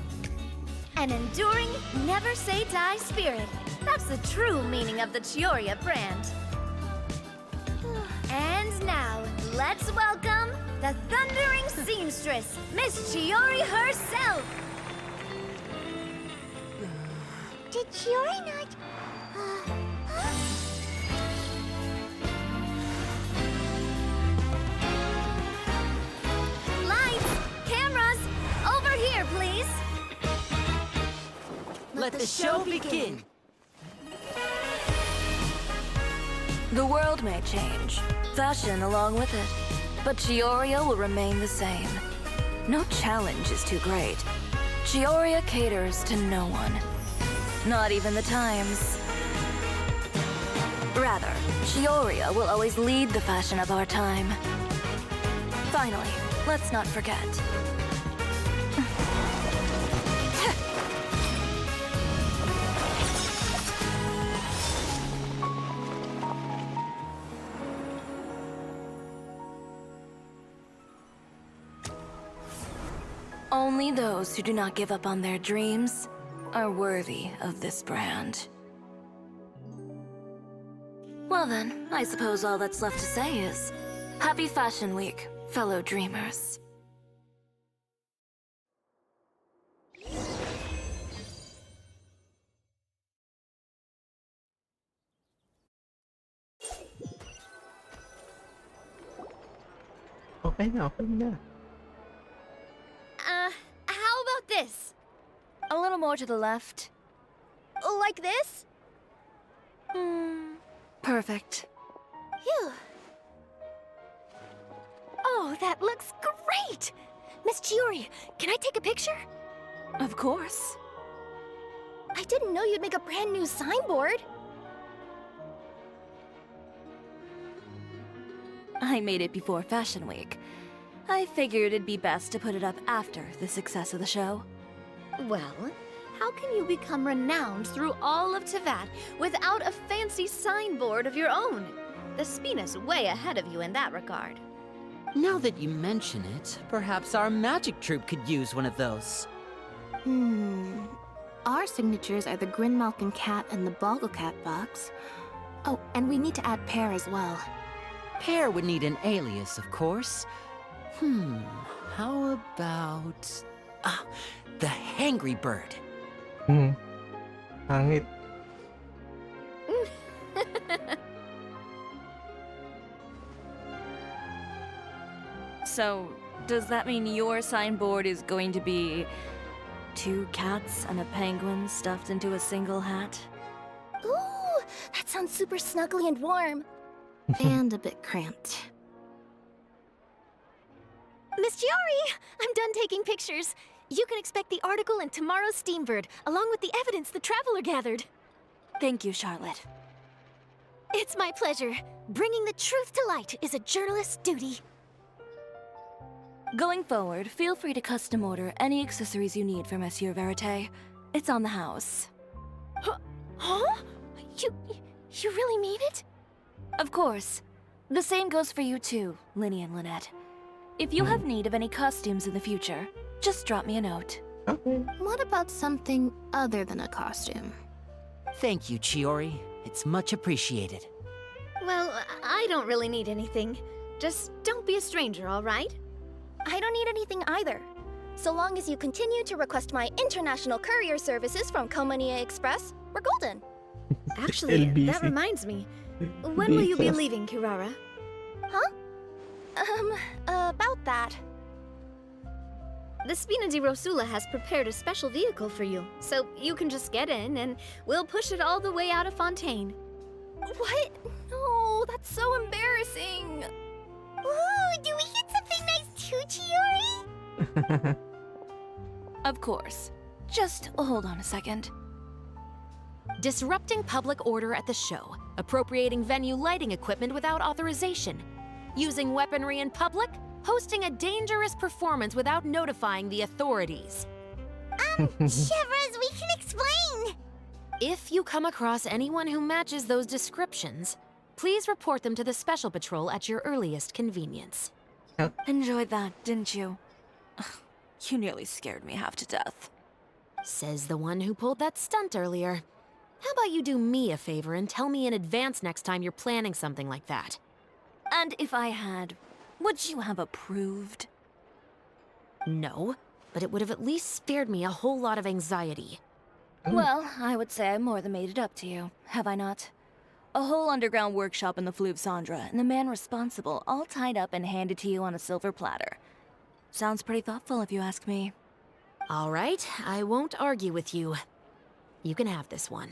An enduring, never-say-die spirit. That's the true meaning of the Chiori brand. And now, let's welcome the thundering seamstress, Miss Chiori herself! Did Chiori not... Lights! Cameras! Over here, please! Let the show begin! the world may change, fashion along with it, but Chiori will remain the same. No challenge is too great. Chiori caters to no one. Not even the times. Rather, Chiori will always lead the fashion of our time. Finally, let's not forget. Only those who do not give up on their dreams are worthy of this brand. Well then, I suppose all that's left to say is, Happy Fashion Week, fellow dreamers. Okay na, okay na. How about this? A little more to the left. Like this? Perfect. Phew. Oh, that looks great! Miss Chiori, can I take a picture? Of course. I didn't know you'd make a brand new signboard. I made it before Fashion Week. I figured it'd be best to put it up after the success of the show. Well, how can you become renowned through all of Teyvat without a fancy signboard of your own? The Spina's way ahead of you in that regard. Now that you mention it, perhaps our magic troupe could use one of those. Our signatures are the Grinmalkin cat and the Bogglecat box. Oh, and we need to add Pear as well. Pear would need an alias, of course. How about... the Hangry Bird. Hangit. So, does that mean your signboard is going to be 2 cats and a penguin stuffed into a single hat? Ooh, that sounds super snuggly and warm. And a bit cramped. Miss Chiori, I'm done taking pictures. You can expect the article in tomorrow's Steambird, along with the evidence the Traveler gathered. Thank you, Charlotte. It's my pleasure. Bringing the truth to light is a journalist's duty. Going forward, feel free to custom order any accessories you need for Monsieur Verite. It's on the house. Huh? You really mean it? Of course. The same goes for you too, Linny and Lynette. If you have need of any costumes in the future, just drop me a note. Okay. What about something other than a costume? Thank you, Chiori. It's much appreciated. Well, I don't really need anything. Just don't be a stranger, all right? I don't need anything either. So long as you continue to request my international courier services from Komania Express, we're golden. Actually, LBC. that reminds me. When will you be leaving, Kirara? Huh? About that. The Spina di Rosula has prepared a special vehicle for you, so you can just get in and we'll push it all the way out of Fontaine. What? No, that's so embarrassing. Ooh, do we get something nice too, Chiori? Of course. Just hold on a second. Disrupting public order at the show, appropriating venue lighting equipment without authorization, using weaponry in public, hosting a dangerous performance without notifying the authorities. Chevras, we can explain! If you come across anyone who matches those descriptions, please report them to the Special Patrol at your earliest convenience. Enjoyed that, didn't you? You nearly scared me half to death. Says the one who pulled that stunt earlier. How about you do me a favor and tell me in advance next time you're planning something like that? And if I had, would you have approved? No, but it would have at least spared me a whole lot of anxiety. Well, I would say I more than made it up to you, have I not? A whole underground workshop in the Fleuve Cendra, and the man responsible all tied up and handed to you on a silver platter. Sounds pretty thoughtful if you ask me. All right, I won't argue with you. You can have this one.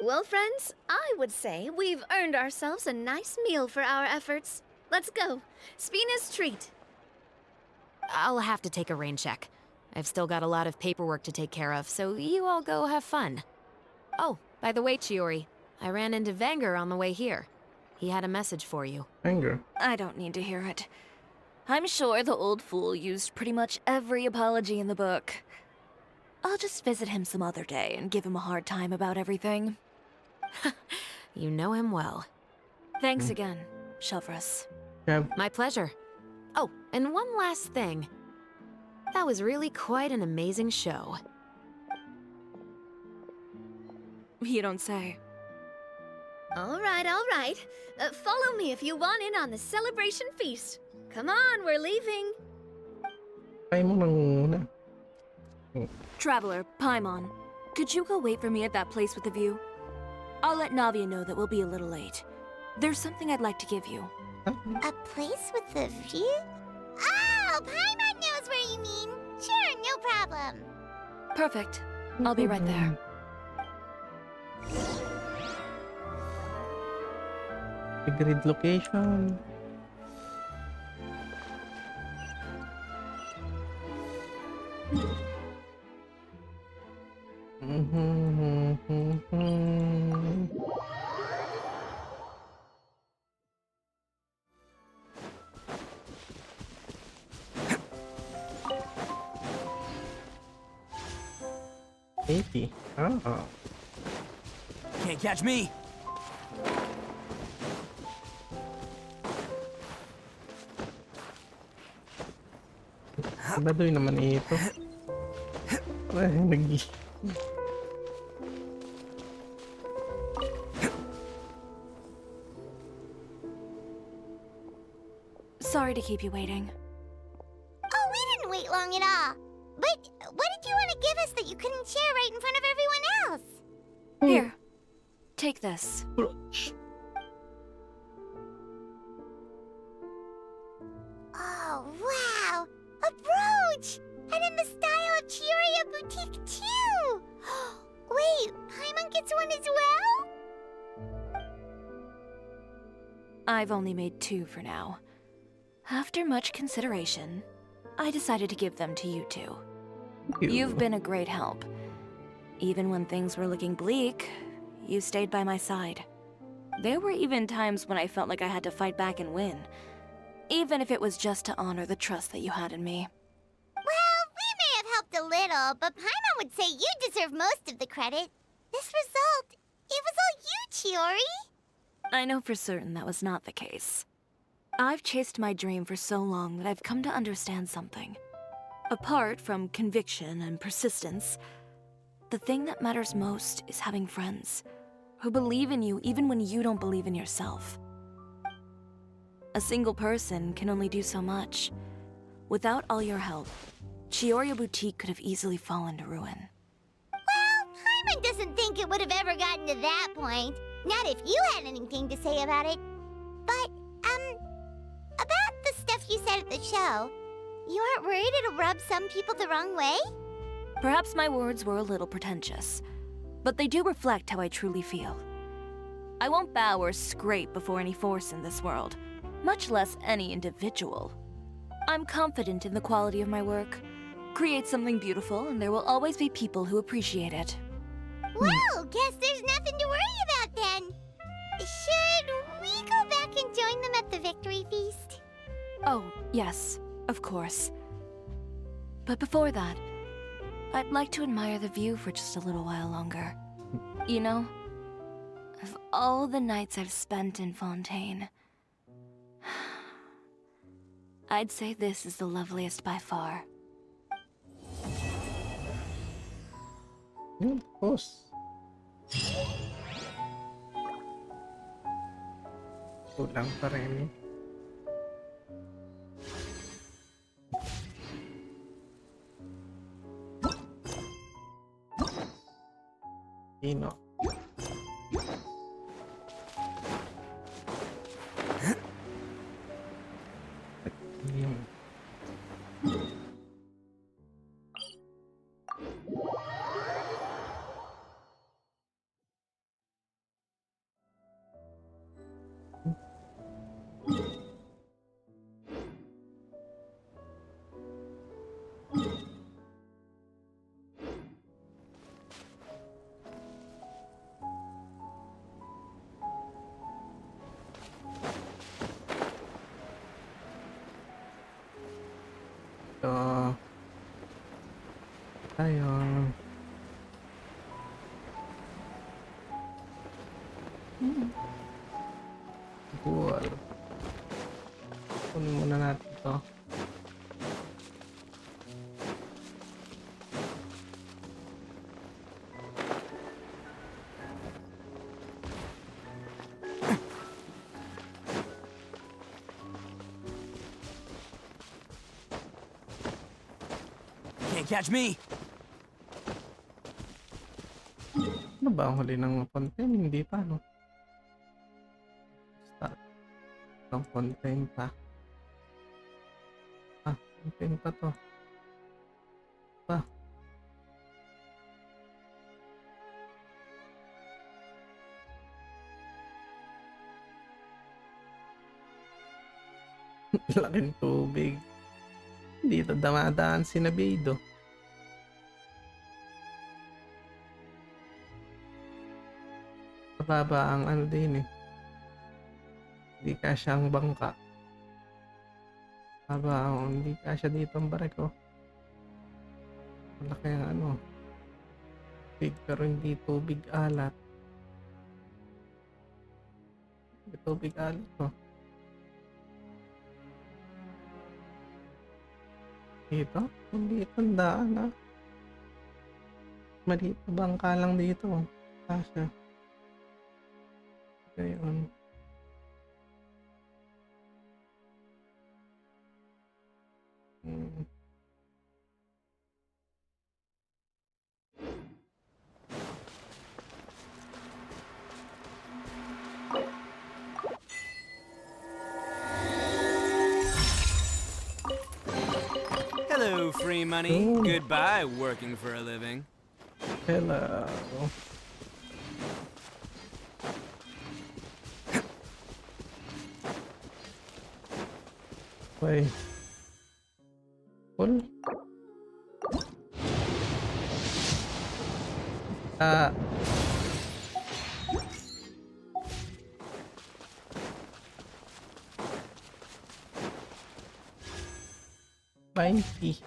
Well, friends, I would say we've earned ourselves a nice meal for our efforts. Let's go. Spina's treat. I'll have to take a rain check. I've still got a lot of paperwork to take care of, so you all go have fun. Oh, by the way, Chiori, I ran into Vanger on the way here. He had a message for you. Vanger? I don't need to hear it. I'm sure the old fool used pretty much every apology in the book. I'll just visit him some other day and give him a hard time about everything. You know him well. Thanks again, Chevras. My pleasure. Oh, and one last thing. That was really quite an amazing show. You don't say. All right, all right. Follow me if you want in on the celebration feast. Come on, we're leaving. Ay mo lang muna. Traveler, Paimon, could you go wait for me at that place with the view? I'll let Navia know that we'll be a little late. There's something I'd like to give you. A place with a view? Oh, Paimon knows where you mean. Sure, no problem. Perfect. I'll be right there. Agreed location. $80. Oh. Can't catch me. Baduy naman ito. Ay, Sorry to keep you waiting. Oh, we didn't wait long at all. But what did you want to give us that you couldn't share right in front of everyone else? Here, take this. Oh, wow! A brooch! And in the style of Chiori Boutique, too! Wait, Paimon gets one as well? I've only made 2 for now. After much consideration, I decided to give them to you two. You've been a great help. Even when things were looking bleak, you stayed by my side. There were even times when I felt like I had to fight back and win, even if it was just to honor the trust that you had in me. Well, we may have helped a little, but Paimon would say you deserve most of the credit. This result, it was all you, Chiori. I know for certain that was not the case. I've chased my dream for so long that I've come to understand something. Apart from conviction and persistence, the thing that matters most is having friends who believe in you even when you don't believe in yourself. A single person can only do so much. Without all your help, Chiori Boutique could have easily fallen to ruin. Well, Hyman doesn't think it would have ever gotten to that point. Not if you had anything to say about it. But, about the stuff you said at the show, you aren't worried it'll rub some people the wrong way? Perhaps my words were a little pretentious, but they do reflect how I truly feel. I won't bow or scrape before any force in this world, much less any individual. I'm confident in the quality of my work. Create something beautiful, and there will always be people who appreciate it. Well, guess there's nothing to worry about then. Should we go back and join them at the victory feast? Oh, yes, of course. But before that, I'd like to admire the view for just a little while longer. You know, of all the nights I've spent in Fontaine, I'd say this is the loveliest by far. Of course. Kulang pa rin. Ino. Tayo. Cool. Kunin muna natin ito. Can't catch me. Ano ba ang huli ng content? Hindi pa, no? Start. Ang content pa. Ah, content pa to. Pa. Laking tubig. Dito damadaan si Nabido. Mababa ang ano din eh. Hindi kasya ang bangka. Hindi kasya dito ang bareko. Malaki ang ano. Big pero hindi tubig alat. Hindi tubig alat to. Dito? Hindi tandaan na. Maliit na bangka lang dito. Kasya. Ngayon. Hello, free money. Ooh. Goodbye, working for a living. Hello. Wait. Full? 20.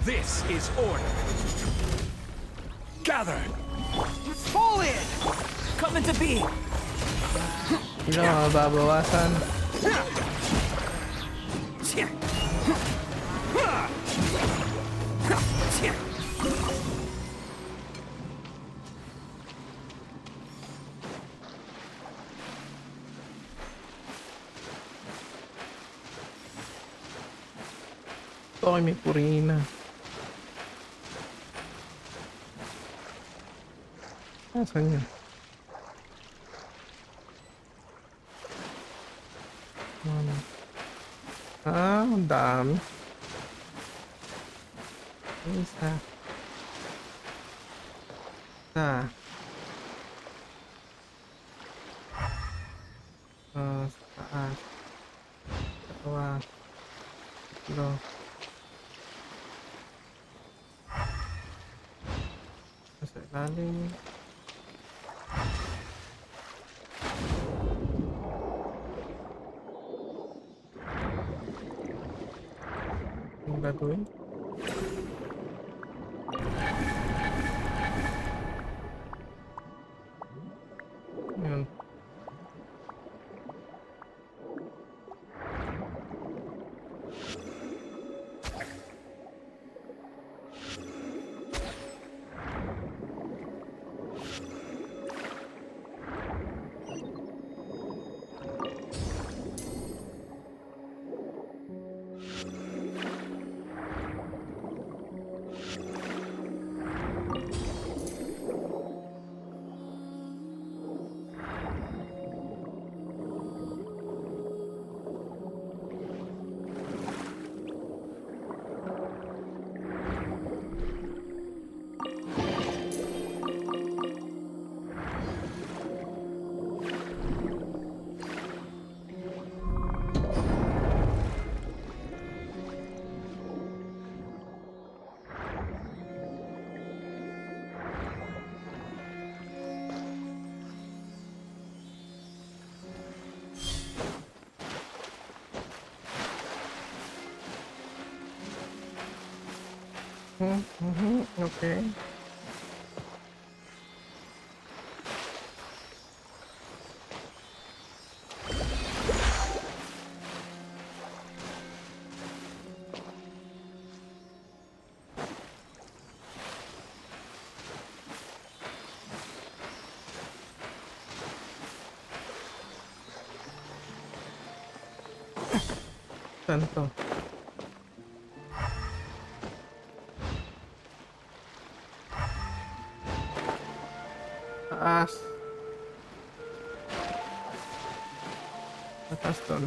This is order. Gather. Fall in. Coming to be. Hindi na mababawasan. Ay, may purina. Saan yun? Ang dami. Isa. Sa taas. Dalawa. Tatlo. Sa ilalim. Yung gagawin. Yun. Okay. Saan to? Taas. Atas doon.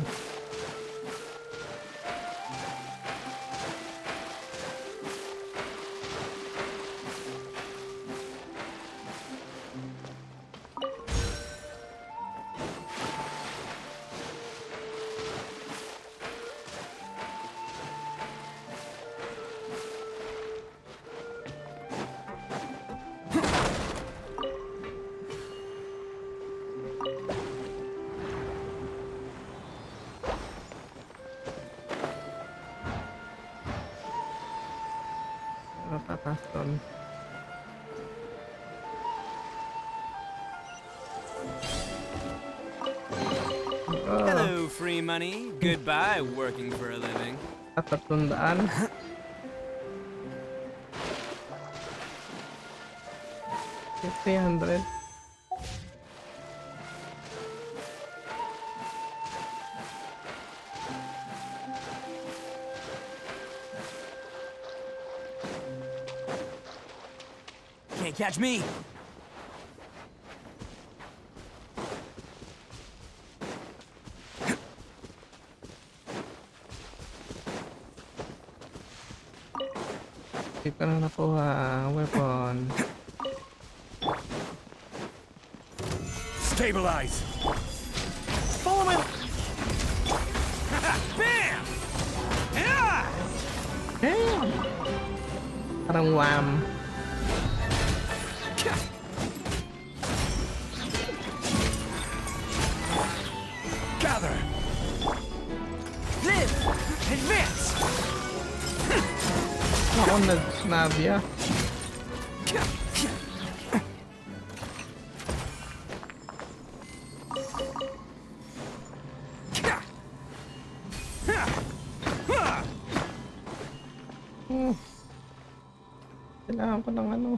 Atas doon. Hello, free money. Goodbye, working for a living. At 300. 300. Can't catch me. Hindi ko na nakuha ang weapon. Stabilize. Follow me. Bam! Yeah! Damn! Parang wham. Gather. Live. Advance. Ako nag-snabya. Kailangan ko ng ano.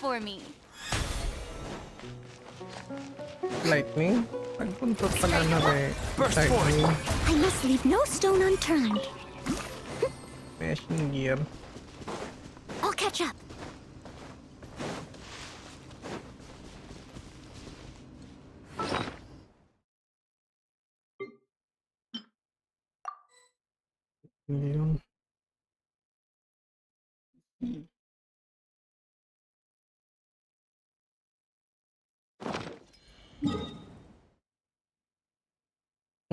for me. Lightning? Nagpuntot pala na rin. Lightning. I must leave no stone unturned. Machine gear. I'll catch up. Yun.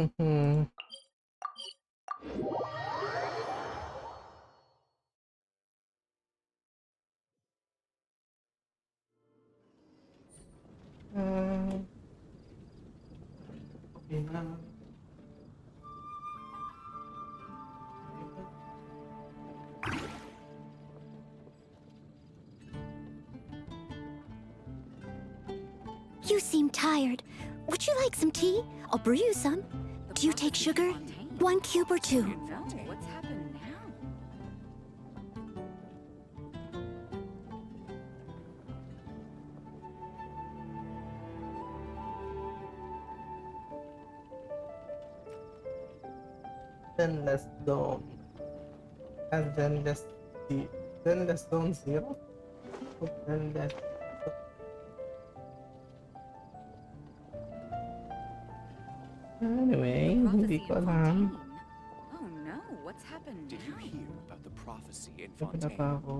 Mhm. Okay na. You seem tired. Would you like some tea? I'll brew you some. Do you take sugar? 1 cube or 2? What's happened now? Zenless Zone. And Zenless Z. Zenless Zone 0? Zenless. Anyway, hindi ko alam. Oh no, what's happened now? Did you hear about the prophecy in Wala Fontaine? pa ako.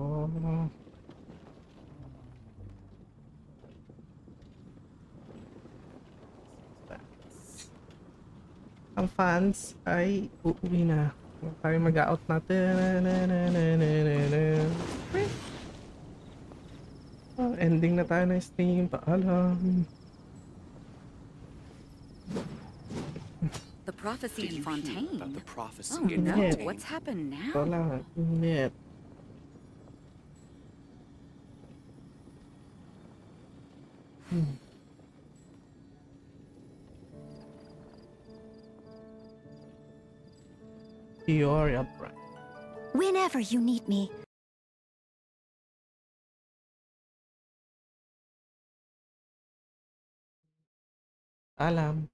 Ang fans ay uuwi na. Tayo mag-out natin. Ending na tayo ng stream. Paalam. The prophecy in Fontaine. About the prophecy Oh in no, Fontaine. what's happened now? Wala. Init. Chiori upright. Whenever you need me. Alam.